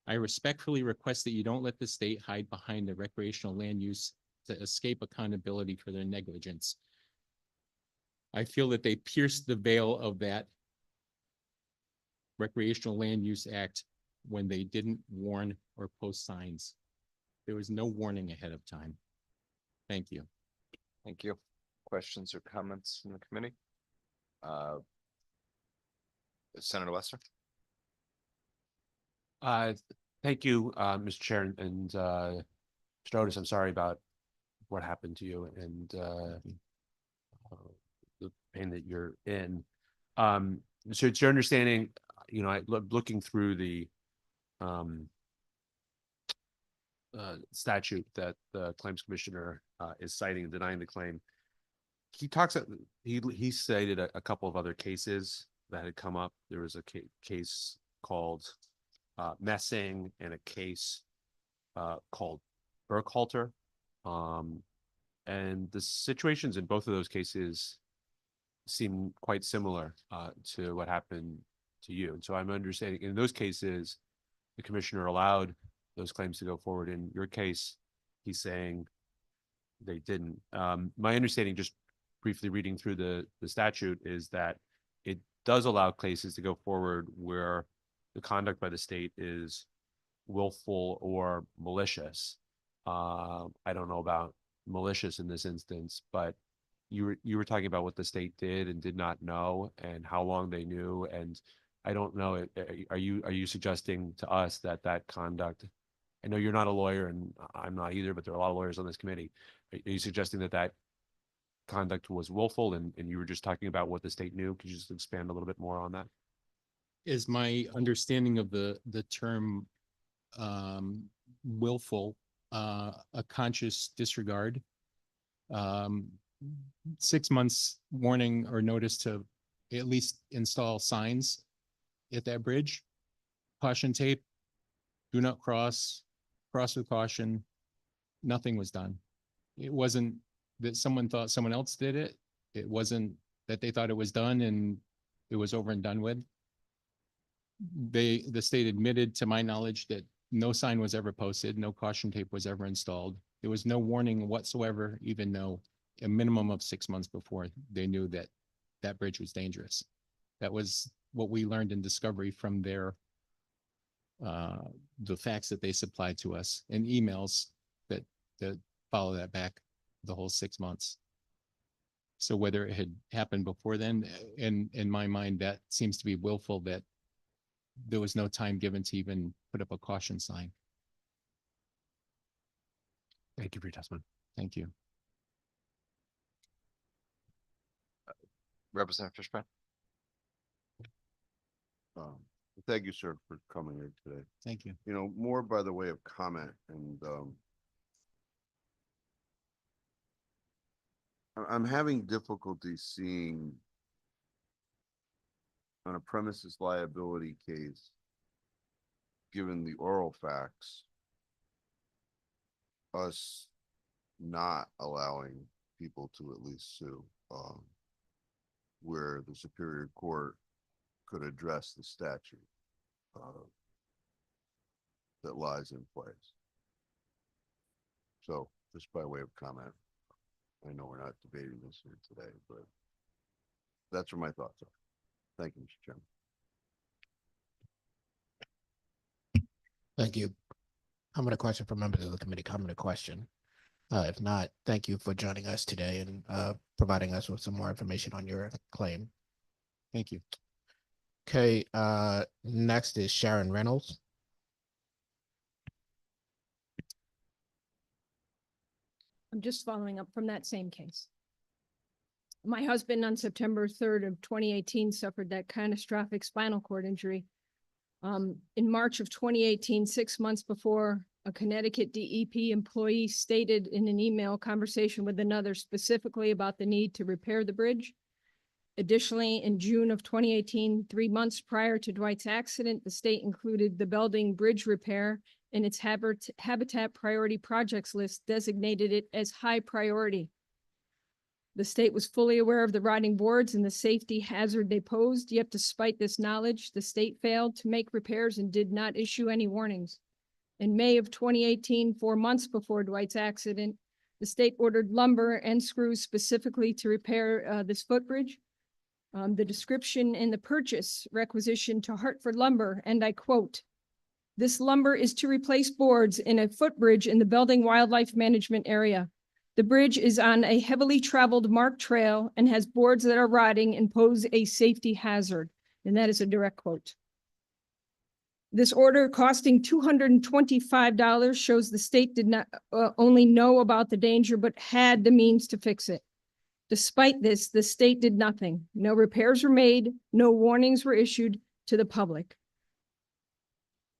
I respectfully request that you don't let the state hide behind the recreational land use to escape accountability for their negligence. I feel that they pierced the veil of that Recreational Land Use Act when they didn't warn or post signs. There was no warning ahead of time. Thank you. Thank you. Questions or comments from the committee? Senator Lester. Thank you, Mr. Chair, and Mr. Otis, I'm sorry about what happened to you and the pain that you're in. So it's your understanding, you know, looking through the statute that the claims commissioner is citing and denying the claim. He cited a couple of other cases that had come up. There was a case called Messing and a case called Burkhalter. And the situations in both of those cases seem quite similar to what happened to you. And so I'm understanding in those cases, the commissioner allowed those claims to go forward. In your case, he's saying they didn't. My understanding, just briefly reading through the statute, is that it does allow cases to go forward where the conduct by the state is willful or malicious. I don't know about malicious in this instance, but you were talking about what the state did and did not know and how long they knew. And I don't know, are you suggesting to us that that conduct, I know you're not a lawyer and I'm not either, but there are a lot of lawyers on this committee. Are you suggesting that that conduct was willful and you were just talking about what the state knew? Could you just expand a little bit more on that? Is my understanding of the term willful, a conscious disregard. 6 months warning or notice to at least install signs at that bridge, caution tape, do not cross, cross with caution. Nothing was done. It wasn't that someone thought someone else did it. It wasn't that they thought it was done and it was over and done with. The state admitted, to my knowledge, that no sign was ever posted, no caution tape was ever installed. There was no warning whatsoever, even though a minimum of 6 months before they knew that that bridge was dangerous. That was what we learned in discovery from their the facts that they supplied to us and emails that follow that back the whole 6 months. So whether it had happened before then, in my mind, that seems to be willful, that there was no time given to even put up a caution sign. Thank you for your testimony. Thank you. Representative Fishman. Thank you, sir, for coming here today. Thank you. You know, more by the way of comment, and I'm having difficulty seeing on a premises liability case, given the oral facts, us not allowing people to at least sue, where the Superior Court could address the statute that lies in place. So just by way of comment, I know we're not debating this here today, but that's where my thoughts are. Thank you, Mr. Chairman. Thank you. Comment or question from members of the committee? Comment or question? If not, thank you for joining us today and providing us with some more information on your claim. Thank you. Okay, next is Sharon Reynolds. I'm just following up from that same case. My husband on September 3rd of 2018 suffered that catastrophic spinal cord injury. In March of 2018, 6 months before, a Connecticut DEP employee stated in an email conversation with another specifically about the need to repair the bridge. Additionally, in June of 2018, 3 months prior to Dwight's accident, the state included the Belding Bridge repair in its habitat priority projects list, designated it as high priority. The state was fully aware of the rotting boards and the safety hazard they posed, yet despite this knowledge, the state failed to make repairs and did not issue any warnings. In May of 2018, 4 months before Dwight's accident, the state ordered lumber and screws specifically to repair this footbridge. The description in the purchase requisition to Hartford Lumber, and I quote, "This lumber is to replace boards in a footbridge in the Belding Wildlife Management Area. The bridge is on a heavily traveled marked trail and has boards that are rotting and pose a safety hazard." And that is a direct quote. This order costing $225 shows the state did not only know about the danger, but had the means to fix it. Despite this, the state did nothing. No repairs were made, no warnings were issued to the public.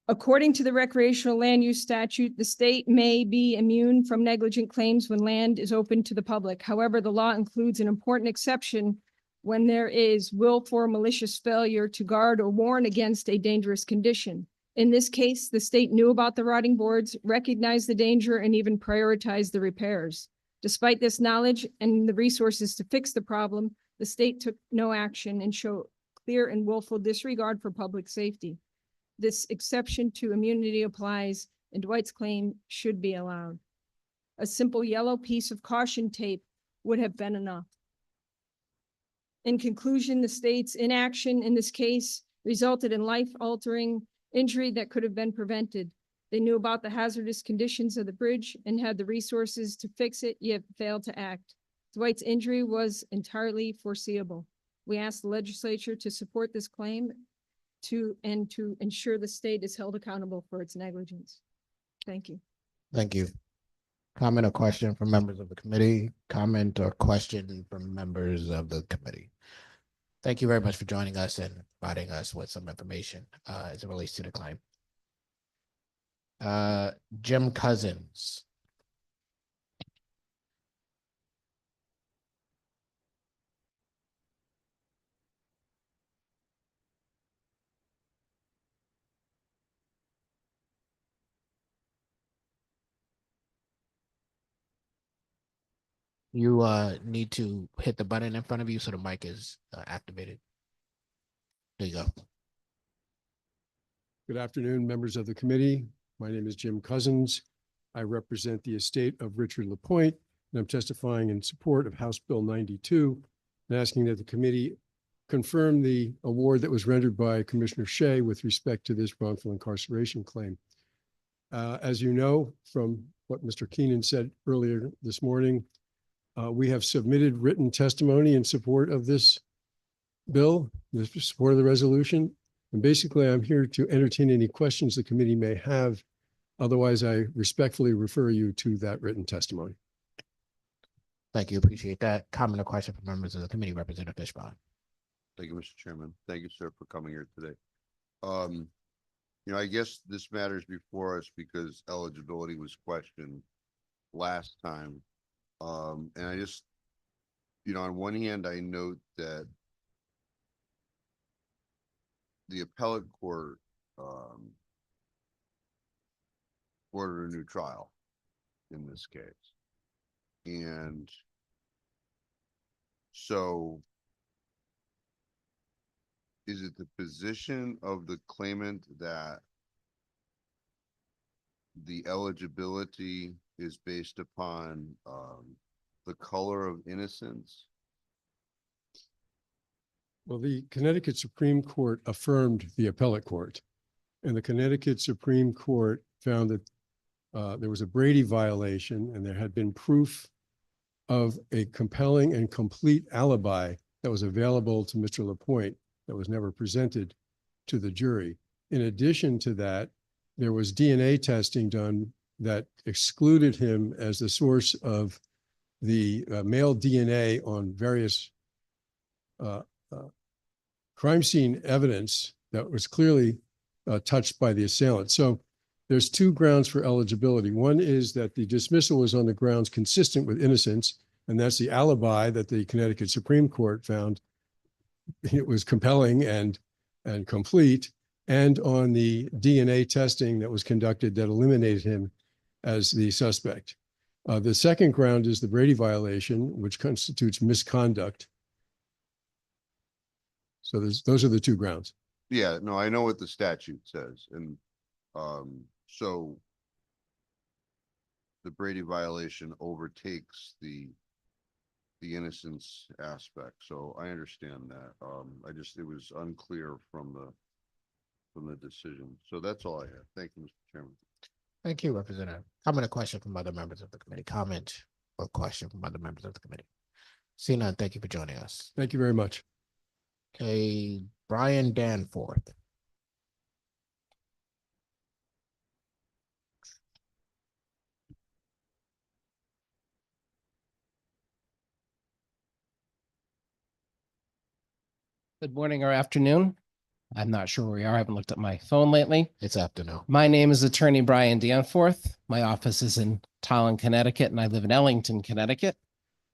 According to the recreational land use statute, the state may be immune from negligent claims when land is open to the public. However, the law includes an important exception when there is willful or malicious failure to guard or warn against a dangerous condition. In this case, the state knew about the rotting boards, recognized the danger, and even prioritized the repairs. Despite this knowledge and the resources to fix the problem, the state took no action and showed clear and willful disregard for public safety. This exception to immunity applies, and Dwight's claim should be allowed. A simple yellow piece of caution tape would have been enough. In conclusion, the state's inaction in this case resulted in life-altering injury that could have been prevented. They knew about the hazardous conditions of the bridge and had the resources to fix it, yet failed to act. Dwight's injury was entirely foreseeable. We ask the legislature to support this claim to ensure the state is held accountable for its negligence. Thank you. Thank you. Comment or question from members of the committee? Comment or question from members of the committee? Thank you very much for joining us and providing us with some information as it relates to the claim. Jim Cousins. You need to hit the button in front of you so the mic is activated. There you go. Good afternoon, members of the committee. My name is Jim Cousins. I represent the estate of Richard Lapointe, and I'm testifying in support of House Bill 92 and asking that the committee confirm the award that was rendered by Commissioner Shea with respect to this wrongful incarceration claim. As you know, from what Mr. Keenan said earlier this morning, we have submitted written testimony in support of this bill, in support of the resolution. And basically, I'm here to entertain any questions the committee may have. Otherwise, I respectfully refer you to that written testimony. Thank you. Appreciate that. Comment or question from members of the committee, Representative Fishbach. Thank you, Mr. Chairman. Thank you, sir, for coming here today. I guess this matters before us because eligibility was questioned last time. And I just, on one hand, I note that the appellate court ordered a new trial in this case. And so is it the position of the claimant that the eligibility is based upon the color of innocence? Well, the Connecticut Supreme Court affirmed the appellate court, and the Connecticut Supreme Court found that there was a Brady violation and there had been proof of a compelling and complete alibi that was available to Mr. Lapointe that was never presented to the jury. In addition to that, there was DNA testing done that excluded him as the source of the male DNA on various crime scene evidence that was clearly touched by the assailant. So there's two grounds for eligibility. One is that the dismissal was on the grounds consistent with innocence, and that's the alibi that the Connecticut Supreme Court found it was compelling and complete, and on the DNA testing that was conducted that eliminated him as the suspect. The second ground is the Brady violation, which constitutes misconduct. So those are the two grounds. Yeah, no, I know what the statute says. And so the Brady violation overtakes the innocence aspect. So I understand that. It was unclear from the decision. So that's all I have. Thank you, Mr. Chairman. Thank you, Representative. Comment or question from other members of the committee? Comment or question from other members of the committee? Seeing none, thank you for joining us. Thank you very much. Okay, Brian Danforth. Good morning or afternoon. I'm not sure where we are. I haven't looked at my phone lately. It's afternoon. My name is Attorney Brian Danforth. My office is in Tallinn, Connecticut, and I live in Ellington, Connecticut.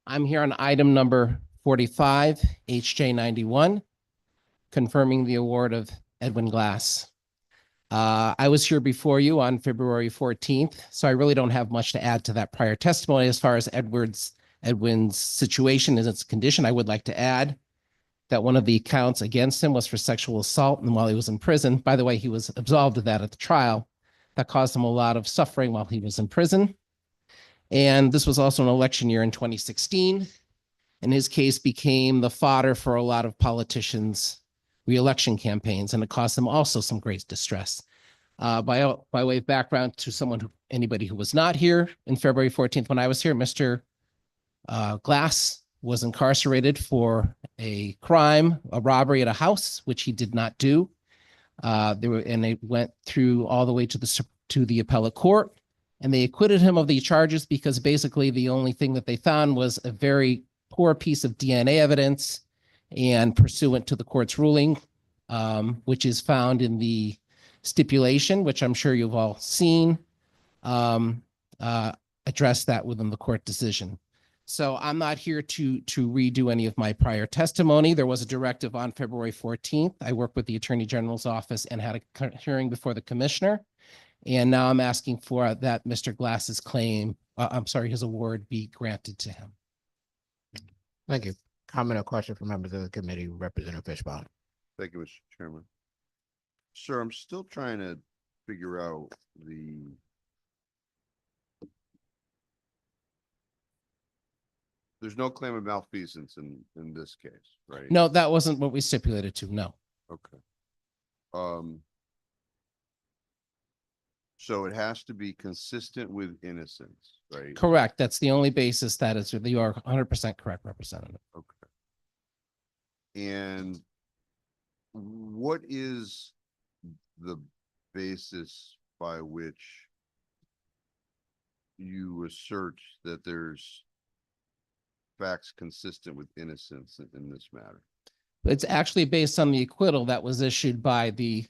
I'm here on item number 45, HJ 91, confirming the award of Edwin Glass. I was here before you on February 14th, so I really don't have much to add to that prior testimony as far as Edwin's situation and its condition. I would like to add that one of the counts against him was for sexual assault, and while he was in prison, by the way, he was absolved of that at the trial. That caused him a lot of suffering while he was in prison. And this was also an election year in 2016, and his case became the fodder for a lot of politicians' re-election campaigns, and it caused them also some great distress. By way of background to anybody who was not here in February 14th when I was here, Mr. Glass was incarcerated for a crime, a robbery at a house, which he did not do. And they went through all the way to the appellate court, and they acquitted him of the charges because basically the only thing that they found was a very poor piece of DNA evidence, and pursuant to the court's ruling, which is found in the stipulation, which I'm sure you've all seen, address that within the court decision. So I'm not here to redo any of my prior testimony. There was a directive on February 14th. I worked with the Attorney General's office and had a hearing before the commissioner. And now I'm asking for that Mr. Glass's claim, his award be granted to him. Thank you. Comment or question from members of the committee, Representative Fishbone. Thank you, Mr. Chairman. Sir, I'm still trying to figure out there's no claim of malfeasance in this case, right? No, that wasn't what we stipulated to, no. Okay. So it has to be consistent with innocence, right? Correct. That's the only basis that is, you are 100% correct, Representative. Okay. And what is the basis by which you assert that there's facts consistent with innocence in this matter? It's actually based on the acquittal that was issued by the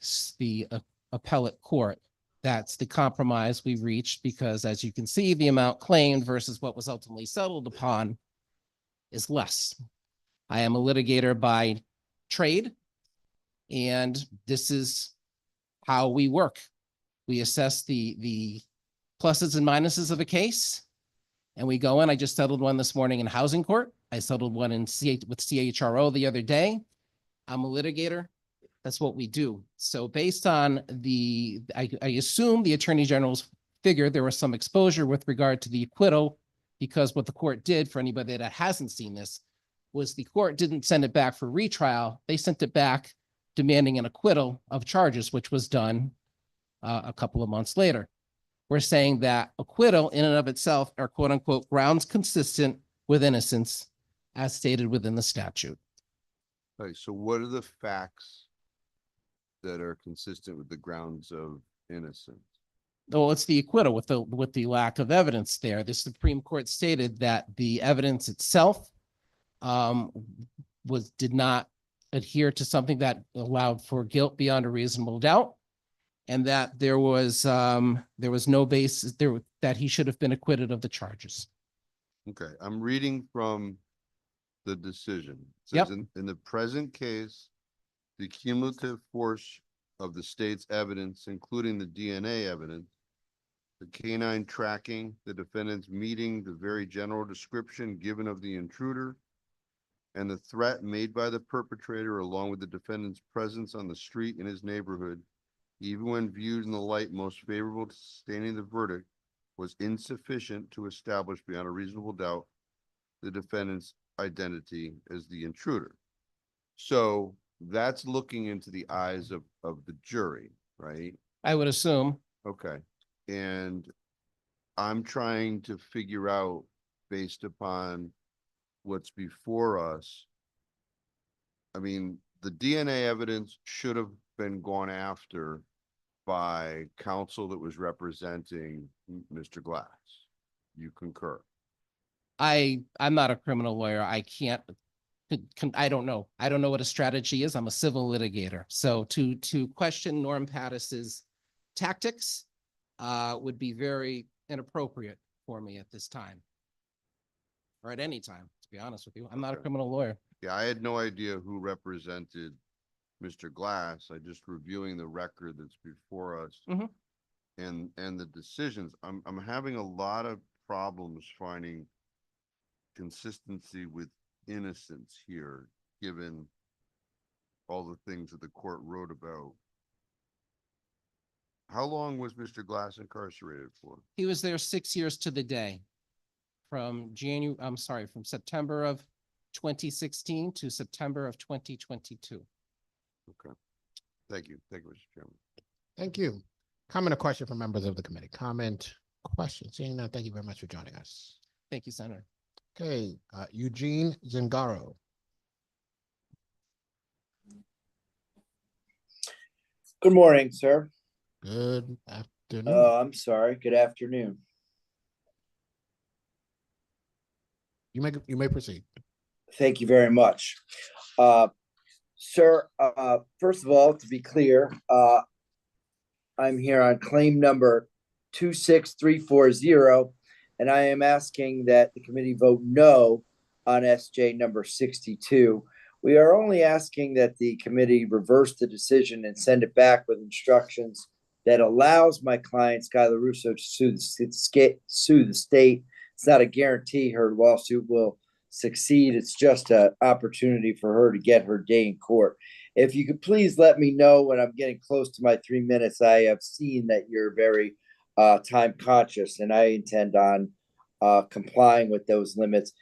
appellate court. That's the compromise we reached because, as you can see, the amount claimed versus what was ultimately settled upon is less. I am a litigator by trade, and this is how we work. We assess the pluses and minuses of a case, and we go in. I just settled one this morning in housing court. I settled one with CHRO the other day. I'm a litigator. That's what we do. So based on I assume the Attorney General's figured there was some exposure with regard to the acquittal, because what the court did, for anybody that hasn't seen this, was the court didn't send it back for retrial. They sent it back demanding an acquittal of charges, which was done a couple of months later. We're saying that acquittal in and of itself are quote unquote grounds consistent with innocence as stated within the statute. Okay, so what are the facts that are consistent with the grounds of innocence? Well, it's the acquittal with the lack of evidence there. The Supreme Court stated that the evidence itself did not adhere to something that allowed for guilt beyond a reasonable doubt, and that there was no basis there that he should have been acquitted of the charges. Okay, I'm reading from the decision. It Yep. says in the present case, the cumulative force of the state's evidence, including the DNA evidence, the canine tracking, the defendant's meeting the very general description given of the intruder, and the threat made by the perpetrator, along with the defendant's presence on the street in his neighborhood, even when viewed in the light most favorable to sustaining the verdict, was insufficient to establish beyond a reasonable doubt the defendant's identity as the intruder. So that's looking into the eyes of the jury, right? I would assume. Okay. And I'm trying to figure out, based upon what's before us, I mean, the DNA evidence should have been gone after by counsel that was representing Mr. Glass. You concur? I'm not a criminal lawyer. I can't. I don't know. I don't know what a strategy is. I'm a civil litigator. So to question Norm Pattis's tactics would be very inappropriate for me at this time, or at any time, to be honest with you. I'm not a criminal lawyer. Yeah, I had no idea who represented Mr. Glass. I just reviewing the record that's before us Mhm. and the decisions. I'm having a lot of problems finding consistency with innocence here, given all the things that the court wrote about. How long was Mr. Glass incarcerated for? He was there 6 years to the day, from September of 2016 to September of 2022. Okay. Thank you. Thank you, Mr. Chairman. Thank you. Comment or question from members of the committee? Comment, question? Seeing none, thank you very much for joining us. Thank you, Senator. Okay, Eugene Zingaro. Good morning, sir. Good afternoon. I'm sorry. Good afternoon. You may proceed. Thank you very much. Sir, first of all, to be clear, I'm here on claim number 26340, and I am asking that the committee vote no on SJ number 62. We are only asking that the committee reverse the decision and send it back with instructions that allows my client, Skylar Russo, to sue the state. It's not a guarantee her lawsuit will succeed. It's just an opportunity for her to get her day in court. If you could please let me know when I'm getting close to my 3 minutes. I have seen that you're very time conscious, and I intend on complying with those limits.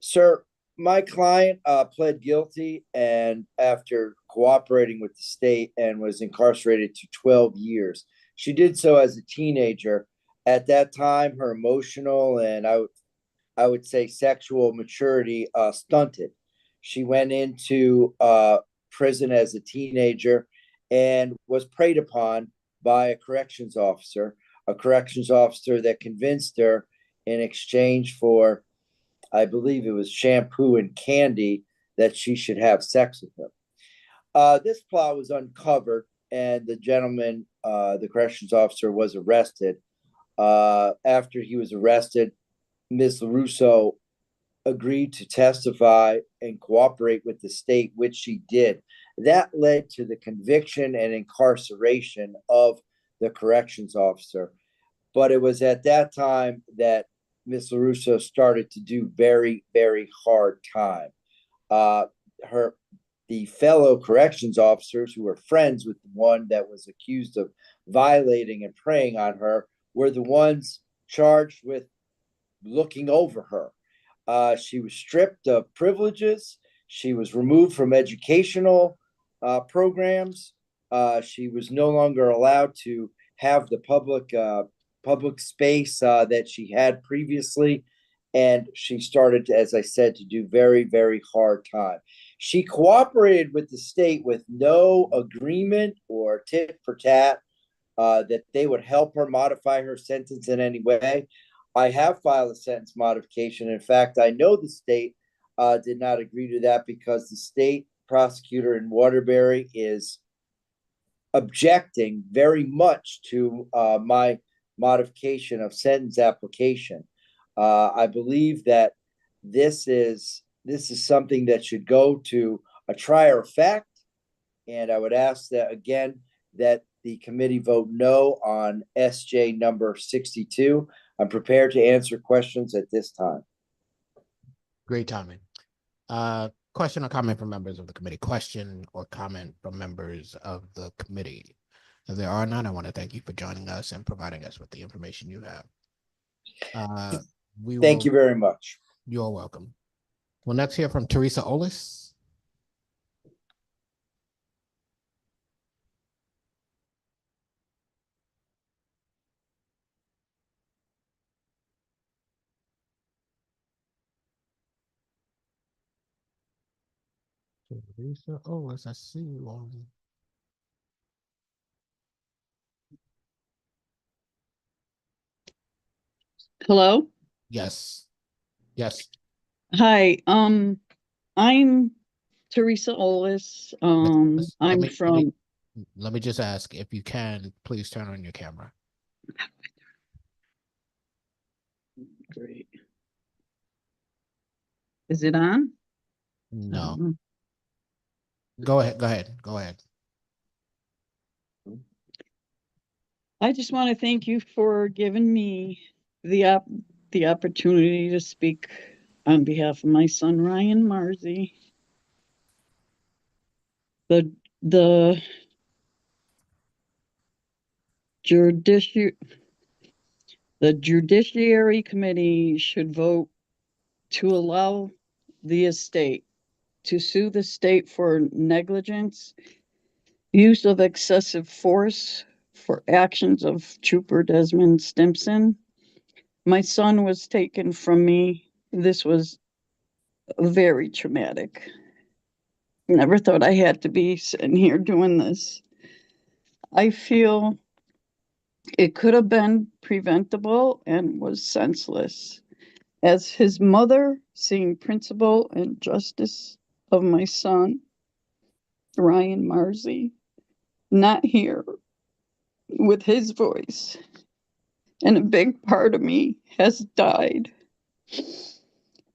Sir, my client pled guilty, and after cooperating with the state, and was incarcerated to 12 years. She did so as a teenager. At that time, her emotional and I would say sexual maturity stunted. She went into prison as a teenager and was preyed upon by a corrections officer that convinced her, in exchange for, I believe it was shampoo and candy, that she should have sex with him. This plot was uncovered, and the gentleman, the corrections officer, was arrested. After he was arrested, Ms. LaRusso agreed to testify and cooperate with the state, which she did. That led to the conviction and incarceration of the corrections officer. But it was at that time that Ms. LaRusso started to do very, very hard time. The fellow corrections officers, who were friends with the one that was accused of violating and preying on her, were the ones charged with looking over her. She was stripped of privileges. She was removed from educational programs. She was no longer allowed to have the public space that she had previously. And she started, as I said, to do very, very hard time. She cooperated with the state with no agreement or tit for tat that they would help her modify her sentence in any way. I have filed a sentence modification. In fact, I know the state did not agree to that, because the state prosecutor in Waterbury is objecting very much to my modification of sentence application. I believe that this is something that should go to a trier of fact, and I would ask that again that the committee vote no on SJ number 62. I'm prepared to answer questions at this time. Great timing. Question or comment from members of the committee? Question or comment from members of the committee? If there are none, I want to thank you for joining us and providing us with the information you have. Thank you very much. You're welcome. We'll next hear from Teresa Olis. Teresa Olis, I see you on. Hello? Yes. Yes. Hi, I'm Teresa Olis. I'm from, Let me just ask, if you can, please turn on your camera. great. Is it on? No. Go ahead. I just want to thank you for giving me the opportunity to speak on behalf of my son, Ryan Marzi. The Judiciary Committee should vote to allow the estate to sue the state for negligence, use of excessive force for actions of Trooper Desmond Stimpson. My son was taken from me This was very traumatic. Never thought I had to be sitting here doing this. I feel it could have been preventable and was senseless. As his mother, seeing principle and justice of my son, Ryan Marzi, not here with his voice, and a big part of me has died.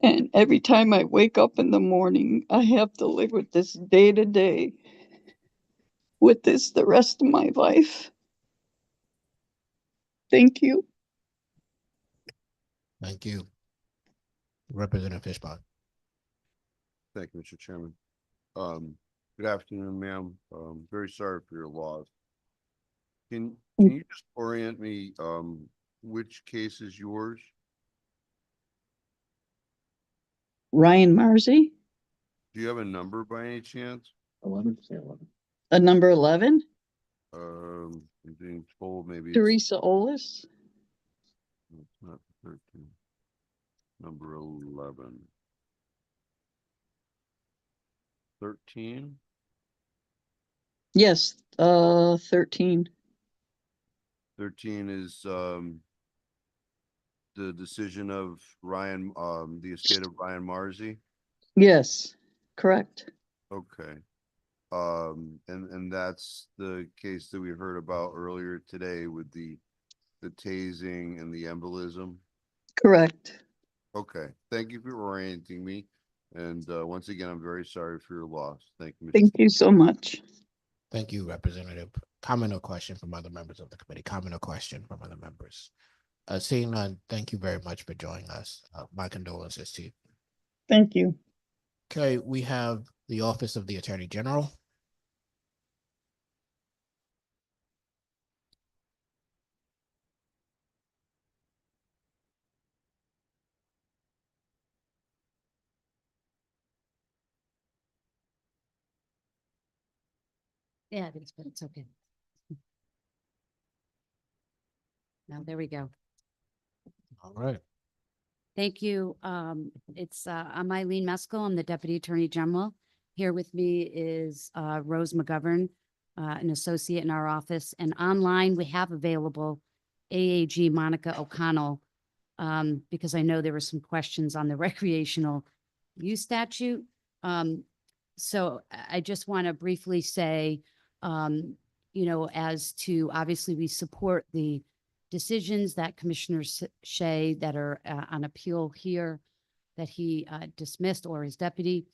And every time I wake up in the morning, I have to live with this day to day, with this the rest of my life. Thank you. Thank you. Representative Fishbach. Thank you, Mr. Chairman. Good afternoon, ma'am. Very sorry for your loss. Can you just orient me, which case is yours? Ryan Marzi, Do you have a number by any chance? 11. A number 11, I'm being told maybe it's Teresa Olis. not 13. Number 11. 13? Yes, 13. 13 is, the decision of Ryan, the estate of Ryan Marzi? Yes, correct. Okay. And that's the case that we heard about earlier today with the tasing and the embolism? Correct. Okay, thank you for orienting me. And, once again, I'm very sorry for your loss. Thank you. Mr. Thank you so much. Thank you, Representative. Comment or question from other members of the committee? Comment or question from other members? Seeing none, thank you very much for joining us. My condolences to you. Thank you. Okay, we have the Office of the Attorney General. Yeah, it is, but it's okay. Now, there we go. All right. Thank you. I'm Eileen Meskel. I'm the Deputy Attorney General. Here with me is Rose McGovern, an associate in our office. And online, we have available AAG Monica O'Connell, because I know there were some questions on the recreational use statute. So I just want to briefly say, as to, obviously, we support the decisions that Commissioner Shea that are on appeal here that he dismissed, or his deputy.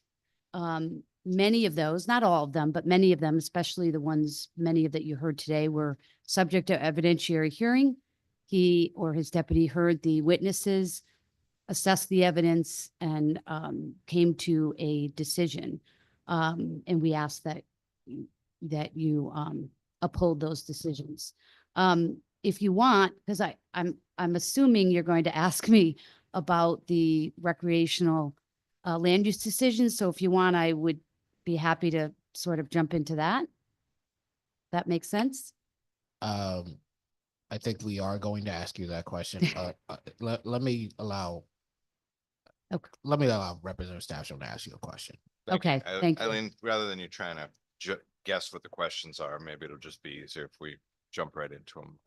Many of those, not all of them, but many of them, especially the ones, many of that you heard today, were subject to evidentiary hearing. He or his deputy heard the witnesses, assessed the evidence, and came to a decision. And we ask that you uphold those decisions. If you want, because I'm assuming you're going to ask me about the recreational land use decisions. So if you want, I would be happy to sort of jump into that. That makes sense? I think we are going to ask you that question. Let me allow Representative Stafford to ask you a question. Okay, thank you. Eileen, rather than you trying to guess what the questions are, maybe it'll just be easier if we jump right into them.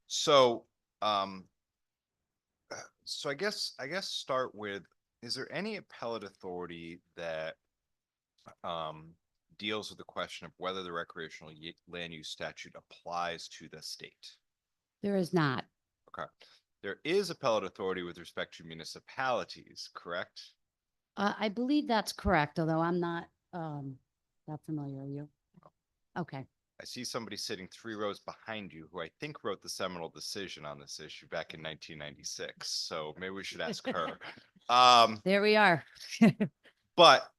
So I guess start with, is there any appellate authority that deals with the question of whether the recreational land use statute applies to the state? There is not. Okay. There is appellate authority with respect to municipalities, correct? I believe that's correct, although I'm not that familiar. Are you? Okay. I see somebody sitting 3 rows behind you who I think wrote the seminal decision on this issue back in 1996. So maybe we should ask her. There we are. But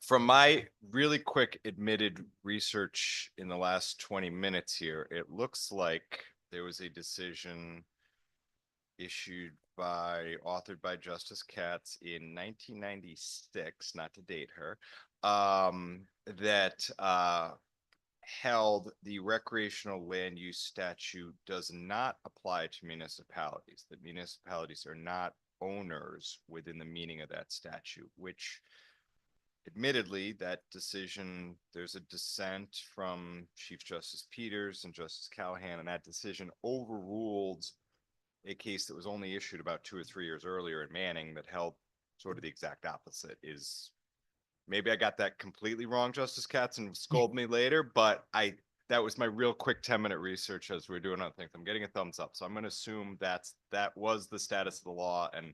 from my really quick admitted research in the last 20 minutes here, it looks like there was a decision authored by Justice Katz in 1996, not to date her, that held the recreational land use statute does not apply to municipalities, that municipalities are not owners within the meaning of that statute, which admittedly, that decision, there's a dissent from Chief Justice Peters and Justice Callahan, and that decision overruled a case that was only issued about 2 or 3 years earlier in Manning that held sort of the exact opposite. Is maybe I got that completely wrong, Justice Katz, and scold me later, but that was my real quick 10-minute research as we were doing other things. I'm getting a thumbs up. So I'm going to assume that was the status of the law, and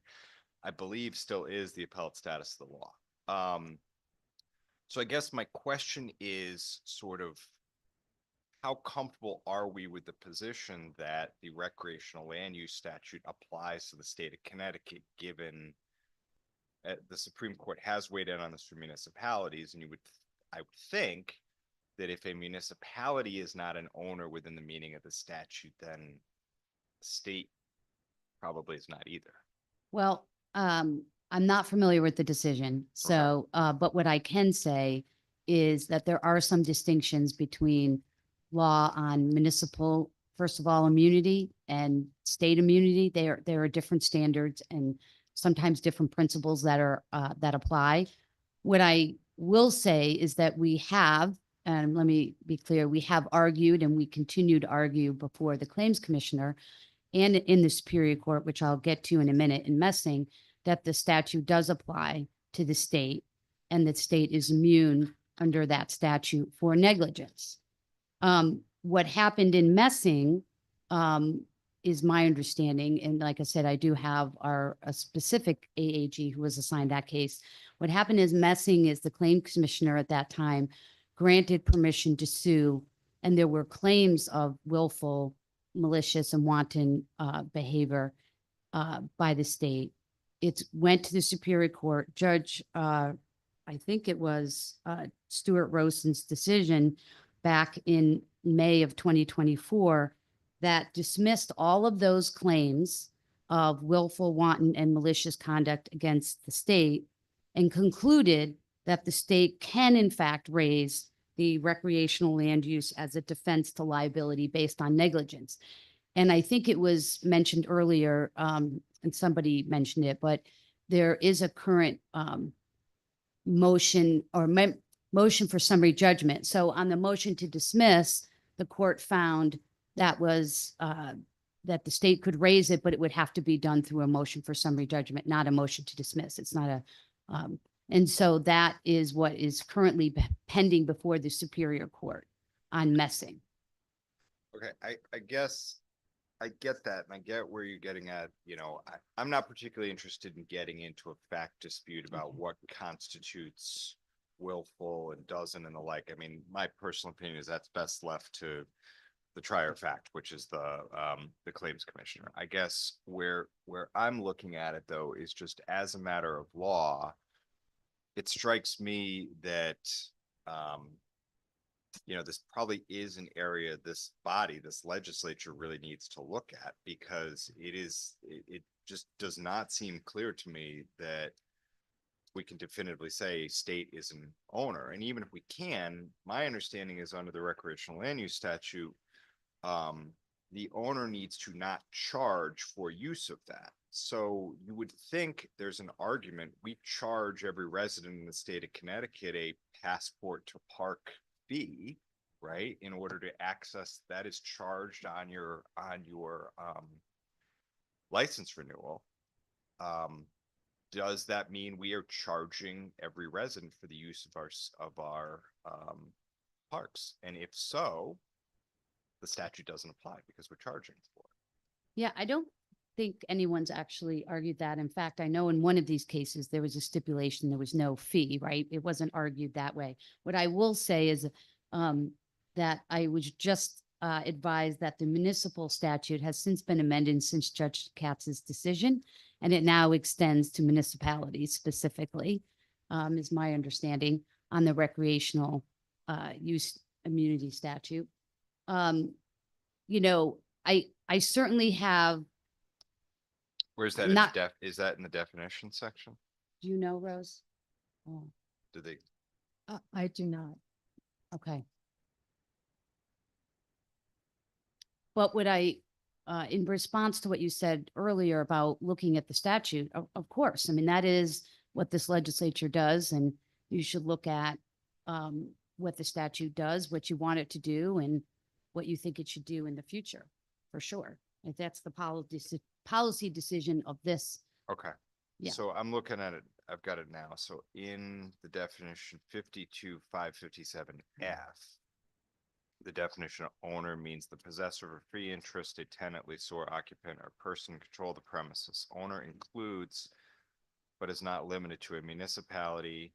I believe still is the appellate status of the law. So I guess my question is sort of how comfortable are we with the position that the recreational land use statute applies to the state of Connecticut, given the Supreme Court has weighed in on this for municipalities, and I would think that if a municipality is not an owner within the meaning of the statute, then the state probably is not either. Well, I'm not familiar with the decision. So, but what I can say is that there are some distinctions between law on municipal, first of all, immunity and state immunity. There are different standards and sometimes different principles that are that apply. What I will say is that we have, and let me be clear, we have argued and we continue to argue before the Claims Commissioner and in the Superior Court, which I'll get to in a minute, in Messing, that the statute does apply to the state and that state is immune under that statute for negligence. What happened in Messing is my understanding, and like I said, I do have a specific AAG who was assigned that case. What happened is Messing is the claim commissioner at that time granted permission to sue, and there were claims of willful, malicious, and wanton behavior by the state. It went to the Superior Court. Judge, I think it was Stuart Roson's decision back in May of 2024 that dismissed all of those claims of willful, wanton, and malicious conduct against the state and concluded that the state can in fact raise the recreational land use as a defense to liability based on negligence. And I think it was mentioned earlier, and somebody mentioned it, but there is a current motion or motion for summary judgment. So on the motion to dismiss, the court found that was that the state could raise it, but it would have to be done through a motion for summary judgment, not a motion to dismiss. It's not a, and so that is what is currently pending before the Superior Court on Messing. Okay, I guess I get that, and I get where you're getting at. You know, I'm not particularly interested in getting into a fact dispute about what constitutes willful and doesn't and the like. I mean, my personal opinion is that's best left to the trier of fact, which is the claims commissioner. I guess where I'm looking at it though is just as a matter of law, it strikes me that you know, this probably is an area this body, this legislature really needs to look at, because it just does not seem clear to me that we can definitively say state is an owner. And even if we can, my understanding is under the recreational land use statute, the owner needs to not charge for use of that. So you would think there's an argument. We charge every resident in the state of Connecticut a passport to park fee, right? In order to access that is charged on your license renewal. Does that mean we are charging every resident for the use of our parks? And if so, the statute doesn't apply because we're charging for it. Yeah, I don't think anyone's actually argued that. In fact, I know in one of these cases, there was a stipulation, there was no fee, right? It wasn't argued that way. What I will say is that I was just advised that the municipal statute has since been amended since Judge Katz's decision, and it now extends to municipalities specifically, is my understanding, on the recreational use immunity statute. You know, I certainly have. Where's that? Not, Is that in the definition section? do you know, Rose? Oh, Do they? I do not. okay. But what I in response to what you said earlier about looking at the statute, of course, I mean, that is what this legislature does, and you should look at what the statute does, what you want it to do, and what you think it should do in the future, for sure. If that's the policy decision of this. Okay. Yeah. So I'm looking at it, I've got it now. So in the definition 52-557F, the definition of owner means the possessor of a free interest, a tenant, leaseor, occupant, or person control the premises. Owner includes, but is not limited to, a municipality,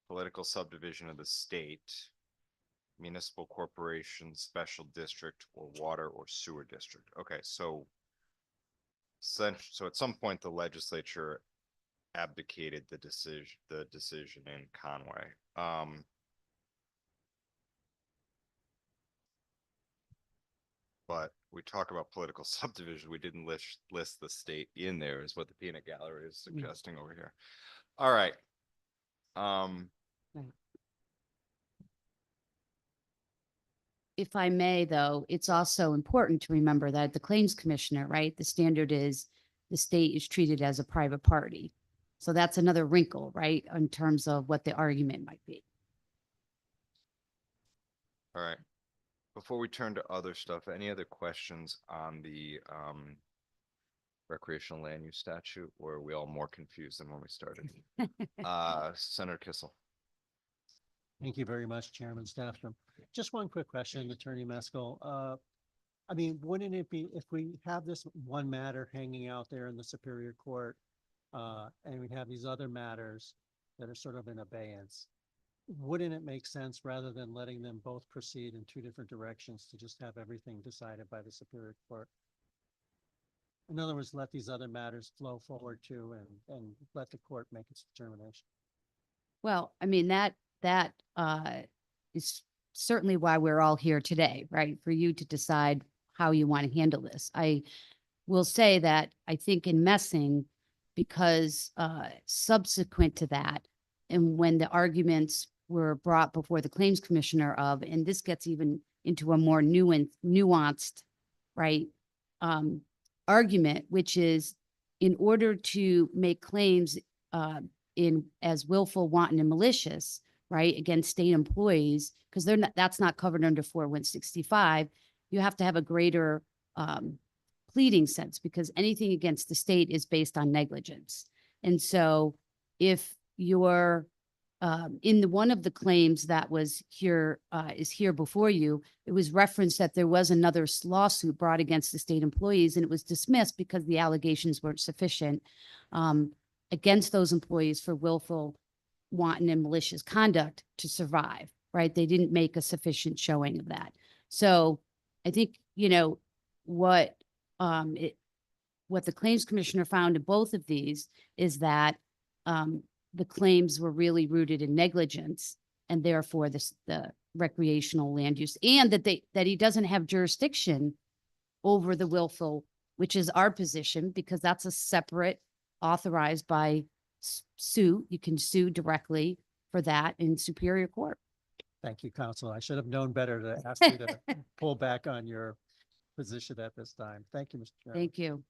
political subdivision of the state, municipal corporation, special district, or water or sewer district. Okay, so at some point, the legislature abdicated the decision in Conway. But we talk about political subdivision. We didn't list the state in there, is what the peanut gallery is suggesting over here. All right. If I may, though, it's also important to remember that the claims commissioner, right, the standard is the state is treated as a private party. So that's another wrinkle, right, in terms of what the argument might be. All right. Before we turn to other stuff, any other questions on the recreational land use statute, or are we all more confused than when we started? Senator Kissel. Thank you very much, Chairman Stafford. Just one quick question, Attorney Maskell. I mean, wouldn't it be, if we have this one matter hanging out there in the Superior Court, and we have these other matters that are sort of in abeyance, wouldn't it make sense, rather than letting them both proceed in two different directions, to just have everything decided by the Superior Court? In other words, let these other matters flow forward too, and let the court make its determination. Well, I mean, that is certainly why we're all here today, right? For you to decide how you want to handle this. I will say that I think in Messing, because subsequent to that, and when the arguments were brought before the claims commissioner of, and this gets even into a more nuanced, right, argument, which is, in order to make claims as willful, wanton, and malicious, right, against state employees, because that's not covered under 4165, you have to have a greater pleading sense, because anything against the state is based on negligence. And so if you're in one of the claims that was here, is here before you, it was referenced that there was another lawsuit brought against the state employees, and it was dismissed because the allegations weren't sufficient against those employees for willful, wanton, and malicious conduct to survive, right? They didn't make a sufficient showing of that. So I think, what the claims commissioner found in both of these is that the claims were really rooted in negligence, and therefore the recreational land use, and that he doesn't have jurisdiction over the willful, which is our position, because that's a separate, authorized by suit. You can sue directly for that in Superior Court. Thank you, counsel. I should have known better to ask you to pull back on your position at this time. Thank you, Mr. Chairman. Thank you.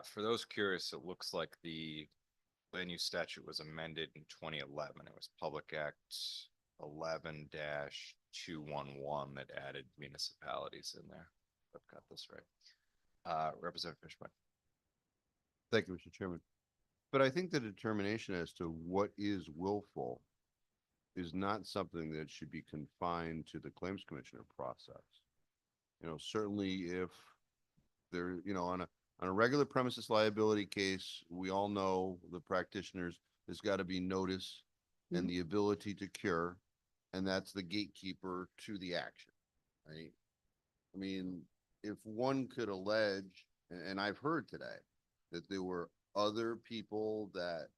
For those curious, it looks like the land use statute was amended in 2011. It was Public Act 11-211 that added municipalities in there. I've got this right. Representative Fishman. Thank you, Mr. Chairman. But I think the determination as to what is willful is not something that should be confined to the claims commissioner process. Certainly if there, on a regular premises liability case, we all know the practitioners, there's got to be notice and the ability to cure, and that's the gatekeeper to the action, right? I mean, if one could allege, and I've heard today, that there were other people that,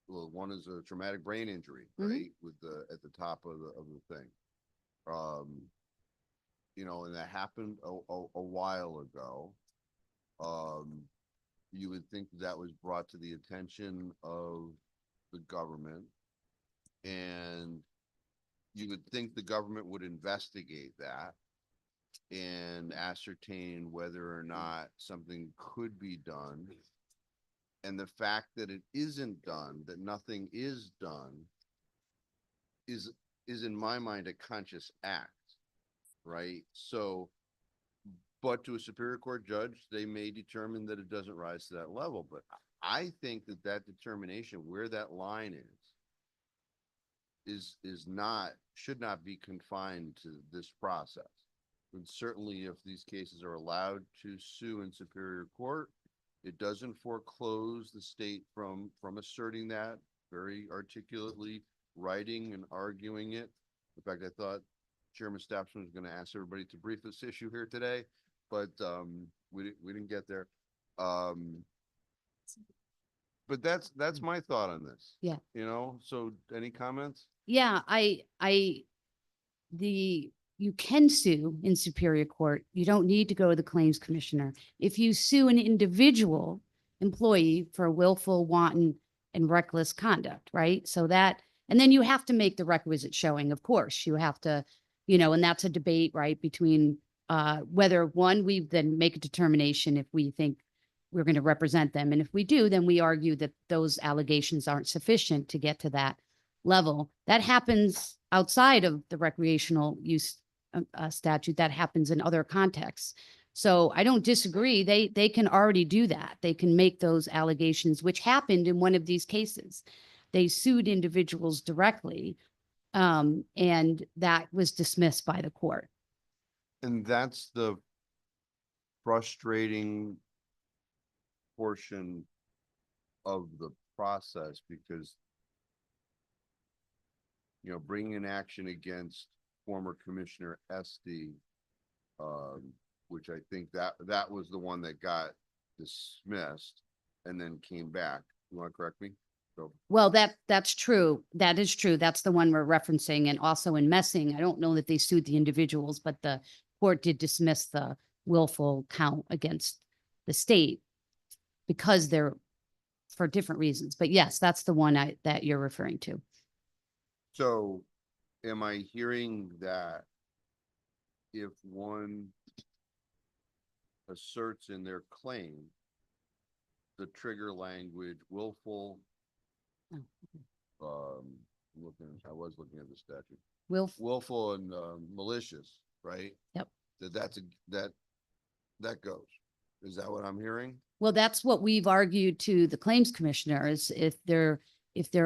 well, one is a traumatic brain injury, right? With at the top of the thing. And that happened a while ago. You would think that was brought to the attention of the government, and you would think the government would investigate that and ascertain whether or not something could be done. And the fact that it isn't done, that nothing is done, is in my mind a conscious act, right? So, but to a Superior Court judge, they may determine that it doesn't rise to that level. But I think that that determination, where that line is not, should not be confined to this process. And certainly if these cases are allowed to sue in Superior Court, it doesn't foreclose the state from asserting that very articulately, writing and arguing it. In fact, I thought Chairman Stafford was going to ask everybody to brief this issue here today, but we didn't get there. But that's my thought on this. Yeah. You know, so any comments? Yeah, you can sue in Superior Court. You don't need to go to the Claims Commissioner. If you sue an individual employee for willful, wanton, and reckless conduct, right? So that, and then you have to make the requisite showing, of course. You have to, and that's a debate, right, between whether one, we then make a determination if we think we're going to represent them. And if we do, then we argue that those allegations aren't sufficient to get to that level. That happens outside of the recreational use statute. That happens in other contexts. So I don't disagree. They can already do that. They can make those allegations, which happened in one of these cases. They sued individuals directly, and that was dismissed by the court. And that's the frustrating portion of the process, because bringing an action against former Commissioner Esty, which I think that was the one that got dismissed and then came back. You want to correct me? So. Well, that's true. That is true. That's the one we're referencing. And also in Messing, I don't know that they sued the individuals, but the court did dismiss the willful count against the state because they're for different reasons. But yes, that's the one that you're referring to. So am I hearing that if one asserts in their claim the trigger language willful, I was looking at the statute. Willful and malicious, right? Yep. That goes. Is that what I'm hearing? Well, that's what we've argued to the Claims Commissioner is if they're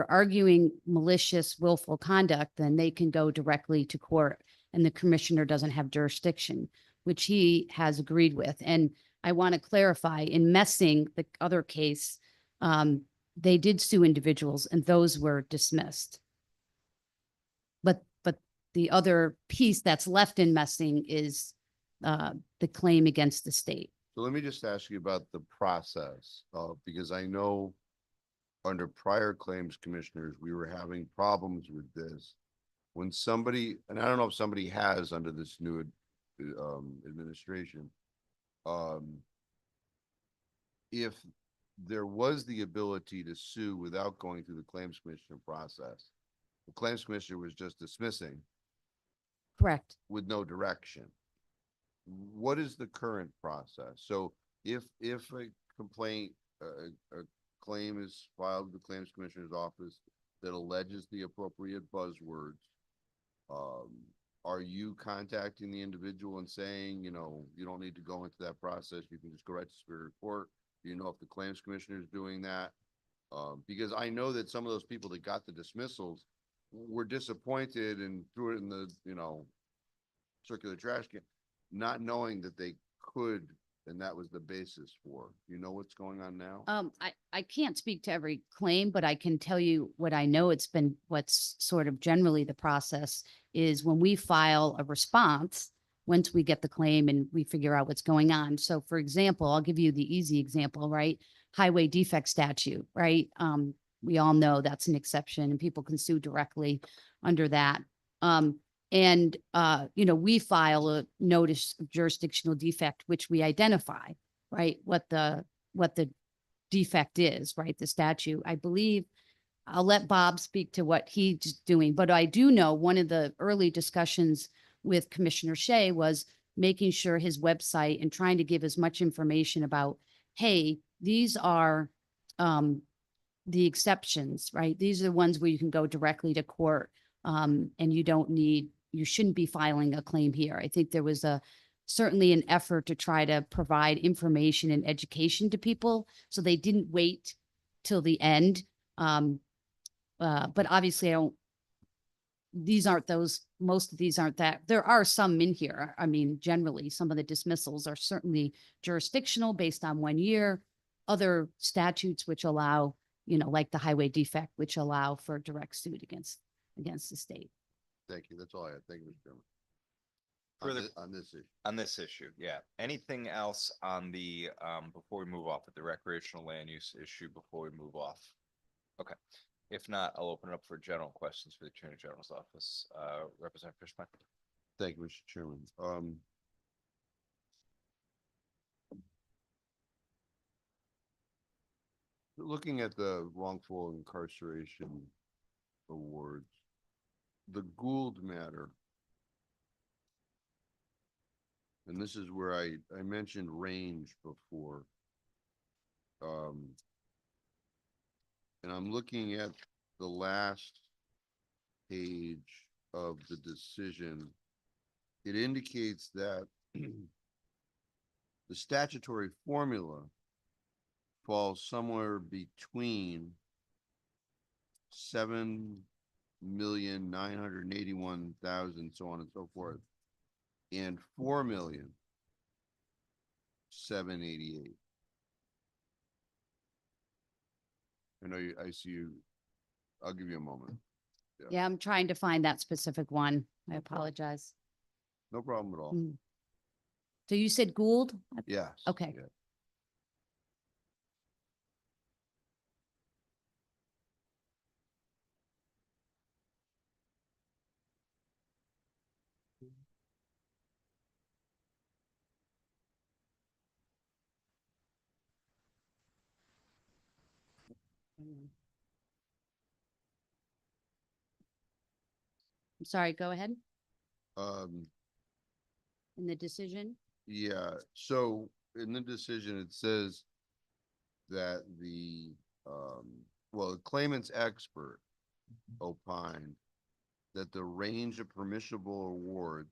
arguing malicious, willful conduct, then they can go directly to court and the commissioner doesn't have jurisdiction, which he has agreed with. And I want to clarify, in Messing, the other case, they did sue individuals and those were dismissed. But the other piece that's left in Messing is the claim against the state. So let me just ask you about the process, because I know under prior claims commissioners, we were having problems with this. When somebody, and I don't know if somebody has under this new administration, if there was the ability to sue without going through the claims commissioner process, the claims commissioner was just dismissing. Correct. With no direction. What is the current process? So if a complaint, a claim is filed with the claims commissioner's office that alleges the appropriate buzzwords, are you contacting the individual and saying, you don't need to go into that process, you can just go right to Superior Court? Do you know if the claims commissioner is doing that? Because I know that some of those people that got the dismissals were disappointed and threw it in the, circular trash can, not knowing that they could, and that was the basis for. You know what's going on now? I can't speak to every claim, but I can tell you what I know. It's been what's sort of generally the process is when we file a response, once we get the claim and we figure out what's going on. So for example, I'll give you the easy example, right? Highway defect statute, right? We all know that's an exception and people can sue directly under that. We file a notice of jurisdictional defect, which we identify, right? What the defect is, right? The statute. I believe I'll let Bob speak to what he's doing, but I do know one of the early discussions with Commissioner Shea was making sure his website and trying to give as much information about, hey, these are the exceptions, right? These are the ones where you can go directly to court, and you shouldn't be filing a claim here. I think there was certainly an effort to try to provide information and education to people, so they didn't wait till the end. But obviously most of these aren't that. There are some in here. I mean, generally, some of the dismissals are certainly jurisdictional based on 1 year. Other statutes which allow, like the highway defect, which allow for direct suit against the state. Thank you. That's all I had. Thank you, Mr. Chairman. Further- On this issue. On this issue, yeah. Anything else on the, before we move off of the recreational land use issue, before we move off? Okay. If not, I'll open it up for general questions for the Attorney General's office. Representative Fishman. Thank you, Mr. Chairman. Looking at the wrongful incarceration awards, the Gould matter, and this is where I mentioned range before. And I'm looking at the last page of the decision. It indicates that the statutory formula falls somewhere between 7,981,000, so on and so forth, and 4,788,000. I see you. I'll give you a moment. Yeah, I'm trying to find that specific one. I apologize. No problem at all. So you said Gould? Yes. Okay. yeah. I'm sorry, go ahead. Um, In the decision? yeah, so in the decision, it says that the claimant's expert opined that the range of permissible awards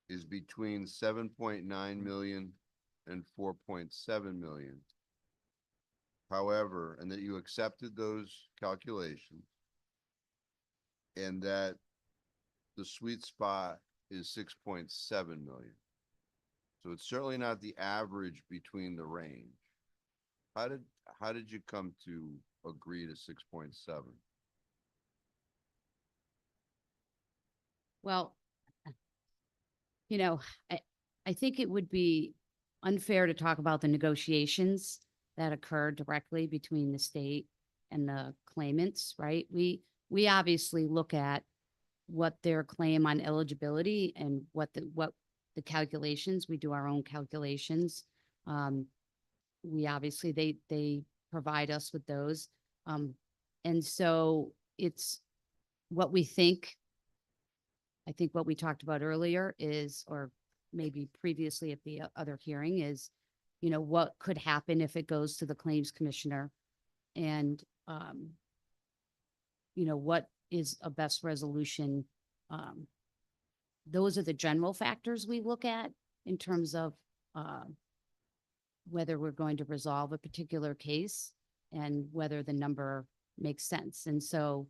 is between 7.9 million and 4.7 million. However, and that you accepted those calculations and that the sweet spot is 6.7 million. So it's certainly not the average between the range. How did you come to agree to 6.7? Well, I think it would be unfair to talk about the negotiations that occurred directly between the state and the claimants, right? We obviously look at what their claim on eligibility and what the calculations, we do our own calculations. We obviously, they provide us with those. And so it's what we think. I think what we talked about earlier is, or maybe previously at the other hearing is, what could happen if it goes to the claims commissioner and, what is a best resolution. Those are the general factors we look at in terms of, whether we're going to resolve a particular case and whether the number makes sense. And so,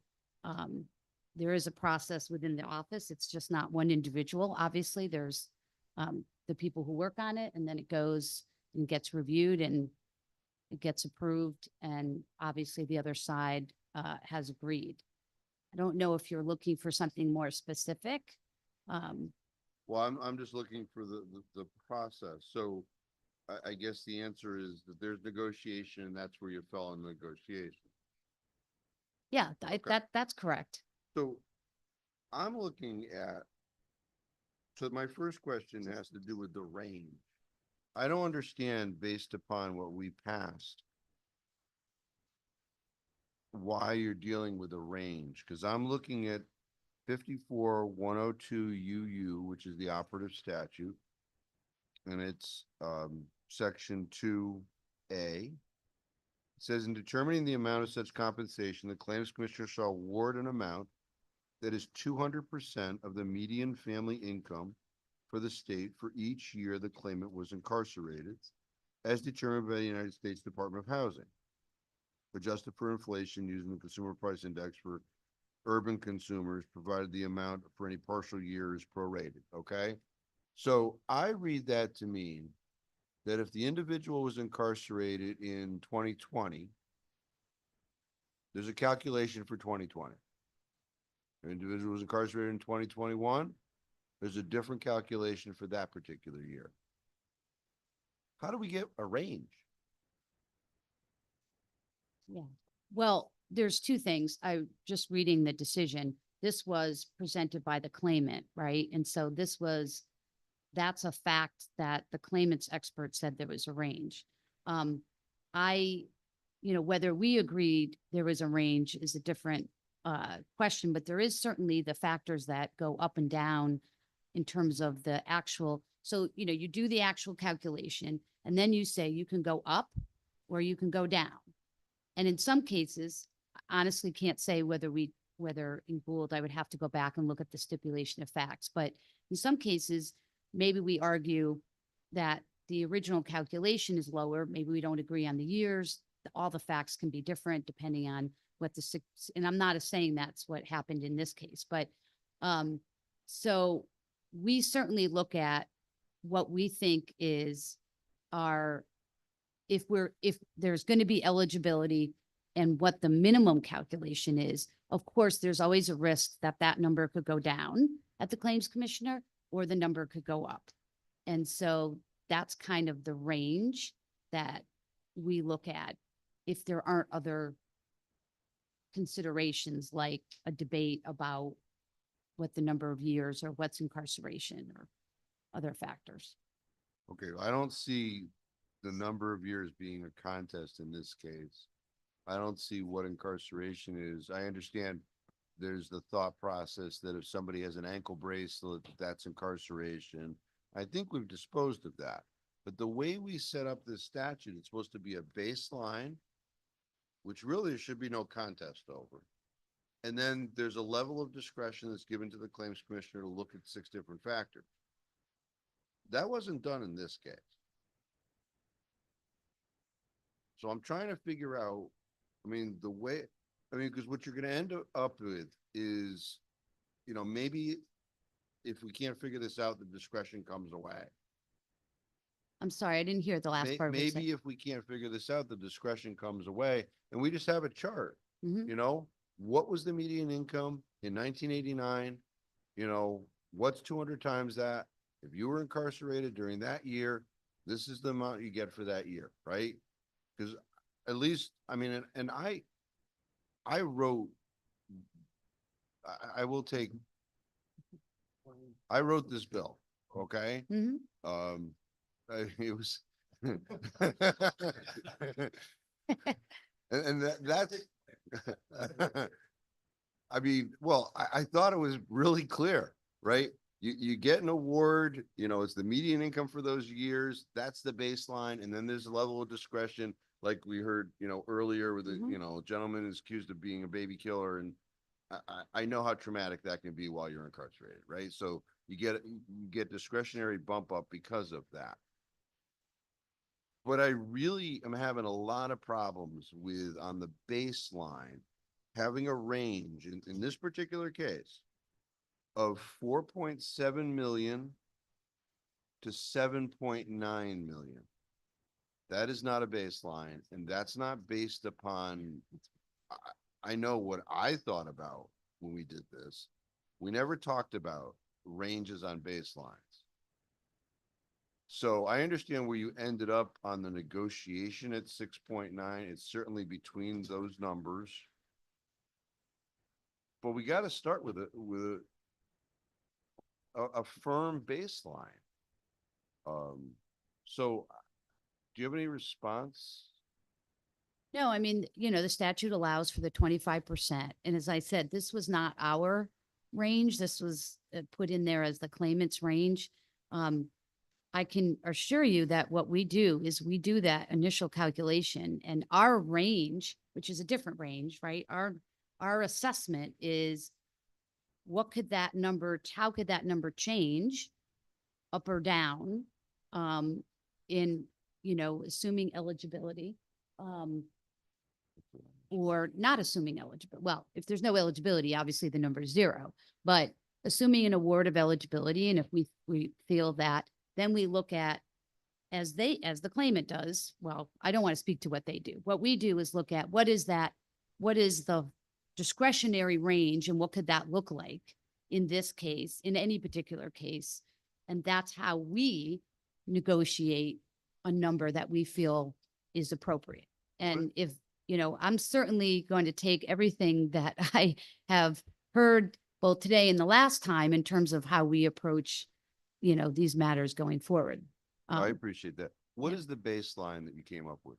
there is a process within the office. It's just not one individual. Obviously, there's the people who work on it, and then it goes and gets reviewed and it gets approved. And obviously, the other side has agreed. I don't know if you're looking for something more specific. Well, I'm just looking for the process. So I guess the answer is that there's negotiation, and that's where you fell in negotiation. Yeah, Okay. that's correct. So I'm looking at, so my first question has to do with the range. I don't understand, based upon what we passed, why you're dealing with a range, because I'm looking at 54-102 UU, which is the operative statute, and it's section 2A. It says, in determining the amount of such compensation, the claims commissioner shall award an amount that is 200% of the median family income for the state for each year the claimant was incarcerated, as determined by the United States Department of Housing, adjusted for inflation using the Consumer Price Index for urban consumers, provided the amount for any partial year is prorated. Okay, so I read that to mean that if the individual was incarcerated in 2020, there's a calculation for 2020. If the individual was incarcerated in 2021, there's a different calculation for that particular year. How do we get a range? Yeah. Well, there's two things. I just reading the decision. This was presented by the claimant, right? And so that's a fact that the claimant's expert said there was a range. Whether we agreed there was a range is a different question, but there is certainly the factors that go up and down in terms of the actual. So, you do the actual calculation and then you say you can go up or you can go down. And in some cases, I honestly can't say whether in Gould, I would have to go back and look at the stipulation of facts. But in some cases, maybe we argue that the original calculation is lower. Maybe we don't agree on the years. All the facts can be different depending on what and I'm not saying that's what happened in this case, but so we certainly look at what we think is if there's going to be eligibility and what the minimum calculation is. Of course, there's always a risk that that number could go down at the claims commissioner or the number could go up. And so that's kind of the range that we look at if there aren't other considerations like a debate about what the number of years or what's incarceration or other factors. Okay, I don't see the number of years being a contest in this case. I don't see what incarceration is. I understand there's the thought process that if somebody has an ankle bracelet, that's incarceration. I think we've disposed of that. But the way we set up this statute, it's supposed to be a baseline, which really there should be no contest over. And then there's a level of discretion that's given to the claims commissioner to look at 6 different factors. That wasn't done in this case. So I'm trying to figure out, because what you're going to end up with is, maybe if we can't figure this out, the discretion comes away. I'm sorry, I didn't hear the last part. Maybe if we can't figure this out, the discretion comes away and we just have a chart. What was the median income in 1989? What's 200 times that? If you were incarcerated during that year, this is the amount you get for that year, right? Because at least, and I wrote, I wrote this bill, okay? It was, and that's, I thought it was really clear, right? You get an award, it's the median income for those years. That's the baseline. And then there's a level of discretion, like we heard, earlier with the, gentleman is accused of being a baby killer. And I know how traumatic that can be while you're incarcerated, right? So you get discretionary bump up because of that. But I really am having a lot of problems with, on the baseline, having a range in this particular case of 4.7 million to 7.9 million. That is not a baseline, and that's not based upon, I know what I thought about when we did this. We never talked about ranges on baselines. So I understand where you ended up on the negotiation at 6.9. It's certainly between those numbers. But we got to start with a firm baseline. So do you have any response? No, the statute allows for the 25%. And as I said, this was not our range. This was put in there as the claimant's range. I can assure you that what we do is we do that initial calculation, and our range, which is a different range, right? Our assessment is what could that number, how could that number change up or down? In, assuming eligibility, or not assuming eligibility. Well, if there's no eligibility, obviously the number is zero, but assuming an award of eligibility. And if we feel that, then we look at, as the claimant does, well, I don't want to speak to what they do. What we do is look at what is the discretionary range, and what could that look like in this case, in any particular case. And that's how we negotiate a number that we feel is appropriate. And if, I'm certainly going to take everything that I have heard both today and the last time in terms of how we approach, these matters going forward. I appreciate that. What yeah. is the baseline that you came up with?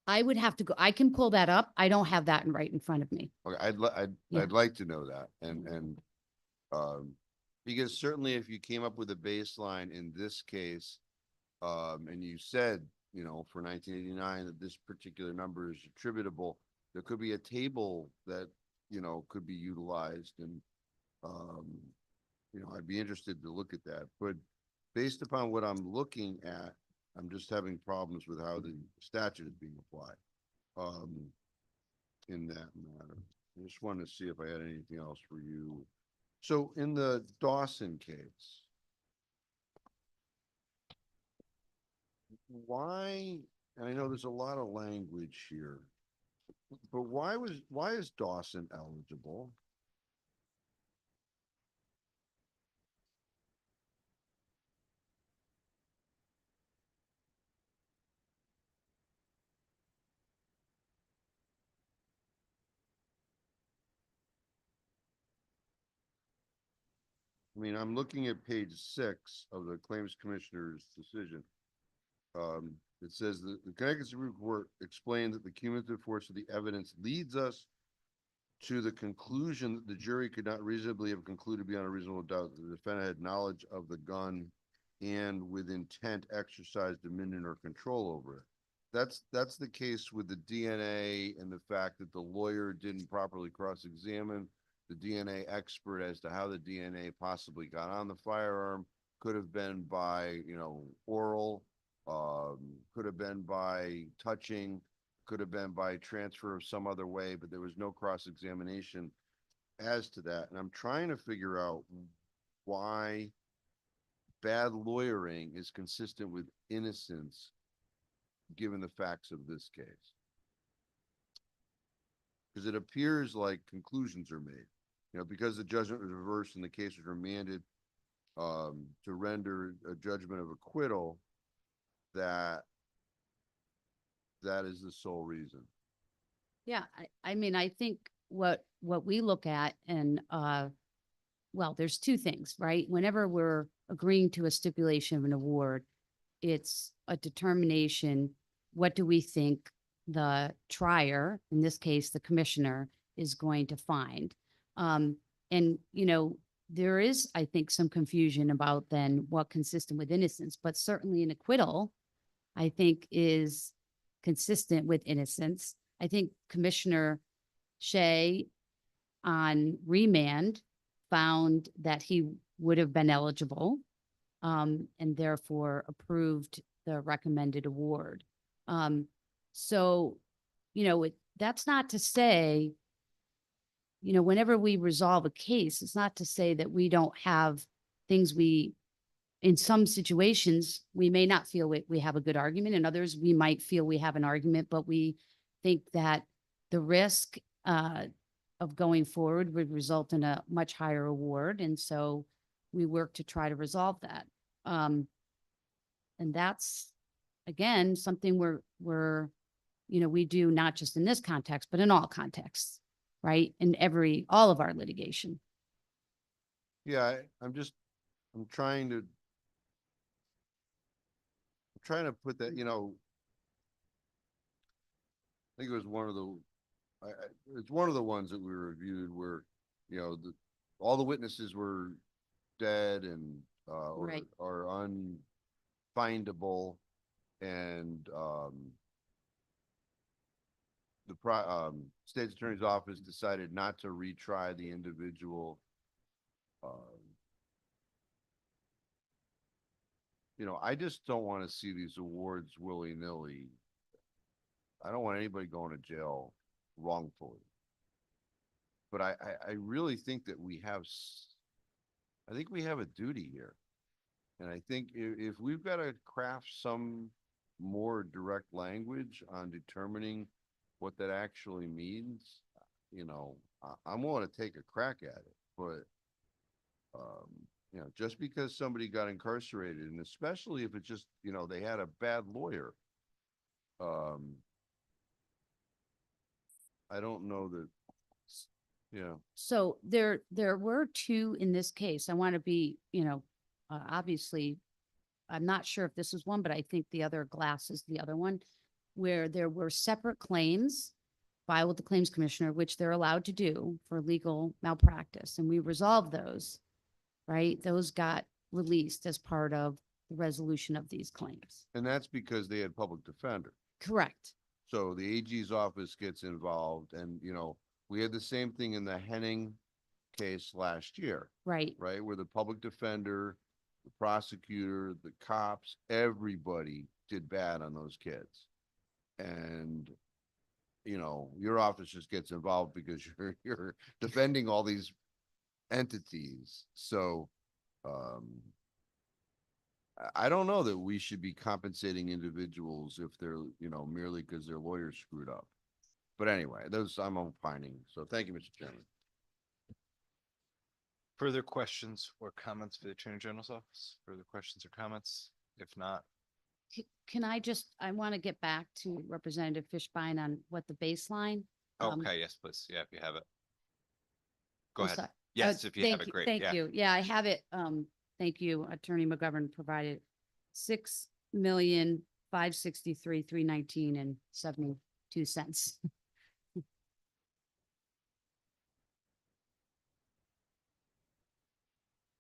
I would have to go, I can pull that up. I don't have that right in front of me. Okay, Yeah. I'd like to know that, because certainly if you came up with a baseline in this case, and you said, for 1989, that this particular number is attributable, there could be a table that, could be utilized, and, I'd be interested to look at that, but based upon what I'm looking at, I'm just having problems with how the statute is being applied, in that matter. I just wanted to see if I had anything else for you. So in the Dawson case, why, and I know there's a lot of language here, but why is Dawson eligible? I mean, I'm looking at page 6 of the Claims Commissioner's decision. It says that the Connecticut Supreme Court explained that the cumulative force of the evidence leads us to the conclusion that the jury could not reasonably have concluded beyond a reasonable doubt that the defendant had knowledge of the gun and with intent exercised dominion or control over it. That's the case with the DNA and the fact that the lawyer didn't properly cross-examine the DNA expert as to how the DNA possibly got on the firearm. Could have been by, oral, could have been by touching, could have been by transfer of some other way, but there was no cross-examination as to that. And I'm trying to figure out why bad lawyering is consistent with innocence, given the facts of this case. Because it appears like conclusions are made, because the judgment was reversed and the case was remanded to render a judgment of acquittal, that is the sole reason. Yeah, I mean, I think what we look at, and well, there's two things, right? Whenever we're agreeing to a stipulation of an award, it's a determination, what do we think the trier, in this case, the commissioner, is going to find? And, there is, I think, some confusion about then what consistent with innocence, but certainly an acquittal, I think, is consistent with innocence. I think Commissioner Shea on remand found that he would have been eligible, and therefore approved the recommended award. So, that's not to say, whenever we resolve a case, it's not to say that we don't have things in some situations, we may not feel we have a good argument. In others, we might feel we have an argument, but we think that the risk of going forward would result in a much higher award. And so we work to try to resolve that. And that's, again, something we do not just in this context, but in all contexts, right? In all of our litigation. Yeah, I'm trying to put that, I think it was one of the, it's one of the ones that we reviewed where, all the witnesses were dead and Right. or findable and, state's attorney's office decided not to retry the individual. You know, I just don't want to see these awards willy-nilly. I don't want anybody going to jail wrongfully. But I really think that I think we have a duty here. And I think if we've got to craft some more direct language on determining what that actually means, you know, I'm willing to take a crack at it, but you know, just because somebody got incarcerated, and especially if it's just, you know, they had a bad lawyer, I don't know that, yeah. So there were two in this case. I want to be, obviously, I'm not sure if this is one, but I think the other Glass is the other one, where there were separate claims filed with the claims commissioner, which they're allowed to do for legal malpractice. And we resolved those, right? Those got released as part of the resolution of these claims. And that's because they had public defender. Correct. So the AG's office gets involved, and, you know, we had the same thing in the Henning case last year. Right. Right, where the public defender, the prosecutor, the cops, everybody did bad on those kids. And, you know, your office just gets involved because you're defending all these entities. So, I don't know that we should be compensating individuals if they're, you know, merely because their lawyers screwed up. But anyway, I'm opining. So thank you, Mr. Chairman. Further questions or comments for the Attorney General's office? Further questions or comments? If not, Can I want to get back to Representative Fishbein on what the baseline. okay, yes, please. Yeah, if you have it. Go I'm ahead. sorry. Yes, if you have it, great. Thank Yeah. you. Yeah, I have it. Thank you. Attorney McGovern provided 6,563,319.72.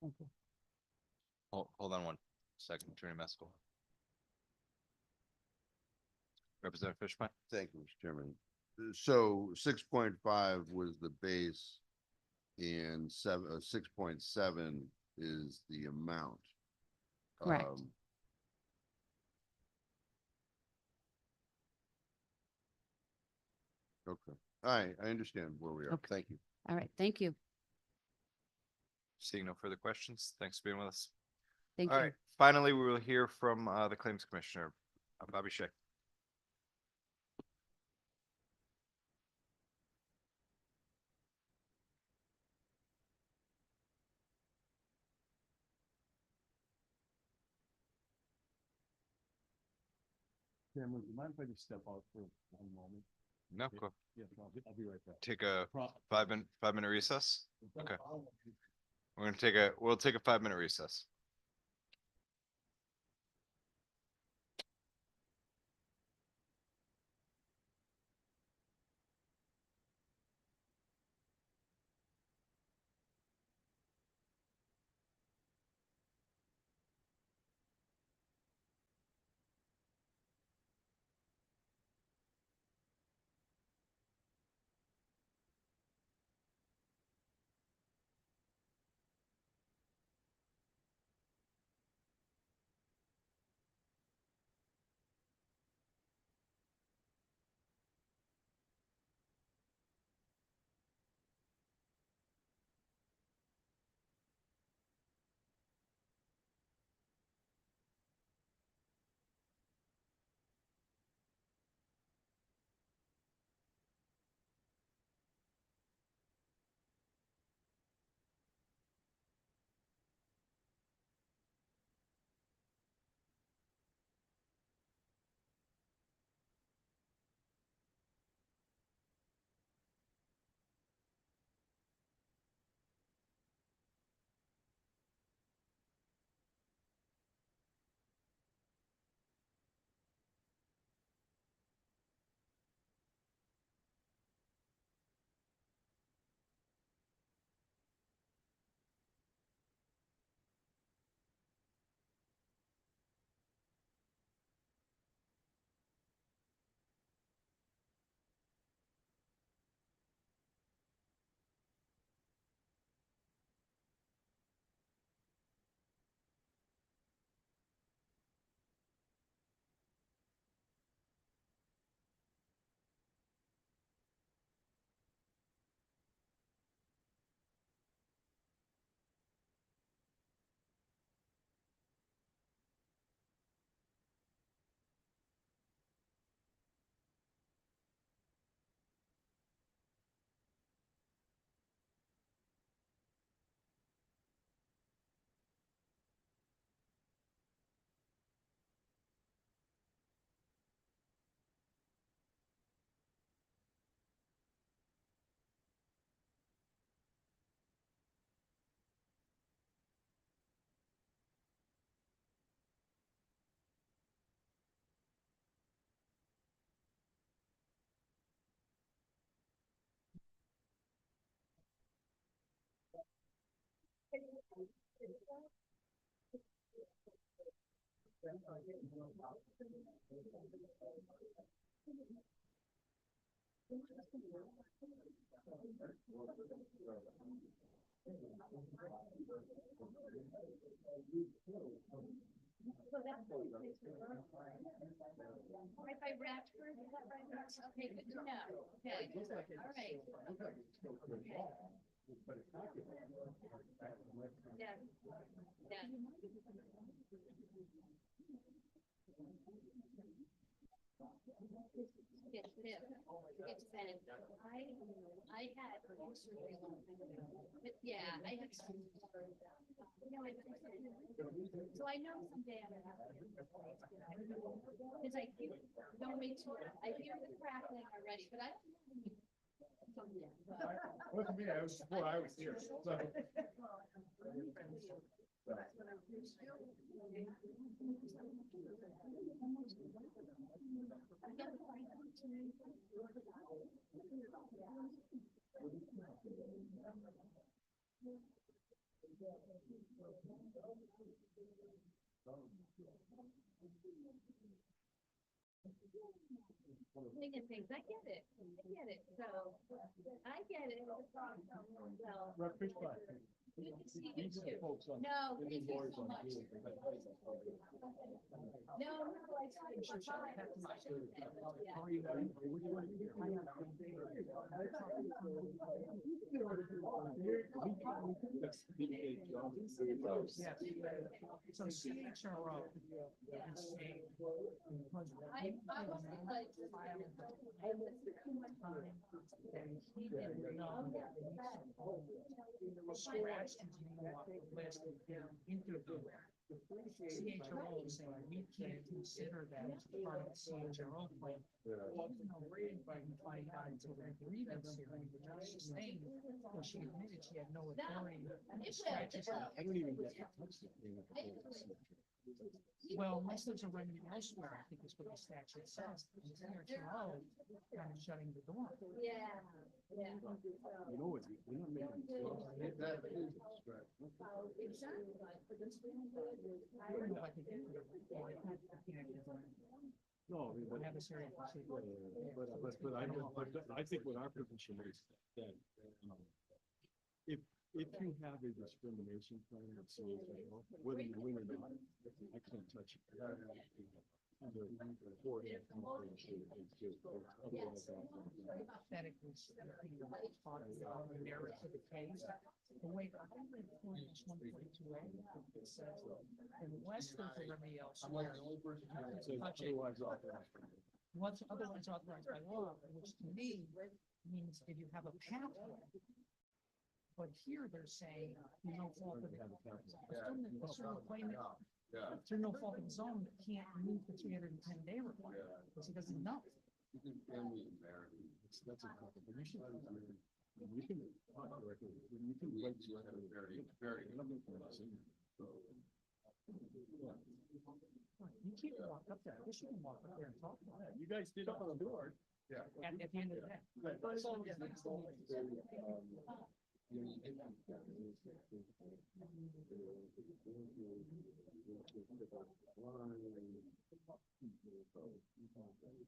Thank you. Hold on one second, Attorney Maskell. Representative Fishbein? Thank you, Mr. Chairman. So 6.5 was the base, and 6.7 is the amount. Correct. Okay. All right, I understand where we are. Okay. Thank you. All right. Thank you. Seeing no further questions, thanks for being with us. Thank All you. right, finally, we will hear from the Claims Commissioner, Bobby Shea. Cameron, do you mind if I just step out for one moment? No, go. Yeah, I'll be right back. Take a 5-minute recess. Okay. We'll take a 5-minute recess. By Radford, is that right? Okay, good to know. Okay, all right. Yeah. Yeah. It's been, I had surgery long time ago, but yeah, I had some. So I know someday I'm gonna have to. Cause I hear, don't wait too, I hear the crackling already, but I don't know. Look at me, I was before I was here. Thing and things, I get it, so, I get it. Well, good to see you too. No, thank you so much. No, I saw you for So CHRO. I was like. CHRO is saying we can't consider that as part of the CHRO plan. Even though we're inviting to find out until their grievance hearing, which was sustained, well, she admitted she had no authority. I don't even get. Well, unless there's a remedy elsewhere, I think is what the statute says. And CHRO kind of shutting the door. Yeah, yeah. You know what? We're not making. No, but Have a serious procedure. but I don't, but I think what our position is that, if you have a discrimination plan, it's, whether you win or not, I can't touch it. Hypothetically, part of the merits of the case. The way I read Ordinance 142A, it says, unless there's a remedy elsewhere, touch it. What's otherwise authorized by law, which to me means if you have a pathway. But here they're saying, no fault of the claimant, through no fault of his own, can't meet the 310-day requirement, because he doesn't know. That's a couple, but you should, you can talk directly, you can wait to have a very, You can't walk up there, I guess you can walk up there and talk about it. You guys did up on the board. Yeah. At the end of the day.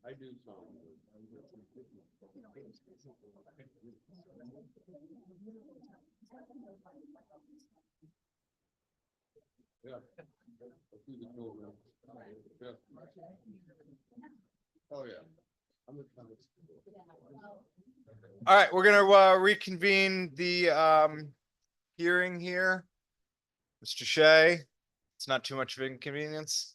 I do so. Yeah. Oh, yeah. All right, we're gonna reconvene the hearing here. Mr. Shea, it's not too much of an inconvenience.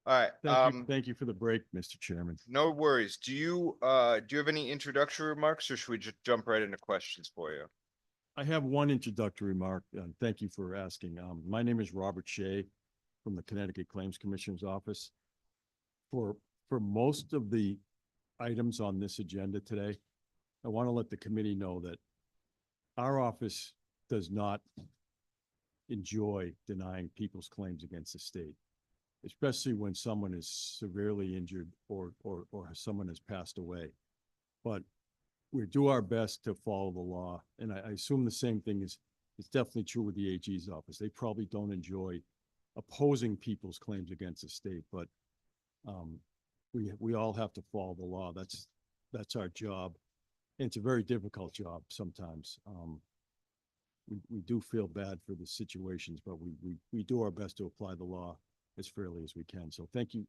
All right, Thank you for the break, Mr. Chairman. no worries. Do you have any introductory remarks, or should we just jump right into questions for you? I have one introductory remark, and thank you for asking. My name is Robert Shea from the Connecticut Claims Commissioner's Office. For most of the items on this agenda today, I want to let the committee know that our office does not enjoy denying people's claims against the state. especially when someone is severely injured or someone has passed away. But we do our best to follow the law. And I assume the same thing is definitely true with the AG's office. They probably don't enjoy opposing people's claims against the state, but we all have to follow the law. That's our job. And it's a very difficult job sometimes. We do feel bad for the situations, but we do our best to apply the law as fairly as we can. So thank you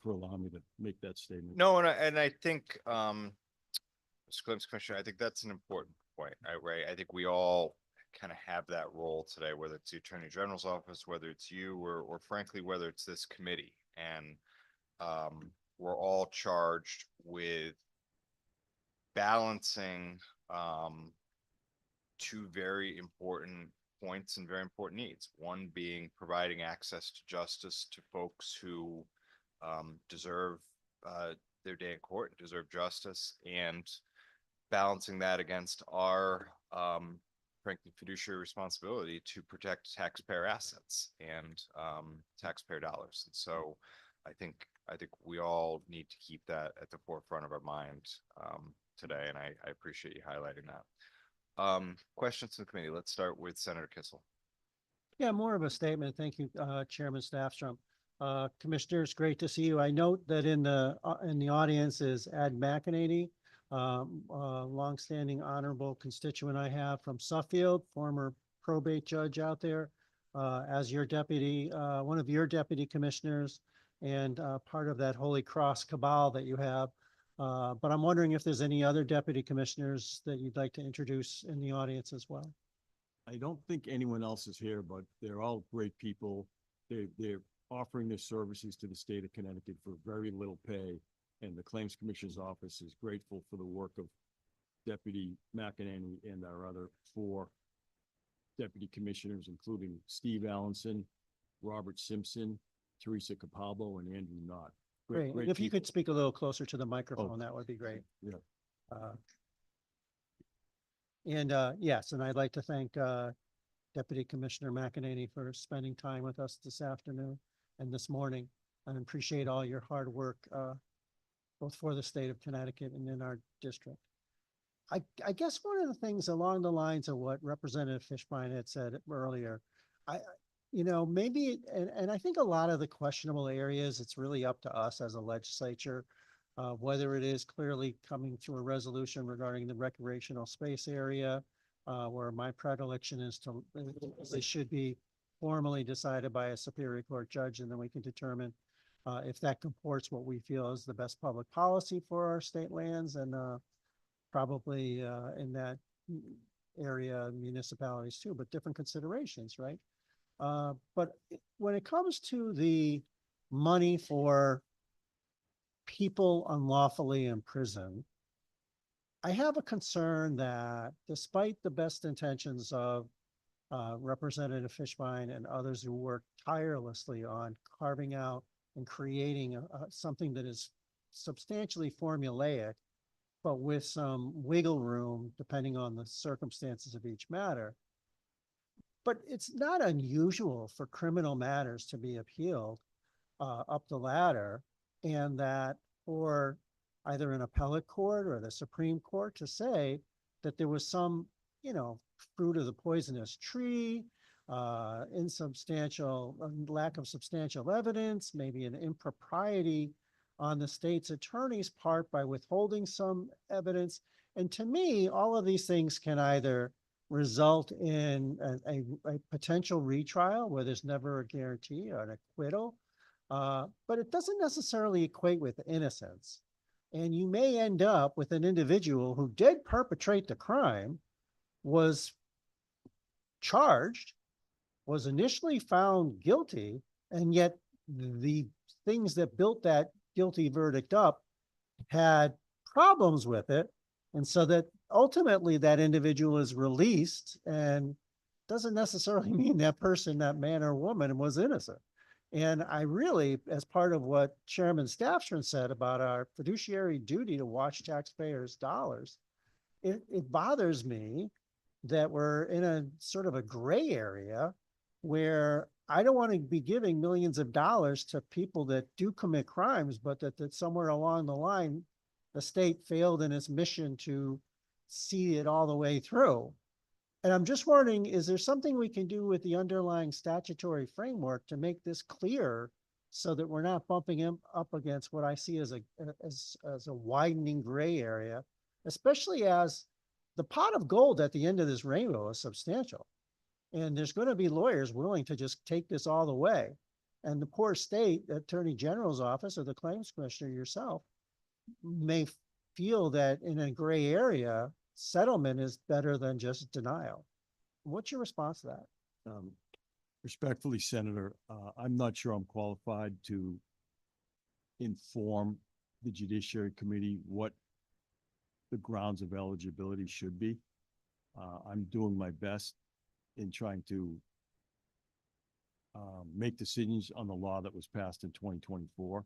for allowing me to make that statement. No, and I think, Mr. Claims Commissioner, I think that's an important point, right? I think we all kind of have that role today, whether it's the Attorney General's office, whether it's you, or frankly, whether it's this committee. And we're all charged with balancing two very important points and very important needs. One being providing access to justice to folks who deserve their day in court, deserve justice, and balancing that against our frankly fiduciary responsibility to protect taxpayer assets and taxpayer dollars. And so I think we all need to keep that at the forefront of our mind today, and I appreciate you highlighting that. Questions to the committee. Let's start with Senator Kissel. Yeah, more of a statement. Thank you, Chairman Staffstrom. Commissioners, great to see you. I note that in the audience is Ed McEnany, longstanding honorable constituent I have from Suffield, former probate judge out there, as your deputy, one of your deputy commissioners, and part of that Holy Cross cabal that you have. But I'm wondering if there's any other deputy commissioners that you'd like to introduce in the audience as well. I don't think anyone else is here, but they're all great people. They're offering their services to the state of Connecticut for very little pay. And the Claims Commissioner's office is grateful for the work of Deputy McEnany and our other 4 deputy commissioners, including Steve Allenson, Robert Simpson, Teresa Capalbo, and Andrew Knott. Great. And if you could speak a little closer to the microphone, that would be great. Yeah. Yes, and I'd like to thank Deputy Commissioner McEnany for spending time with us this afternoon and this morning. And appreciate all your hard work, both for the state of Connecticut and in our district. I guess one of the things along the lines of what Representative Fishbein had said earlier, maybe, and I think a lot of the questionable areas, it's really up to us as a legislature, whether it is clearly coming to a resolution regarding the recreational space area, where my predilection is to, it should be formally decided by a Superior Court judge, and then we can determine if that comports what we feel is the best public policy for our state lands, and probably in that area, municipalities too, but different considerations, right? But when it comes to the money for people unlawfully in prison, I have a concern that despite the best intentions of Representative Fishbein and others who work tirelessly on carving out and creating something that is substantially formulaic, but with some wiggle room depending on the circumstances of each matter. But it's not unusual for criminal matters to be appealed up the ladder, and that for either an appellate court or the Supreme Court to say that there was some, fruit of the poisonous tree, insubstantial, lack of substantial evidence, maybe an impropriety on the state's attorney's part by withholding some evidence. And to me, all of these things can either result in a potential retrial where there's never a guarantee or an acquittal, but it doesn't necessarily equate with innocence. And you may end up with an individual who did perpetrate the crime, was charged, was initially found guilty, and yet the things that built that guilty verdict up had problems with it. And so that ultimately that individual is released, and doesn't necessarily mean that person, that man or woman, was innocent. And I really, as part of what Chairman Staffstrom said about our fiduciary duty to watch taxpayers' dollars, it bothers me that we're in a sort of a gray area where I don't want to be giving millions of dollars to people that do commit crimes, but that somewhere along the line, the state failed in its mission to see it all the way through. And I'm just wondering, is there something we can do with the underlying statutory framework to make this clear so that we're not bumping him up against what I see as a widening gray area, especially as the pot of gold at the end of this rainbow is substantial. And there's going to be lawyers willing to just take this all the way. And the poor state attorney general's office or the claims commissioner yourself may feel that in a gray area, settlement is better than just denial. What's your response to that? Respectfully, Senator, I'm not sure I'm qualified to inform the Judiciary Committee what the grounds of eligibility should be. I'm doing my best in trying to make decisions on the law that was passed in 2024.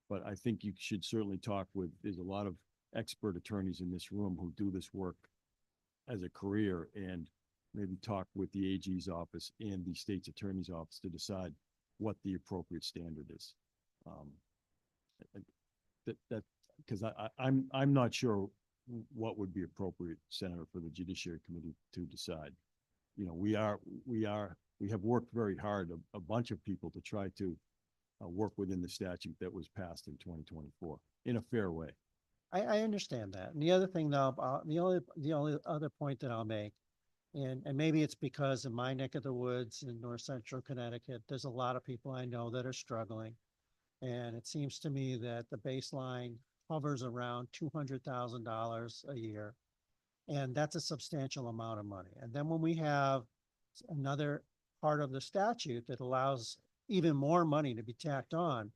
But I think you should certainly talk with, there's a lot of expert attorneys in this room who do this work as a career, and maybe talk with the AG's office and the state's attorney's office to decide what the appropriate standard is. Because I'm not sure what would be appropriate, Senator, for the Judiciary Committee to decide. You know, we have worked very hard, a bunch of people, to try to work within the statute that was passed in 2024 in a fair way. I understand that. And the other thing though, the only other point that I'll make, and maybe it's because in my neck of the woods in north central Connecticut, there's a lot of people I know that are struggling. And it seems to me that the baseline hovers around $200,000 a year. And that's a substantial amount of money. And then when we have another part of the statute that allows even more money to be tacked on,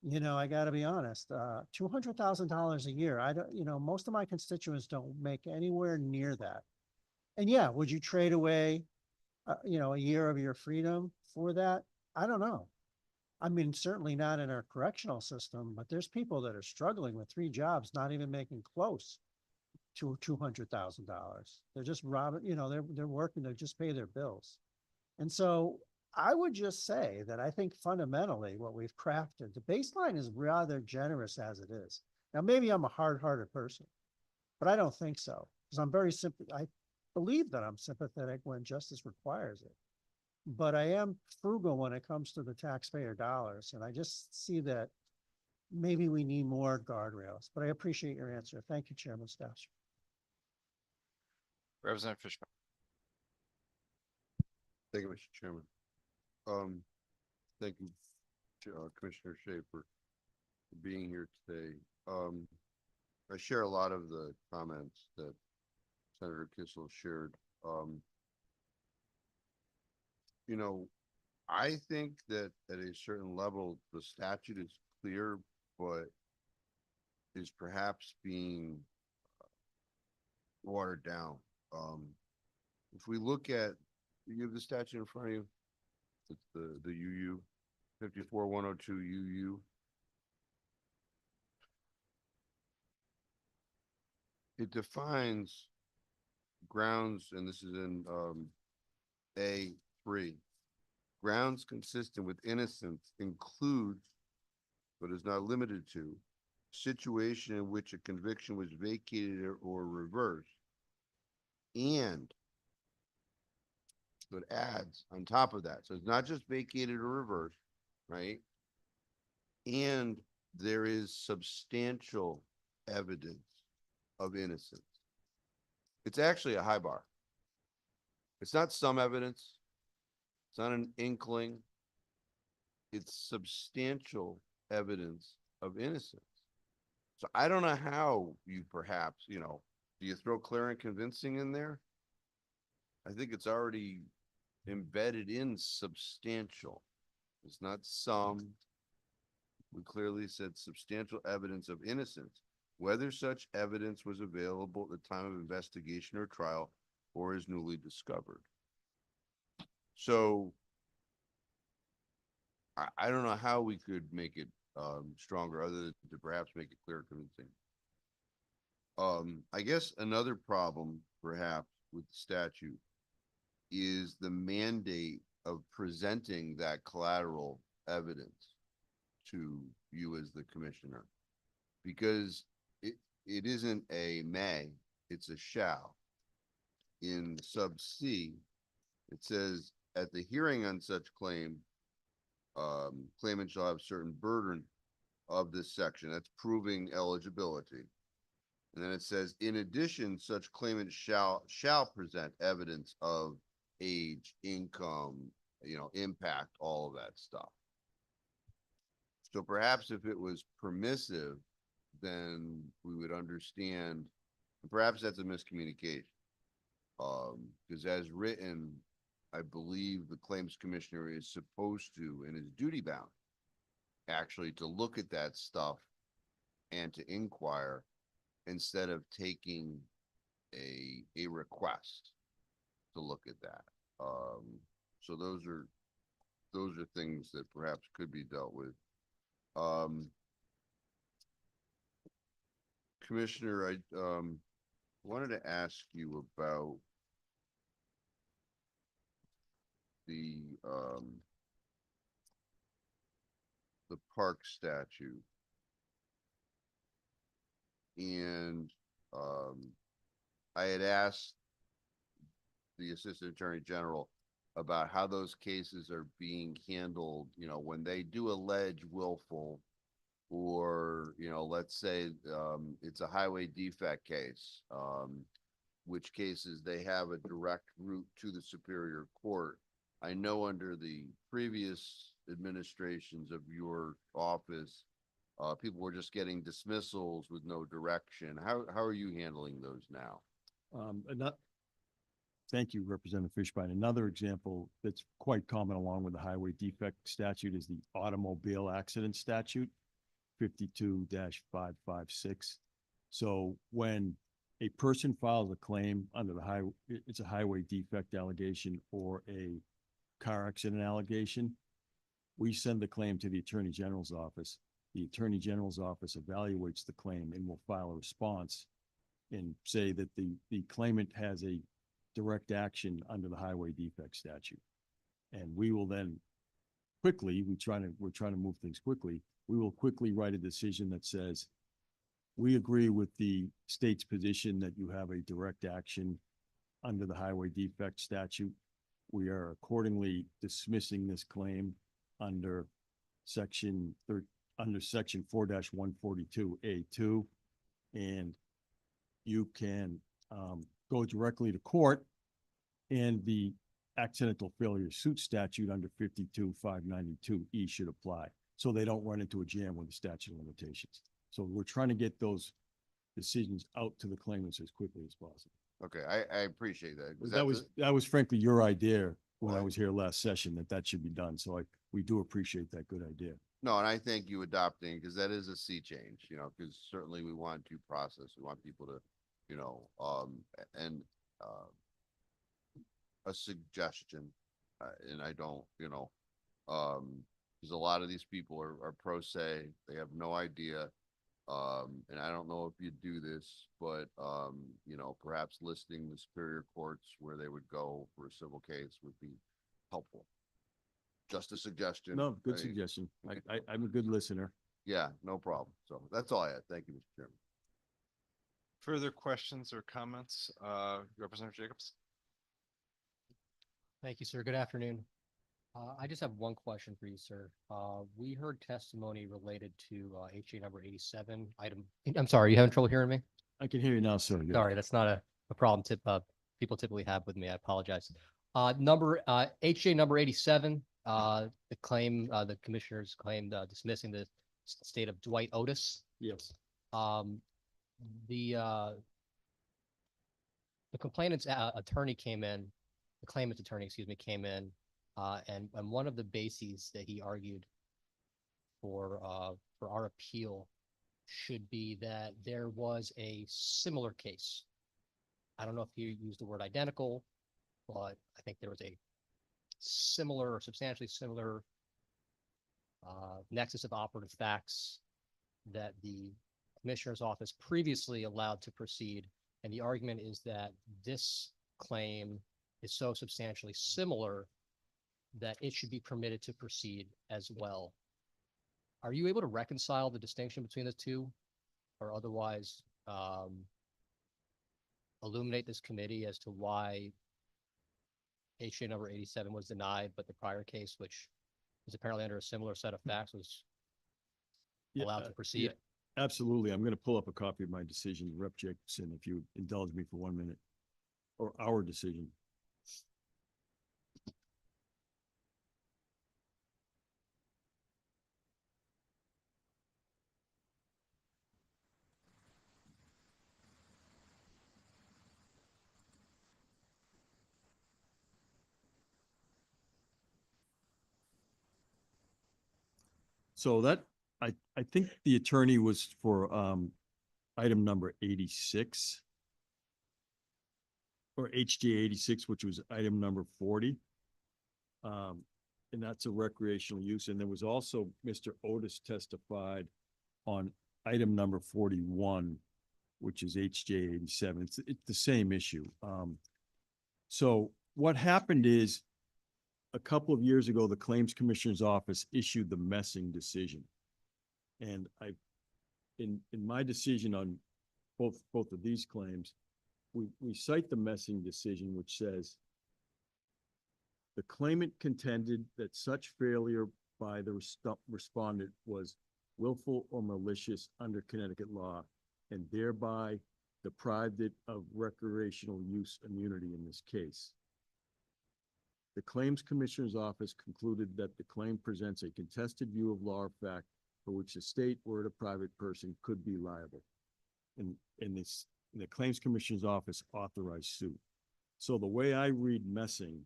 you know, I got to be honest, $200,000 a year. I don't, you know, most of my constituents don't make anywhere near that. And yeah, would you trade away, you know, a year of your freedom for that? I don't know. I mean, certainly not in our correctional system, but there's people that are struggling with 3 jobs, not even making close to $200,000. They're just robbing, you know, they're working to just pay their bills. And so I would just say that I think fundamentally what we've crafted, the baseline is rather generous as it is. Now, maybe I'm a hard-hearted person, but I don't think so, because I'm very simple. I believe that I'm sympathetic when justice requires it, but I am frugal when it comes to the taxpayer dollars. And I just see that maybe we need more guardrails, but I appreciate your answer. Thank you, Chairman Stasser. Representative Fishman. Thank you, Mr. Chairman. Thank you, Commissioner Shea, for being here today. I share a lot of the comments that Senator Kissel shared. You know, I think that at a certain level, the statute is clear, but is perhaps being watered down. If we look at, you have the statute in front of you, it's the UU 54102 UU. It defines grounds, and this is in A3. Grounds consistent with innocence includes, but is not limited to, situation in which a conviction was vacated or reversed. And so it adds on top of that. So it's not just vacated or reversed, right? And there is substantial evidence of innocence. It's actually a high bar. It's not some evidence. It's not an inkling. It's substantial evidence of innocence. So I don't know how you perhaps, you know, do you throw clear and convincing in there? I think it's already embedded in substantial. It's not some. We clearly said substantial evidence of innocence, whether such evidence was available at the time of investigation or trial or is newly discovered. So I don't know how we could make it stronger other than to perhaps make it clear and convincing. I guess another problem perhaps with the statute is the mandate of presenting that collateral evidence to you as the commissioner. Because it isn't a may, it's a shall. In sub C, it says, at the hearing on such claim, claimant shall have certain burden of this section. That's proving eligibility. And then it says, in addition, such claimant shall present evidence of age, income, impact, all of that stuff. So perhaps if it was permissive, then we would understand, perhaps that's a miscommunication. Because as written, I believe the claims commissioner is supposed to, and is duty bound, actually to look at that stuff and to inquire instead of taking a request to look at that. So those are things that perhaps could be dealt with. Commissioner, I wanted to ask you about the park statute. And I had asked the Assistant Attorney General about how those cases are being handled, when they do allege willful, or, let's say it's a highway defect case, which cases they have a direct route to the Superior Court. I know under the previous administrations of your office, people were just getting dismissals with no direction. How are you handling those now? Thank you, Representative Fishbein. Another example that's quite common along with the highway defect statute is the automobile accident statute, 52-556. So when a person files a claim under the highway, it's a highway defect allegation or a car accident allegation, we send the claim to the Attorney General's office. The Attorney General's office evaluates the claim and will file a response and say that the claimant has a direct action under the highway defect statute. And we will then quickly, we're trying to move things quickly. We will quickly write a decision that says, we agree with the state's position that you have a direct action under the highway defect statute. We are accordingly dismissing this claim under section 4-142A2, and you can go directly to court, and the accidental failure suit statute under 52-592E should apply, so they don't run into a jam with the statute of limitations. So we're trying to get those decisions out to the claimants as quickly as possible. Okay, I appreciate that. That was frankly your idea when I was here last session, that should be done. So we do appreciate that good idea. No, and I thank you adopting, because that is a sea change, because certainly we want due process. We want people to, a suggestion, and I don't, because a lot of these people are pro se, they have no idea. And I don't know if you do this, but, perhaps listing the superior courts where they would go for a civil case would be helpful. Just a suggestion. No, good suggestion. I'm a good listener. Yeah, no problem. So that's all I had. Thank you, Mr. Chairman. Further questions or comments? Representative Jacobs? Thank you, sir. Good afternoon. I just have one question for you, sir. We heard testimony related to HA number 87 item. I'm sorry, you having trouble hearing me? I can hear you now, sir. Yeah. Sorry, that's not a problem people typically have with me. I apologize. HA number 87, the claim, the commissioners claimed dismissing the state of Dwight Otis. Yes. The complainant's attorney came in, the claimant's attorney, excuse me, came in, and one of the bases that he argued for our appeal should be that there was a similar case. I don't know if he used the word identical, but I think there was a similar or substantially similar nexus of operative facts that the commissioner's office previously allowed to proceed. And the argument is that this claim is so substantially similar that it should be permitted to proceed as well. Are you able to reconcile the distinction between the two, or otherwise illuminate this committee as to why HJ number 87 was denied, but the prior case, which is apparently under a similar set of facts, was allowed to proceed? Absolutely. I'm going to pull up a copy of my decision, Rep. Jacobson, if you indulge me for 1 minute, or our decision. So that, I think the attorney was for item number 86 or HJ 86, which was item number 40. And that's a recreational use. And there was also Mr. Otis testified on item number 41, which is HJ 87. It's the same issue. So what happened is a couple of years ago, the Claims Commissioner's Office issued the messing decision. And in my decision on both of these claims, we cite the messing decision, which says the claimant contended that such failure by the respondent was willful or malicious under Connecticut law, and thereby deprived it of recreational use immunity in this case. The Claims Commissioner's Office concluded that the claim presents a contested view of law or fact for which the state or the private person could be liable. And the Claims Commissioner's Office authorized suit. So the way I read messing,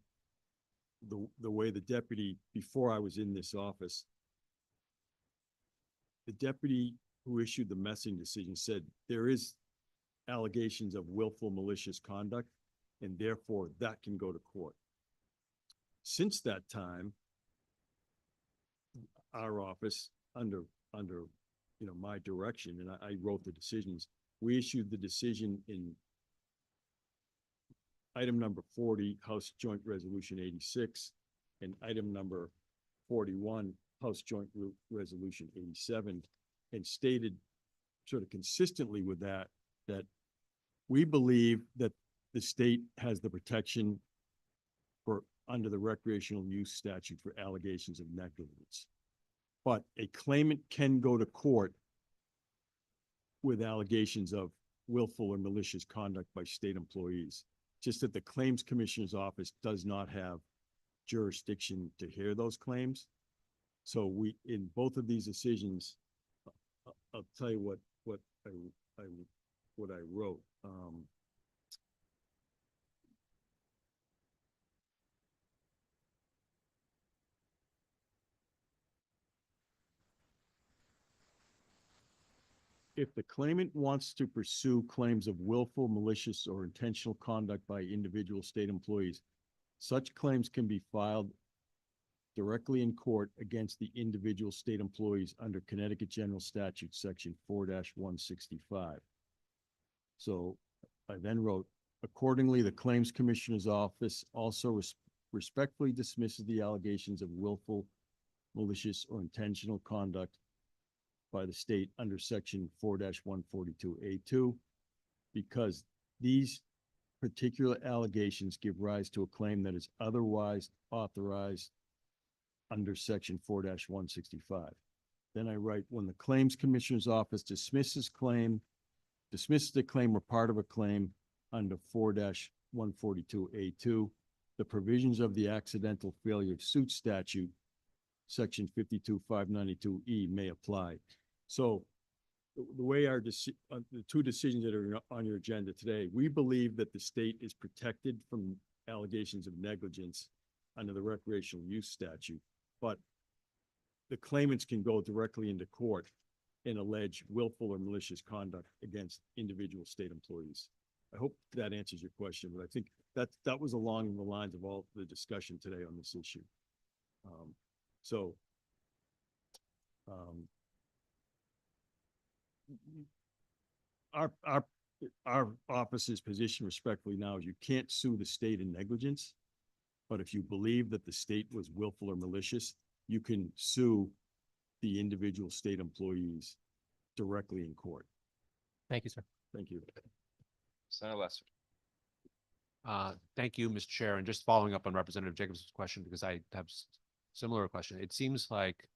the way the deputy, before I was in this office, the deputy who issued the messing decision said there is allegations of willful malicious conduct, and therefore that can go to court. Since that time, our office, under my direction, and I wrote the decisions, we issued the decision in item number 40, House Joint Resolution 86, and item number 41, House Joint Resolution 87, and stated sort of consistently with that we believe that the state has the protection for under the recreational use statute for allegations of negligence. But a claimant can go to court with allegations of willful or malicious conduct by state employees. Just that the Claims Commissioner's Office does not have jurisdiction to hear those claims. So we, in both of these decisions, I'll tell you what I wrote. If the claimant wants to pursue claims of willful, malicious, or intentional conduct by individual state employees, such claims can be filed directly in court against the individual state employees under Connecticut General Statute, Section 4-165. So I then wrote, accordingly, the Claims Commissioner's Office also respectfully dismisses the allegations of willful, malicious, or intentional conduct by the state under Section 4-142A2, because these particular allegations give rise to a claim that is otherwise authorized under Section 4-165. Then I write, when the Claims Commissioner's Office dismisses the claim or part of a claim under 4-142A2, the provisions of the Accidental Failure of Suit Statute, Section 52-592E may apply. So the way the two decisions that are on your agenda today, we believe that the state is protected from allegations of negligence under the recreational use statute, but the claimants can go directly into court and allege willful or malicious conduct against individual state employees. I hope that answers your question, but I think that was along the lines of all the discussion today on this issue. Our office's position respectfully now is you can't sue the state in negligence. But if you believe that the state was willful or malicious, you can sue the individual state employees directly in court. Thank you, sir. Thank you. Senator Lesser. Thank you, Mr. Chair. And just following up on Representative Jacobs' question, because I have similar question. It seems like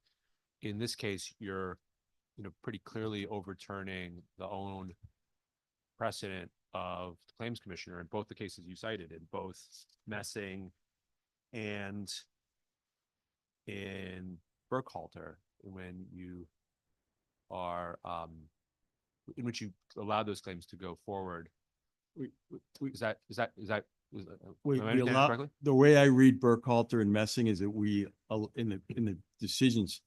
in this case, you're, pretty clearly overturning the own precedent of the claims commissioner in both the cases you cited, in both Messing and in Burkhalter, when you are, in which you allow those claims to go forward. Is that, am I We understanding allow, correctly? the way I read Burkhalter and Messing is that we, in the decisions,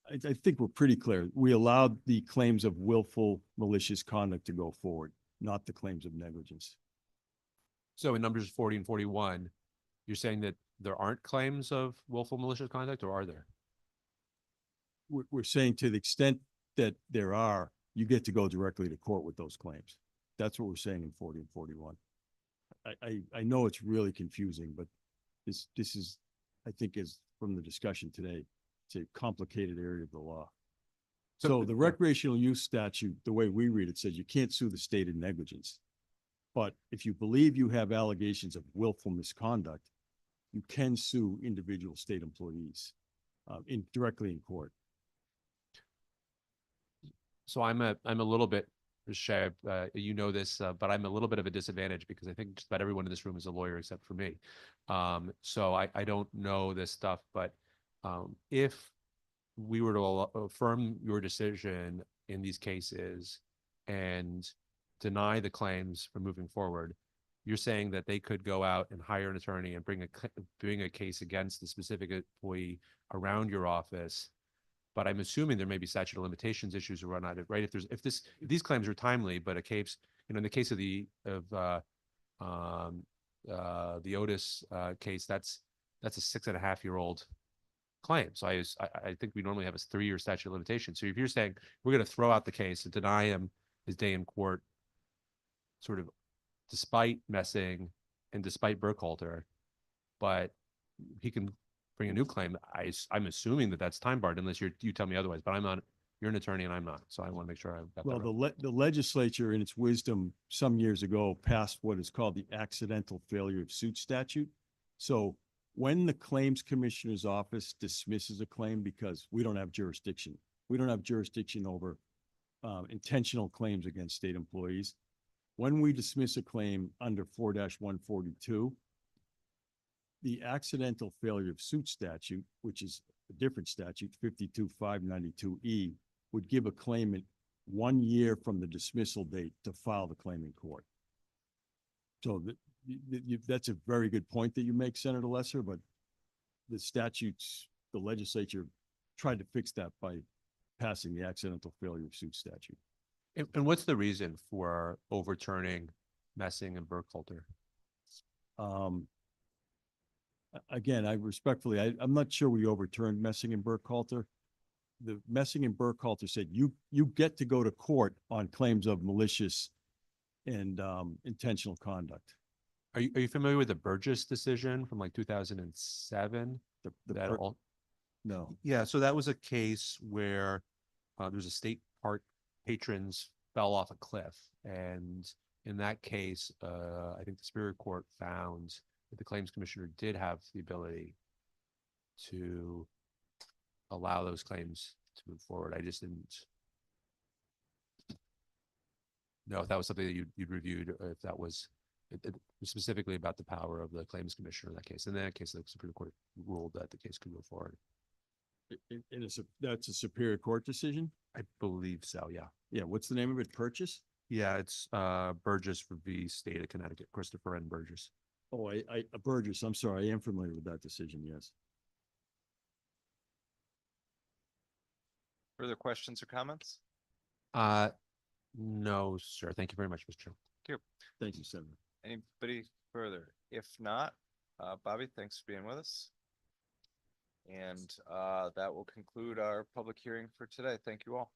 I think we're pretty clear. We allowed the claims of willful malicious conduct to go forward, not the claims of negligence. So in numbers 40 and 41, you're saying that there aren't claims of willful malicious conduct, or are there? We're saying to the extent that there are, you get to go directly to court with those claims. That's what we're saying in 40 and 41. I know it's really confusing, but this is, I think, is from the discussion today, it's a complicated area of the law. So the recreational use statute, the way we read it, says you can't sue the state in negligence. But if you believe you have allegations of willful misconduct, you can sue individual state employees directly in court. So I'm a little bit, Shay, you know this, but I'm a little bit of a disadvantage because I think just about everyone in this room is a lawyer except for me. So I don't know this stuff, but if we were to affirm your decision in these cases and deny the claims from moving forward, you're saying that they could go out and hire an attorney and bring a case against the specific employee around your office. But I'm assuming there may be statute of limitations issues around it, right? If these claims are timely, but a case, in the case of the Otis case, that's a 6.5-year-old claim. So I think we normally have a 3-year statute of limitations. So if you're saying we're going to throw out the case and deny him his day in court, sort of despite Messing and despite Burkhalter, but he can bring a new claim, I'm assuming that that's time barred unless you tell me otherwise, but I'm not, you're an attorney and I'm not. So I want to make sure I've got that right. The legislature in its wisdom some years ago passed what is called the accidental failure of suit statute. So when the claims commissioner's office dismisses a claim because we don't have jurisdiction over intentional claims against state employees. When we dismiss a claim under 4-142, the accidental failure of suit statute, which is a different statute, 52-592E, would give a claimant 1 year from the dismissal date to file the claim in court. So that's a very good point that you make, Senator Lesser, but the statutes, the legislature tried to fix that by passing the accidental failure of suit statute. And what's the reason for overturning Messing and Burkhalter? Again, I'm not sure we overturned Messing and Burkhalter. The Messing and Burkhalter said you get to go to court on claims of malicious and intentional conduct. Are you familiar with the Burgess decision from like 2007? No. Yeah, so that was a case where there's a state park patrons fell off a cliff, and in that case, I think the Superior Court found that the claims commissioner did have the ability to allow those claims to move forward. I just didn't know if that was something that you'd reviewed, or if that was specifically about the power of the claims commissioner in that case. In that case, the Supreme Court ruled that the case could go forward. That's a Superior Court decision? I believe so, yeah. Yeah, what's the name of it? Purchase? Yeah, it's Burgess v. State of Connecticut, Christopher N. Burgess. Oh, Burgess, I'm sorry, I am familiar with that decision, yes. Further questions or comments? No, sir. Thank you very much, Mr. Chair. Thank you. Thank you, Senator. Anybody further? If not, Bobby, thanks for being with us. And that will conclude our public hearing for today. Thank you all.